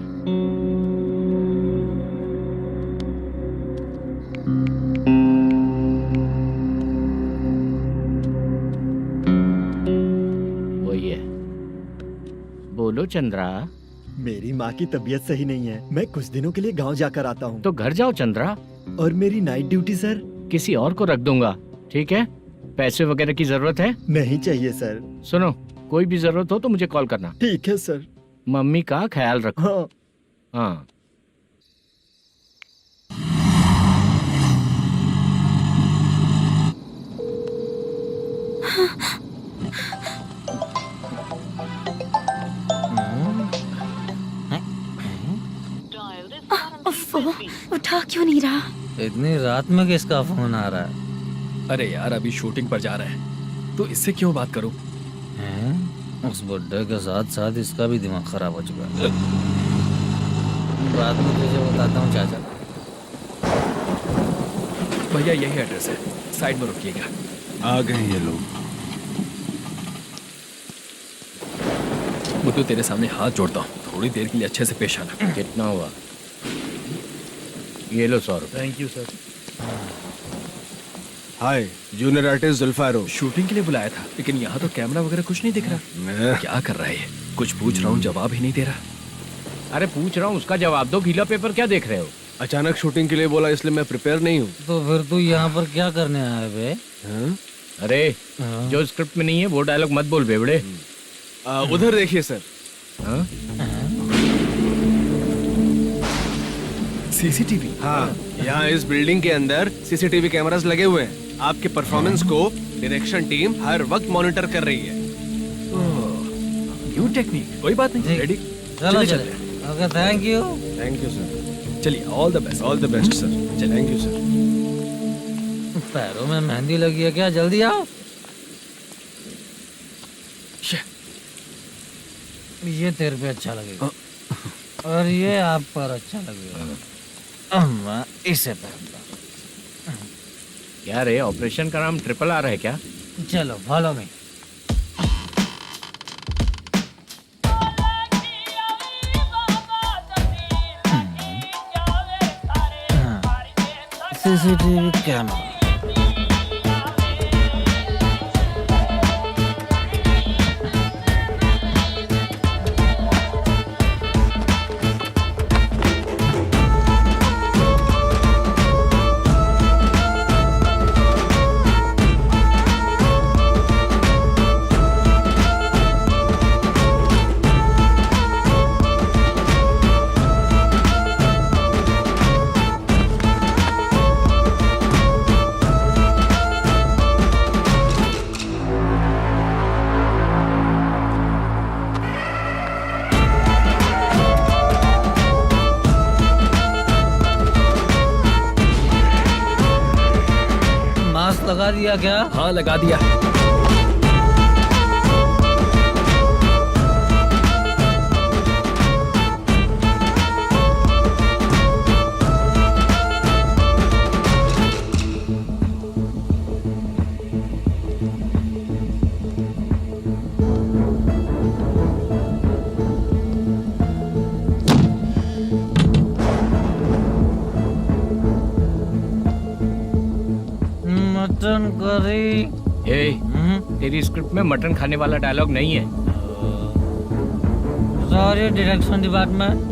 [SPEAKER 2] वही है। बोलो चंद्रा।
[SPEAKER 5] मेरी माँ की तबीयत सही नहीं है, मैं कुछ दिनों के लिए गांव जाकर आता हूँ।
[SPEAKER 2] तो घर जाओ चंद्रा।
[SPEAKER 5] और मेरी नाइट ड्यूटी सर?
[SPEAKER 2] किसी और को रख दूंगा, ठीक है? पैसे वगैरह की जरूरत है?
[SPEAKER 5] नहीं चाहिए सर।
[SPEAKER 2] सुनो, कोई भी जरूरत हो तो मुझे कॉल करना।
[SPEAKER 5] ठीक है सर।
[SPEAKER 2] मम्मी का ख्याल रखो।
[SPEAKER 5] हाँ।
[SPEAKER 2] हाँ।
[SPEAKER 8] उठा क्यों नहीं रहा?
[SPEAKER 1] इतनी रात में किसका फोन आ रहा है?
[SPEAKER 4] अरे यार अभी शूटिंग पर जा रहे हैं, तो इससे क्यों बात करूं?
[SPEAKER 1] हैं? उस बुड्ढे के साथ साथ इसका भी दिमाग खराब हो चुका है। बाद में तुझे बताता हूँ चाचा।
[SPEAKER 4] भैया यही एड्रेस है, साइड में रुकिएगा।
[SPEAKER 11] आ गए ये लोग।
[SPEAKER 4] बुद्धू तेरे सामने हाथ जोड़ता हूँ, थोड़ी देर के लिए अच्छे से पेश आना।
[SPEAKER 2] कितना हुआ? ये लो 100 रुपए।
[SPEAKER 9] Thank you sir.
[SPEAKER 11] Hi, junior artist जुल्फारो।
[SPEAKER 4] शूटिंग के लिए बुलाया था, लेकिन यहाँ तो कैमरा वगैरह कुछ नहीं दिख रहा। क्या कर रहा है ये? कुछ पूछ रहा हूँ, जवाब ही नहीं दे रहा।
[SPEAKER 2] अरे पूछ रहा हूँ, उसका जवाब दो। गीला पेपर क्या देख रहे हो?
[SPEAKER 11] अचानक शूटिंग के लिए बोला, इसलिए मैं प्रिपेयर नहीं हूँ।
[SPEAKER 1] तो फिर तू यहाँ पर क्या करने आया बे?
[SPEAKER 2] अरे जो स्क्रिप्ट में नहीं है वो डायलॉग मत बोल बेवड़े।
[SPEAKER 11] उधर देखिए सर।
[SPEAKER 4] सीसीटीवी?
[SPEAKER 11] हाँ, यहाँ इस बिल्डिंग के अंदर सीसीटीवी कैमरास लगे हुए हैं। आपके परफॉर्मेंस को डायरेक्शन टीम हर वक्त मॉनिटर कर रही है।
[SPEAKER 4] न्यू टेक्निक, कोई बात नहीं। रेडी?
[SPEAKER 1] चलो चले। Okay, thank you.
[SPEAKER 11] Thank you sir.
[SPEAKER 4] चलिए, all the best.
[SPEAKER 11] All the best sir. Thank you sir.
[SPEAKER 1] पैरों में मेहंदी लगी है क्या? जल्दी आओ। ये तेरे पे अच्छा लगेगा और ये आप पर अच्छा लगेगा। मैं इसे पहनता।
[SPEAKER 2] क्या रे, ऑपरेशन का नाम ट्रिपल आर है क्या?
[SPEAKER 1] चलो फॉलो मी। CCTV camera. लगा दिया क्या?
[SPEAKER 4] हाँ लगा दिया।
[SPEAKER 1] Mutton curry.
[SPEAKER 2] तेरी स्क्रिप्ट में मटन खाने वाला डायलॉग नहीं है।
[SPEAKER 1] Sorry direction department.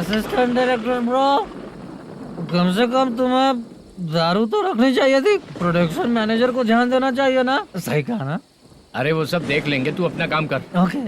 [SPEAKER 1] Assistant director bro, कम से कम तुम्हें दारू तो रखनी चाहिए थी। प्रोडक्शन मैनेजर को ध्यान देना चाहिए ना। सही कहा ना?
[SPEAKER 2] अरे वो सब देख लेंगे, तू अपना काम कर।
[SPEAKER 1] ओके।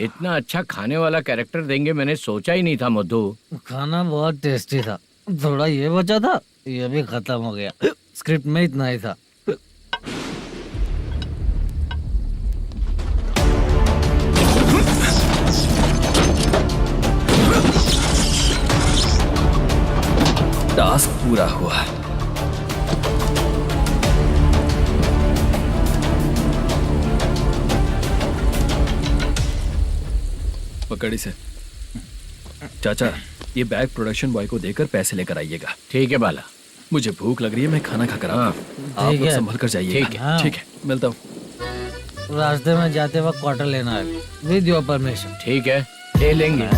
[SPEAKER 2] इतना अच्छा खाने वाला कैरेक्टर देंगे मैंने सोचा ही नहीं था मधु।
[SPEAKER 1] खाना बहुत टेस्टी था। थोड़ा ये बचा था, ये भी खत्म हो गया। स्क्रिप्ट में इतना ही था।
[SPEAKER 4] टास्क पूरा हुआ। पकड़ी से चाचा, ये बैग प्रोडक्शन बॉय को देकर पैसे लेकर आइएगा।
[SPEAKER 2] ठीक है बाला।
[SPEAKER 4] मुझे भूख लग रही है, मैं खाना खाकर आता हूँ। आप
[SPEAKER 1] ठीक
[SPEAKER 4] लोग
[SPEAKER 1] है।
[SPEAKER 4] संभल कर जाइए।
[SPEAKER 2] ठीक
[SPEAKER 1] है।
[SPEAKER 4] ठीक है, मिलता हूँ।
[SPEAKER 1] रास्ते में जाते वक्त क्वार्टर लेना है, विद योर परमिशन।
[SPEAKER 2] ठीक है, ले लेंगे।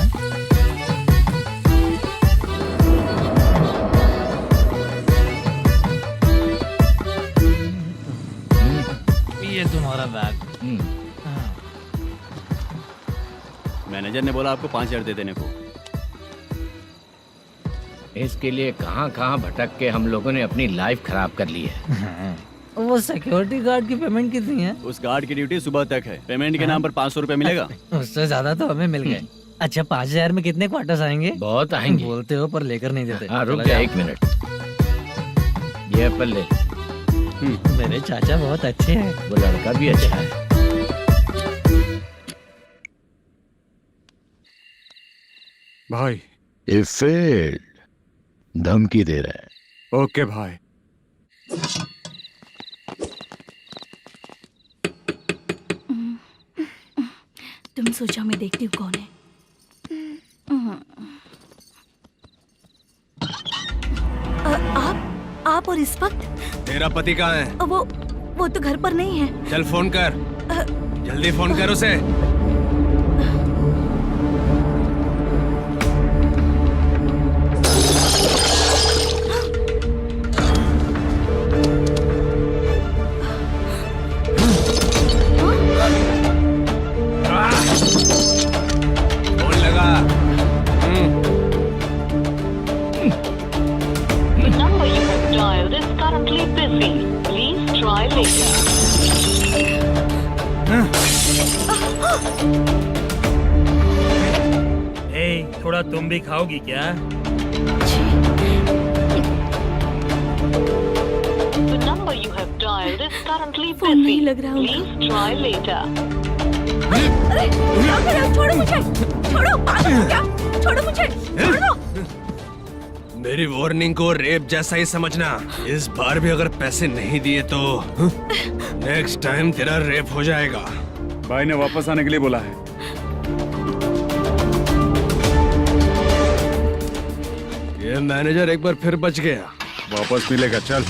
[SPEAKER 1] ये तुम्हारा बैग।
[SPEAKER 12] मैनेजर ने बोला आपको 5,000 दे देने को।
[SPEAKER 2] इसके लिए कहाँ कहाँ भटक के हम लोगों ने अपनी लाइफ खराब कर ली है।
[SPEAKER 1] वो सिक्योरिटी गार्ड की पेमेंट कितनी है?
[SPEAKER 12] उस गार्ड की ड्यूटी सुबह तक है। पेमेंट के नाम पर 500 रुपए मिलेगा।
[SPEAKER 1] उससे ज्यादा तो हमें मिल गए। अच्छा, 5,000 में कितने क्वार्टर्स आएंगे?
[SPEAKER 2] बहुत आएंगे।
[SPEAKER 1] बोलते हो पर लेकर नहीं देते।
[SPEAKER 2] हाँ रुक जा 1 मिनट। ये एप्पल ले।
[SPEAKER 1] मेरे चाचा बहुत अच्छे हैं।
[SPEAKER 2] वो लड़का भी अच्छा है।
[SPEAKER 3] भाई
[SPEAKER 13] ये फेल्ड धमकी दे रहा है।
[SPEAKER 3] ओके भाई।
[SPEAKER 7] तुम सोचो मैं देखती हूँ कौन है। आप और इस वक्त
[SPEAKER 11] तेरा पति कहाँ है?
[SPEAKER 7] वो तो घर पर नहीं है।
[SPEAKER 11] चल फोन कर, जल्दी फोन कर उसे। फोन लगा।
[SPEAKER 14] number you have dialed is currently busy. Please try later.
[SPEAKER 9] थोड़ा तुम भी खाओगी क्या?
[SPEAKER 14] The number you have dialed is currently
[SPEAKER 7] phone नहीं
[SPEAKER 14] busy.
[SPEAKER 7] लग रहा होगा।
[SPEAKER 14] Please try later.
[SPEAKER 7] अरे क्या कर रहे हो? छोड़ो मुझे, छोड़ो। पागल हो क्या? छोड़ो मुझे, छोड़ो।
[SPEAKER 11] मेरी वार्निंग को रेप जैसा ही समझना। इस बार भी अगर पैसे नहीं दिए तो नेक्स्ट टाइम तेरा रेप हो जाएगा।
[SPEAKER 3] भाई ने वापस आने के लिए बोला है।
[SPEAKER 11] ये मैनेजर एक बार फिर बच गया।
[SPEAKER 3] वापस मिलेगा, चल।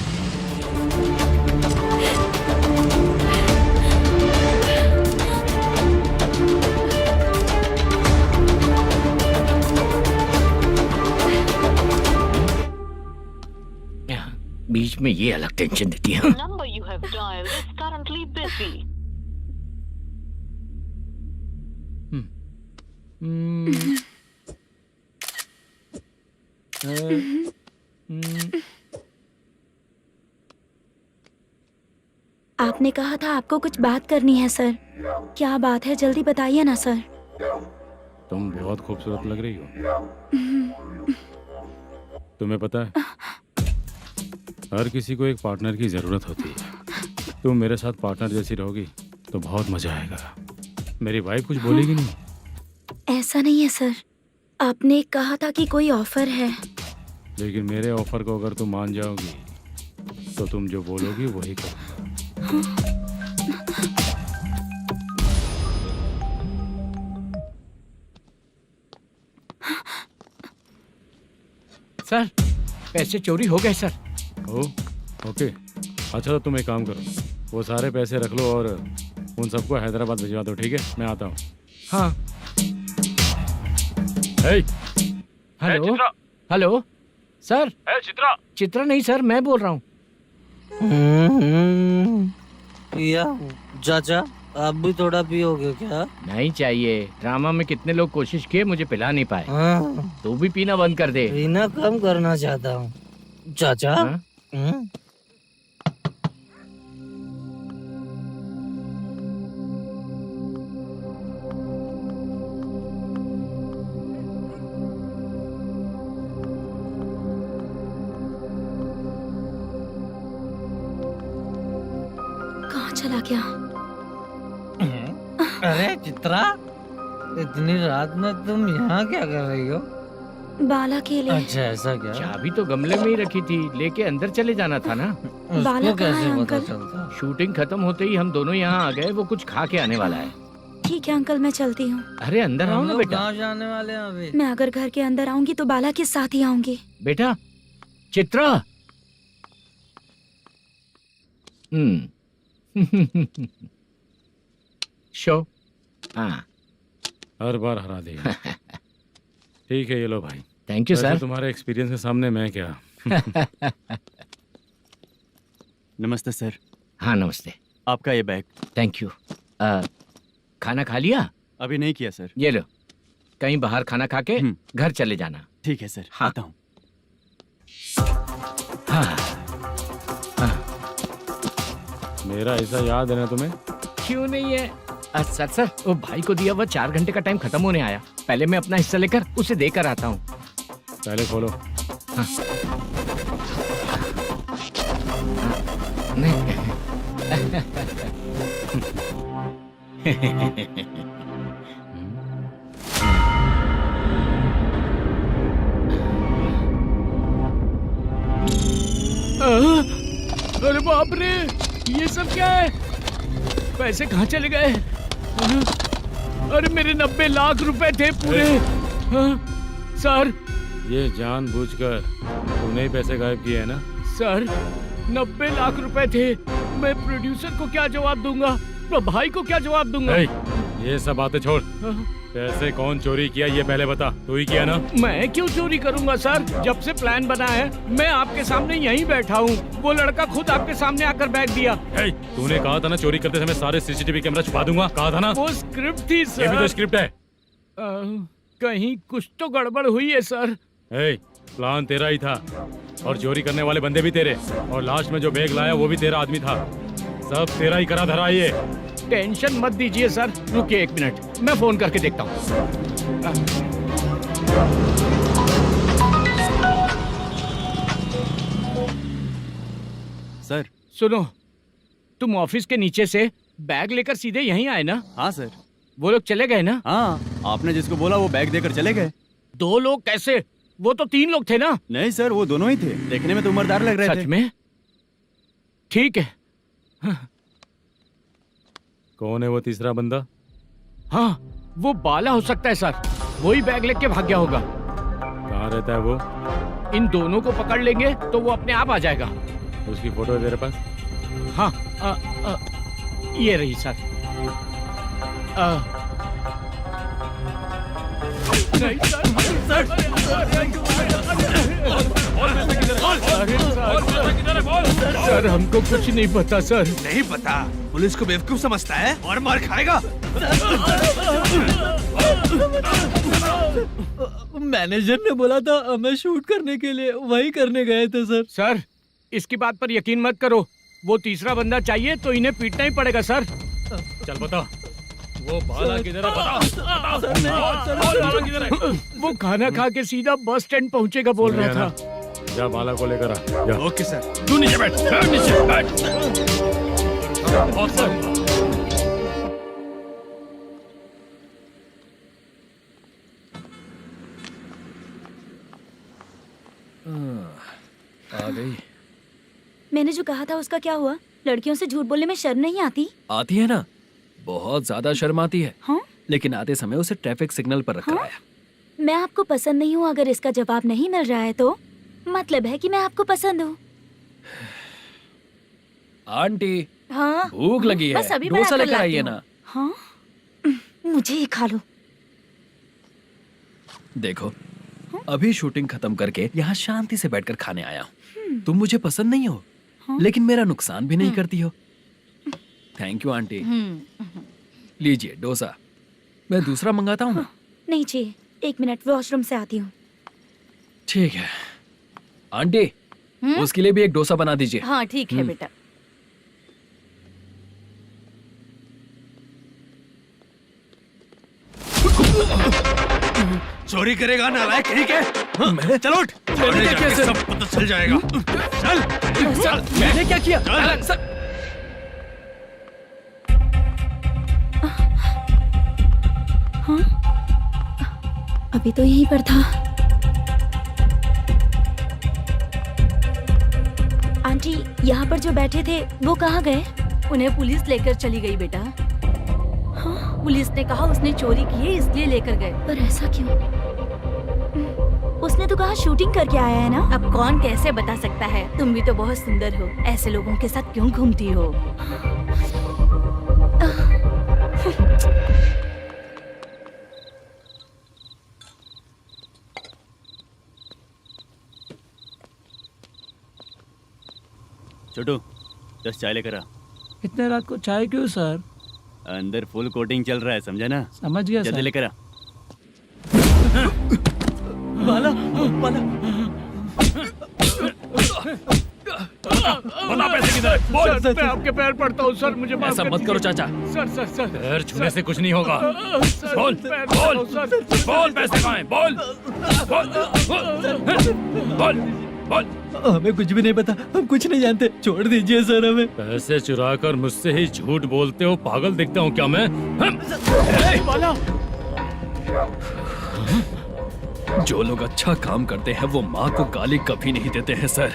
[SPEAKER 2] बीच में ये अलग टेंशन देती है।
[SPEAKER 14] The number you have dialed is currently busy.
[SPEAKER 8] आपने कहा था आपको कुछ बात करनी है सर। क्या बात है, जल्दी बताइए ना सर।
[SPEAKER 6] तुम बहुत खूबसूरत लग रही हो। तुम्हें पता है, हर किसी को एक पार्टनर की जरूरत होती है। तुम मेरे साथ पार्टनर जैसी रहोगी तो बहुत मजा आएगा। मेरी वाइफ कुछ बोलेगी नहीं?
[SPEAKER 8] ऐसा नहीं है सर, आपने कहा था कि कोई ऑफर है।
[SPEAKER 6] लेकिन मेरे ऑफर को अगर तुम मान जाओगी तो तुम जो बोलोगी वही करो।
[SPEAKER 2] सर पैसे चोरी हो गए सर।
[SPEAKER 6] ओ ओके, अच्छा तो तुम एक काम करो, वो सारे पैसे रख लो और उन सबको हैदराबाद भिजवा दो, ठीक है? मैं आता हूँ।
[SPEAKER 2] हाँ। Hello hello sir.
[SPEAKER 9] Chitra
[SPEAKER 2] Chitra नहीं सर, मैं बोल रहा हूँ।
[SPEAKER 1] या चाचा आप भी थोड़ा पियोगे क्या?
[SPEAKER 2] नहीं चाहिए, ड्रामा में कितने लोग कोशिश किए मुझे पिला नहीं पाए।
[SPEAKER 1] हाँ।
[SPEAKER 2] तू भी पीना बंद कर दे।
[SPEAKER 1] पीना कम करना चाहता हूँ चाचा।
[SPEAKER 2] हाँ?
[SPEAKER 8] कहाँ चला गया?
[SPEAKER 1] अरे चित्रा, इतनी रात में तुम यहाँ क्या कर रही हो?
[SPEAKER 8] बाला के लिए।
[SPEAKER 1] अच्छा ऐसा क्या?
[SPEAKER 2] चाबी तो गमले में ही रखी थी, लेके अंदर चले जाना था ना।
[SPEAKER 8] बाला
[SPEAKER 1] उसको
[SPEAKER 8] कहाँ है
[SPEAKER 1] कैसे पता
[SPEAKER 8] अंकल?
[SPEAKER 1] चलता?
[SPEAKER 2] शूटिंग खत्म होते ही हम दोनों यहाँ आ गए, वो कुछ खा के आने वाला है।
[SPEAKER 8] ठीक है अंकल, मैं चलती हूँ।
[SPEAKER 2] अरे अंदर आओ
[SPEAKER 1] हम
[SPEAKER 2] ना
[SPEAKER 1] लोग
[SPEAKER 2] बेटा।
[SPEAKER 1] कहाँ जाने वाले हैं अभी?
[SPEAKER 8] मैं अगर घर के अंदर आऊंगी तो बाला के साथ ही आऊंगी।
[SPEAKER 2] बेटा चित्रा। शो। हाँ
[SPEAKER 6] हर बार हरा देगा। ठीक है, ये लो भाई।
[SPEAKER 2] थैंक यू
[SPEAKER 6] वैसे
[SPEAKER 2] सर।
[SPEAKER 6] तुम्हारे एक्सपीरियंस के सामने मैं क्या।
[SPEAKER 12] नमस्ते सर।
[SPEAKER 2] हाँ नमस्ते।
[SPEAKER 12] आपका ये बैग।
[SPEAKER 2] Thank you. खाना खा लिया?
[SPEAKER 12] अभी नहीं किया सर।
[SPEAKER 2] ये लो, कहीं बाहर खाना खा के घर चले जाना।
[SPEAKER 12] ठीक है सर।
[SPEAKER 2] हाँ।
[SPEAKER 12] आता हूँ।
[SPEAKER 2] हाँ।
[SPEAKER 6] मेरा ऐसा याद है ना तुम्हें?
[SPEAKER 2] क्यों नहीं है? सर वो भाई को दिया हुआ 4 घंटे का टाइम खत्म होने आया। पहले मैं अपना हिस्सा लेकर उसे देकर आता हूँ।
[SPEAKER 6] पहले खोलो।
[SPEAKER 2] हाँ। अरे बाप रे, ये सब क्या है? पैसे कहाँ चले गए? अरे मेरे 90 लाख रुपए थे पूरे। सर
[SPEAKER 6] ये जानबूझकर तूने ही पैसे गायब किए हैं ना?
[SPEAKER 2] सर 90 लाख रुपए थे। मैं प्रोड्यूसर को क्या जवाब दूंगा, तो भाई को क्या जवाब दूंगा?
[SPEAKER 6] ये सब बातें छोड़, पैसे कौन चोरी किया ये पहले बता। तू ही किया ना?
[SPEAKER 2] मैं क्यों चोरी करूंगा सर? जब से प्लान बना है मैं आपके सामने यहीं बैठा हूँ। वो लड़का खुद आपके सामने आकर बैग दिया।
[SPEAKER 6] तूने कहा था ना चोरी करते समय सारे सीसीटीवी कैमरा छुपा दूंगा, कहा था ना?
[SPEAKER 2] वो स्क्रिप्ट थी सर।
[SPEAKER 6] ये भी तो स्क्रिप्ट है।
[SPEAKER 2] कहीं कुछ तो गड़बड़ हुई है सर।
[SPEAKER 6] प्लान तेरा ही था और चोरी करने वाले बंदे भी तेरे, और लास्ट में जो बैग लाया वो भी तेरा आदमी था। सब तेरा ही करा धरा ये।
[SPEAKER 2] टेंशन मत दीजिए सर, रुकिए 1 मिनट, मैं फोन करके देखता हूँ।
[SPEAKER 12] सर
[SPEAKER 2] सुनो, तुम ऑफिस के नीचे से बैग लेकर सीधे यहीं आए ना?
[SPEAKER 12] हाँ सर।
[SPEAKER 2] वो लोग चले गए ना?
[SPEAKER 12] हाँ, आपने जिसको बोला वो बैग देकर चले गए।
[SPEAKER 2] 2 लोग कैसे? वो तो 3 लोग थे ना?
[SPEAKER 12] नहीं सर, वो दोनों ही थे। देखने में तो उम्रदार लग रहे थे।
[SPEAKER 2] सच में? ठीक है।
[SPEAKER 6] कौन है वो तीसरा बंदा?
[SPEAKER 2] हाँ, वो बाला हो सकता है सर। वही बैग लेके भाग गया होगा।
[SPEAKER 6] कहाँ रहता है वो?
[SPEAKER 2] इन दोनों को पकड़ लेंगे तो वो अपने आप आ जाएगा।
[SPEAKER 6] उसकी फोटो है तेरे पास?
[SPEAKER 2] हाँ, ये रही सर। नहीं सर, हमको कुछ नहीं पता सर।
[SPEAKER 11] नहीं पता? पुलिस को बेवकूफ समझता है और मार खाएगा।
[SPEAKER 1] मैनेजर ने बोला था हमें शूट करने के लिए, वही करने गए थे सर।
[SPEAKER 2] सर इसकी बात पर यकीन मत करो, वो तीसरा बंदा चाहिए तो इन्हें पीटना ही पड़ेगा सर।
[SPEAKER 6] चल बता, वो बाला किधर है? बता।
[SPEAKER 2] वो खाना खा के सीधा बस स्टैंड पहुंचेगा बोल रहा था।
[SPEAKER 6] जा बाला को लेकर आ। जा।
[SPEAKER 11] Okay sir.
[SPEAKER 6] तू नीचे बैठ। नीचे बैठ।
[SPEAKER 4] आ गई।
[SPEAKER 8] मैंने जो कहा था उसका क्या हुआ? लड़कियों से झूठ बोलने में शर्म नहीं आती?
[SPEAKER 4] आती है ना, बहुत ज्यादा शर्म आती है।
[SPEAKER 8] हाँ?
[SPEAKER 4] लेकिन आते समय उसे ट्रैफिक सिग्नल पर रखा
[SPEAKER 8] हाँ?
[SPEAKER 4] आया।
[SPEAKER 8] मैं आपको पसंद नहीं हूँ अगर इसका जवाब नहीं मिल रहा है तो मतलब है कि मैं आपको पसंद हूँ।
[SPEAKER 4] आंटी
[SPEAKER 7] हाँ
[SPEAKER 4] भूख लगी है,
[SPEAKER 7] बस अभी
[SPEAKER 4] डोसा
[SPEAKER 7] बनाकर
[SPEAKER 4] लेकर
[SPEAKER 7] लाती
[SPEAKER 4] आइए
[SPEAKER 7] हूँ।
[SPEAKER 4] ना।
[SPEAKER 8] हाँ मुझे ही खा लो।
[SPEAKER 4] देखो अभी शूटिंग खत्म करके यहाँ शांति से बैठकर खाने आया हूँ। तुम मुझे पसंद नहीं हो, लेकिन मेरा नुकसान भी नहीं करती हो। Thank you aunty. लीजिए डोसा। मैं दूसरा मंगाता हूँ ना।
[SPEAKER 8] नहीं चाहिए, 1 मिनट वॉशरूम से आती हूँ।
[SPEAKER 4] ठीक है आंटी, उसके लिए भी एक डोसा बना दीजिए।
[SPEAKER 7] हाँ ठीक है बेटा।
[SPEAKER 11] चोरी करेगा नालायक कहीं के? हाँ, चलो उठ।
[SPEAKER 4] मैंने क्या किया सर?
[SPEAKER 11] सब पता चल जाएगा। चल
[SPEAKER 4] सर मैंने क्या किया? सर
[SPEAKER 8] हाँ अभी तो यहीं पर था। आंटी यहाँ पर जो बैठे थे वो कहाँ गए?
[SPEAKER 7] उन्हें पुलिस लेकर चली गई बेटा।
[SPEAKER 8] हाँ?
[SPEAKER 7] पुलिस ने कहा उसने चोरी की है इसलिए लेकर गए।
[SPEAKER 8] पर ऐसा क्यों? उसने तो कहा शूटिंग करके आया है ना।
[SPEAKER 7] अब कौन कैसे बता सकता है? तुम भी तो बहुत सुंदर हो, ऐसे लोगों के साथ क्यों घूमती हो?
[SPEAKER 12] छोटू 10 चाय लेकर आ।
[SPEAKER 1] इतने रात को चाय क्यों सर?
[SPEAKER 12] अंदर फुल कोटिंग चल रहा है, समझा ना?
[SPEAKER 1] समझ गया
[SPEAKER 12] जल्दी
[SPEAKER 1] सर।
[SPEAKER 12] लेकर आ।
[SPEAKER 1] बाला बाला
[SPEAKER 6] बता पैसे किधर है? बोल।
[SPEAKER 2] सर मैं आपके पैर पड़ता हूँ सर, मुझे माफ
[SPEAKER 4] ऐसा
[SPEAKER 2] कर
[SPEAKER 4] मत करो चाचा।
[SPEAKER 2] सर सर सर
[SPEAKER 6] पैर छूने से कुछ नहीं होगा। बोल
[SPEAKER 2] पैर
[SPEAKER 6] बोल
[SPEAKER 2] पड़ता हूँ, सर।
[SPEAKER 6] बोल पैसे कहाँ हैं? बोल बोल बोल बोल।
[SPEAKER 1] हमें कुछ भी नहीं पता, हम कुछ नहीं जानते, छोड़ दीजिए सर हमें।
[SPEAKER 6] पैसे चुराकर मुझसे ही झूठ बोलते हो, पागल दिखता हूँ क्या मैं?
[SPEAKER 4] जो लोग अच्छा काम करते हैं वो माँ को गाली कभी नहीं देते हैं सर।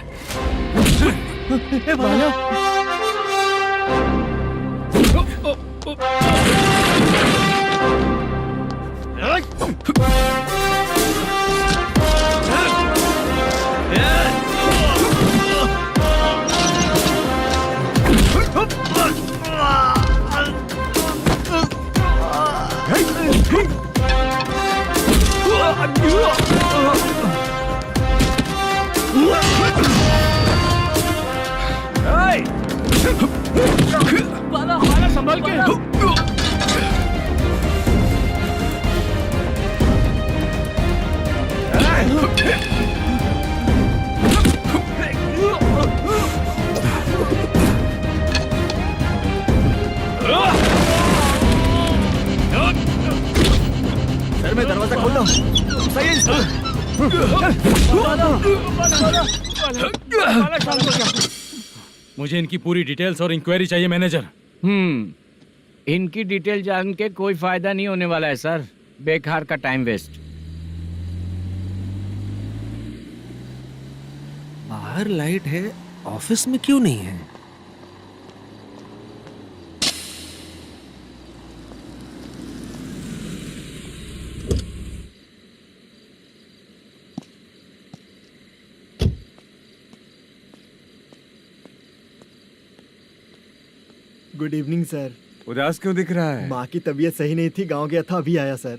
[SPEAKER 2] बाला संभाल के।
[SPEAKER 5] सर मैं दरवाजा खोलता हूँ। सही है।
[SPEAKER 6] मुझे इनकी पूरी डिटेल्स और इंक्वायरी चाहिए मैनेजर।
[SPEAKER 2] इनकी डिटेल जान के कोई फायदा नहीं होने वाला है सर, बेकार का टाइम वेस्ट।
[SPEAKER 15] बाहर लाइट है, ऑफिस में क्यों नहीं है?
[SPEAKER 5] Good evening sir.
[SPEAKER 3] उदास क्यों दिख रहा है?
[SPEAKER 5] माँ की तबीयत सही नहीं थी, गांव गया था, अभी आया सर।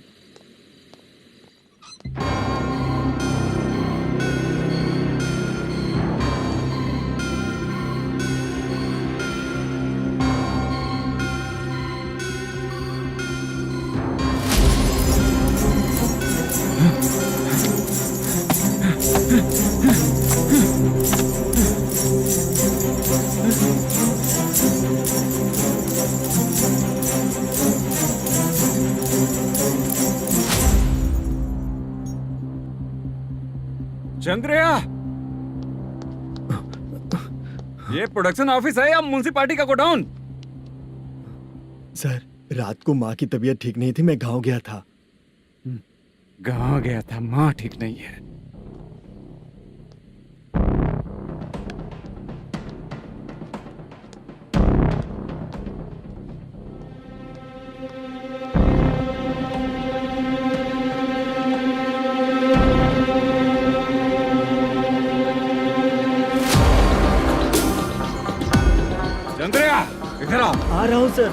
[SPEAKER 3] चंद्रया, ये प्रोडक्शन ऑफिस है या म्युनिसिपालिटी का गोडाउन?
[SPEAKER 5] सर रात को माँ की तबीयत ठीक नहीं थी, मैं गांव गया था।
[SPEAKER 3] गांव गया था, माँ ठीक नहीं है। चंद्रिया इधर आओ।
[SPEAKER 5] आ रहा हूँ सर।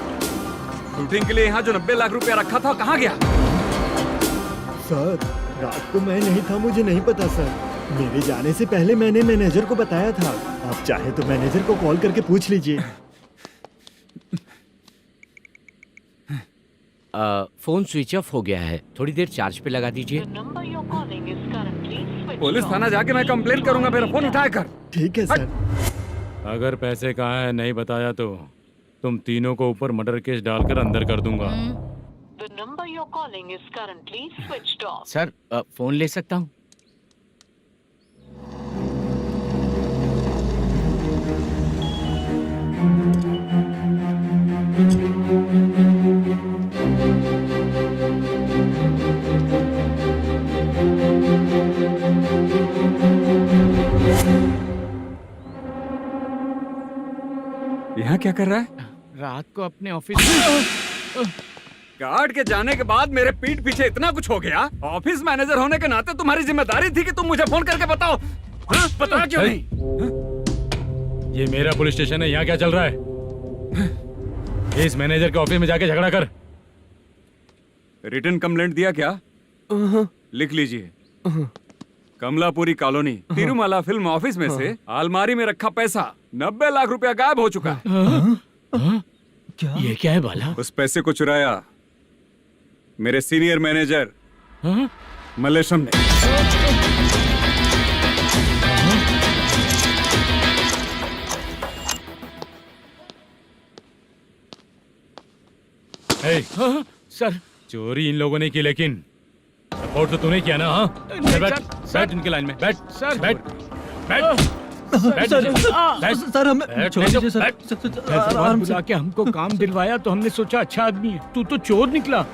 [SPEAKER 3] शूटिंग के लिए यहाँ जो 90 लाख रुपया रखा था कहाँ गया?
[SPEAKER 5] सर रात को मैं नहीं था, मुझे नहीं पता सर। मेरे जाने से पहले मैंने मैनेजर को बताया था। आप चाहे तो मैनेजर को कॉल करके पूछ लीजिए।
[SPEAKER 2] फोन स्विच ऑफ हो गया है, थोड़ी देर चार्ज पे लगा दीजिए।
[SPEAKER 3] पुलिस थाना जाके मैं कंप्लेंट करूंगा, मेरा फोन उठाया कर।
[SPEAKER 5] ठीक है सर।
[SPEAKER 6] अगर पैसे कहाँ है नहीं बताया तो तुम तीनों को ऊपर मर्डर केस डालकर अंदर कर दूंगा।
[SPEAKER 14] The number you're calling is currently switched off.
[SPEAKER 2] Sir phone ले सकता हूँ?
[SPEAKER 3] यहाँ क्या कर रहा है?
[SPEAKER 2] रात को अपने ऑफिस
[SPEAKER 3] गार्ड के जाने के बाद मेरे पीठ पीछे इतना कुछ हो गया। ऑफिस मैनेजर होने के नाते तुम्हारी जिम्मेदारी थी कि तुम मुझे फोन करके बताओ। हाँ? पता क्यों नहीं?
[SPEAKER 6] ये मेरा पुलिस स्टेशन है, यहाँ क्या चल रहा है? इस मैनेजर के ऑफिस में जाके झगड़ा कर।
[SPEAKER 3] रिटन कंप्लेंट दिया क्या? लिख लीजिए। Kamalapuri colony Tirumala film office में से अलमारी में रखा पैसा 90 लाख रुपया गायब हो चुका है।
[SPEAKER 2] क्या? ये क्या है बाला?
[SPEAKER 3] उस पैसे को चुराया मेरे सीनियर मैनेजर मल्लेशम ने।
[SPEAKER 2] सर
[SPEAKER 6] चोरी इन लोगों ने की, लेकिन सपोर्ट तो तूने किया ना? हाँ बैठ इनके लाइन में, बैठ
[SPEAKER 2] सर,
[SPEAKER 6] बैठ बैठ
[SPEAKER 1] सर हमें छोड़ दीजिए सर।
[SPEAKER 2] आराम से के हमको काम दिलवाया तो हमने सोचा अच्छा आदमी है, तू तो चोर निकला।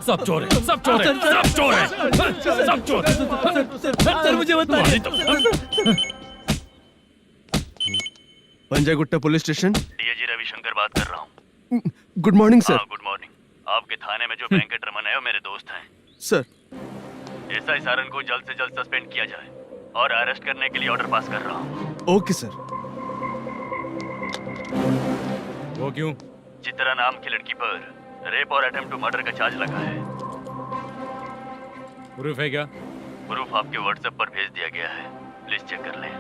[SPEAKER 6] सब चोर है, सब चोर है, सब चोर है, सब चोर है।
[SPEAKER 1] सर मुझे बताइए।
[SPEAKER 11] Panjagutta police station.
[SPEAKER 12] DIG Ravishankar बात कर रहा हूँ।
[SPEAKER 11] Good morning sir.
[SPEAKER 12] Good morning. आपके थाने में जो वेंकट रमन है वो मेरे दोस्त हैं।
[SPEAKER 11] सर
[SPEAKER 12] एसआई सारन को जल्द से जल्द सस्पेंड किया जाए और अरेस्ट करने के लिए ऑर्डर पास कर रहा हूँ।
[SPEAKER 11] Okay sir.
[SPEAKER 6] वो क्यों?
[SPEAKER 12] चित्रा नाम की लड़की पर रेप और अटेम्प्ट टू मर्डर का चार्ज लगा है।
[SPEAKER 6] प्रूफ है क्या?
[SPEAKER 12] प्रूफ आपके व्हाट्सएप पर भेज दिया गया है, प्लीज चेक कर लें।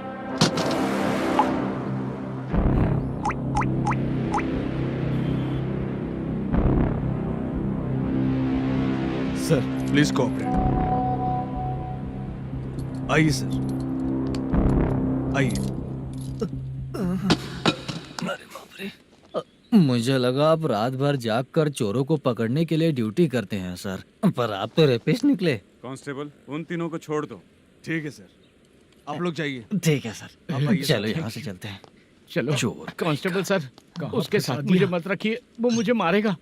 [SPEAKER 11] Sir please cooperate. आइए सर, आइए।
[SPEAKER 1] मुझे लगा आप रात भर जाग कर चोरों को पकड़ने के लिए ड्यूटी करते हैं सर, पर आप तो रेपिस्ट निकले।
[SPEAKER 3] कांस्टेबल उन तीनों को छोड़ दो।
[SPEAKER 11] ठीक है सर, आप लोग जाइए।
[SPEAKER 1] ठीक है सर, चलो यहाँ से चलते हैं।
[SPEAKER 2] चलो चोर कांस्टेबल सर, उसके साथ मुझे मत रखिए, वो मुझे मारेगा।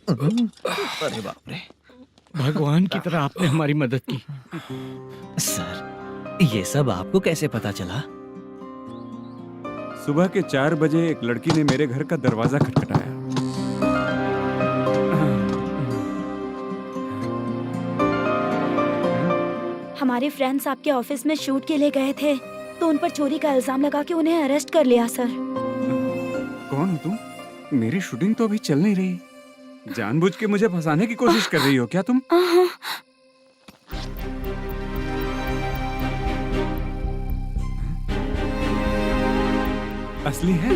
[SPEAKER 1] अरे बाप रे,
[SPEAKER 2] भगवान की तरह आपने हमारी मदद की।
[SPEAKER 1] सर ये सब आपको कैसे पता चला?
[SPEAKER 3] सुबह के 4 बजे एक लड़की ने मेरे घर का दरवाजा खटखटाया।
[SPEAKER 8] हमारे फ्रेंड्स आपके ऑफिस में शूट के लिए गए थे तो उन पर चोरी का इल्जाम लगा के उन्हें अरेस्ट कर लिया सर।
[SPEAKER 3] कौन हो तुम? मेरी शूटिंग तो अभी चल नहीं रही। जानबूझ के मुझे फंसाने की कोशिश कर रही हो क्या तुम? असली है?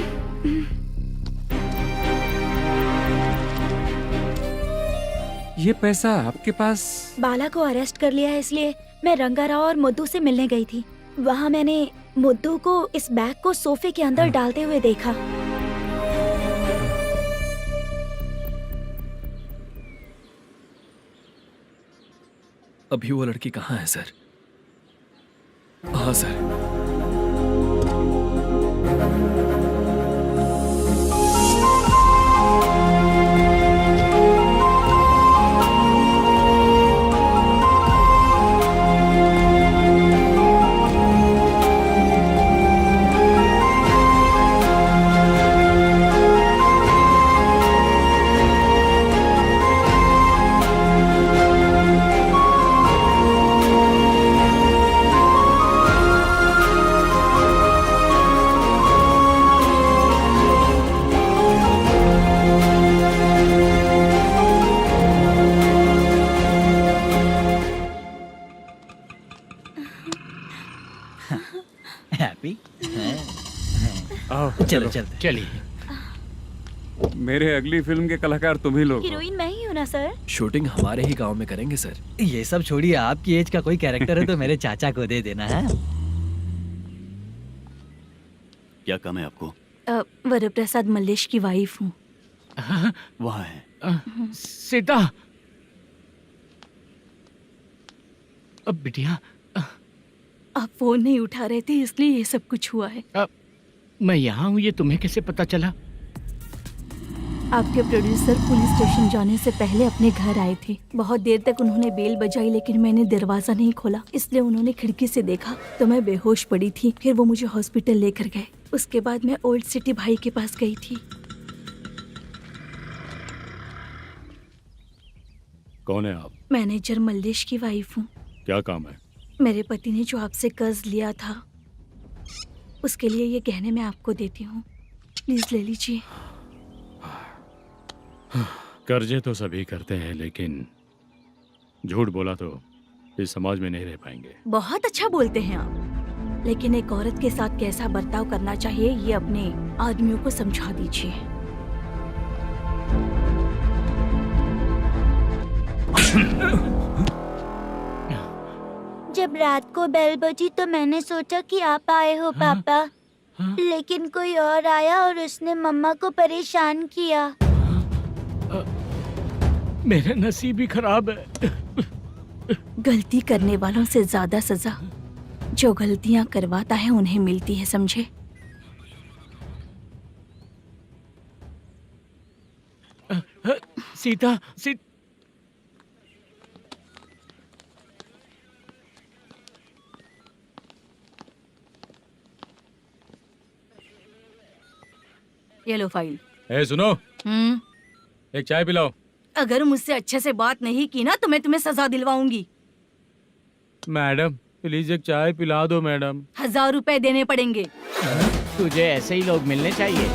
[SPEAKER 3] ये पैसा आपके पास?
[SPEAKER 8] बाला को अरेस्ट कर लिया है इसलिए मैं रंगाराव और मुद्दू से मिलने गई थी। वहाँ मैंने मुद्दू को इस बैग को सोफे के अंदर डालते हुए देखा।
[SPEAKER 4] अभी वो लड़की कहाँ है सर? हाँ सर।
[SPEAKER 1] पप्पी।
[SPEAKER 3] आओ
[SPEAKER 1] चलो चलते।
[SPEAKER 2] चलिए।
[SPEAKER 3] मेरे अगली फिल्म के कलाकार तुम ही लोग हो।
[SPEAKER 8] हीरोइन मैं ही हूँ ना सर।
[SPEAKER 4] शूटिंग हमारे ही गांव में करेंगे सर।
[SPEAKER 1] ये सब छोड़िए, आपकी एज का कोई कैरेक्टर है तो मेरे चाचा को दे देना है।
[SPEAKER 12] क्या काम है आपको?
[SPEAKER 7] वरप्रसाद मल्लेश की वाइफ हूँ।
[SPEAKER 12] वहाँ है।
[SPEAKER 2] सीता। अब बिटिया
[SPEAKER 7] आप फोन नहीं उठा रहे थे इसलिए ये सब कुछ हुआ है।
[SPEAKER 2] मैं यहाँ हूँ, ये तुम्हें कैसे पता चला?
[SPEAKER 7] आपके प्रोड्यूसर पुलिस स्टेशन जाने से पहले अपने घर आए थे। बहुत देर तक उन्होंने बेल बजाई लेकिन मैंने दरवाजा नहीं खोला, इसलिए उन्होंने खिड़की से देखा तो मैं बेहोश पड़ी थी। फिर वो मुझे हॉस्पिटल लेकर गए। उसके बाद मैं ओल्ड सिटी भाई के पास गई थी।
[SPEAKER 6] कौन है आप?
[SPEAKER 7] मैनेजर मल्लेश की वाइफ हूँ।
[SPEAKER 6] क्या काम है?
[SPEAKER 7] मेरे पति ने जो आपसे कर्ज लिया था उसके लिए ये गहने मैं आपको देती हूँ, प्लीज ले लीजिए।
[SPEAKER 6] कर्जे तो सभी करते हैं, लेकिन झूठ बोला तो इस समाज में नहीं रह पाएंगे।
[SPEAKER 7] बहुत अच्छा बोलते हैं आप, लेकिन एक औरत के साथ कैसा बर्ताव करना चाहिए ये अपने आदमियों को समझा दीजिए।
[SPEAKER 8] जब रात को बेल बजी तो मैंने सोचा कि आप आए हो पापा, लेकिन कोई और आया और उसने मम्मा को परेशान किया।
[SPEAKER 2] मेरा नसीब ही खराब है।
[SPEAKER 7] गलती करने वालों से ज्यादा सजा जो गलतियां करवाता है उन्हें मिलती है, समझे?
[SPEAKER 2] सीता,
[SPEAKER 7] ये लो फाइल।
[SPEAKER 6] ए सुनो, एक चाय पिलाओ।
[SPEAKER 7] अगर मुझसे अच्छे से बात नहीं की ना तो मैं तुम्हें सजा दिलवाऊंगी।
[SPEAKER 6] मैडम प्लीज एक चाय पिला दो मैडम।
[SPEAKER 7] 1000 रुपए देने पड़ेंगे।
[SPEAKER 2] तुझे ऐसे ही लोग मिलने चाहिए।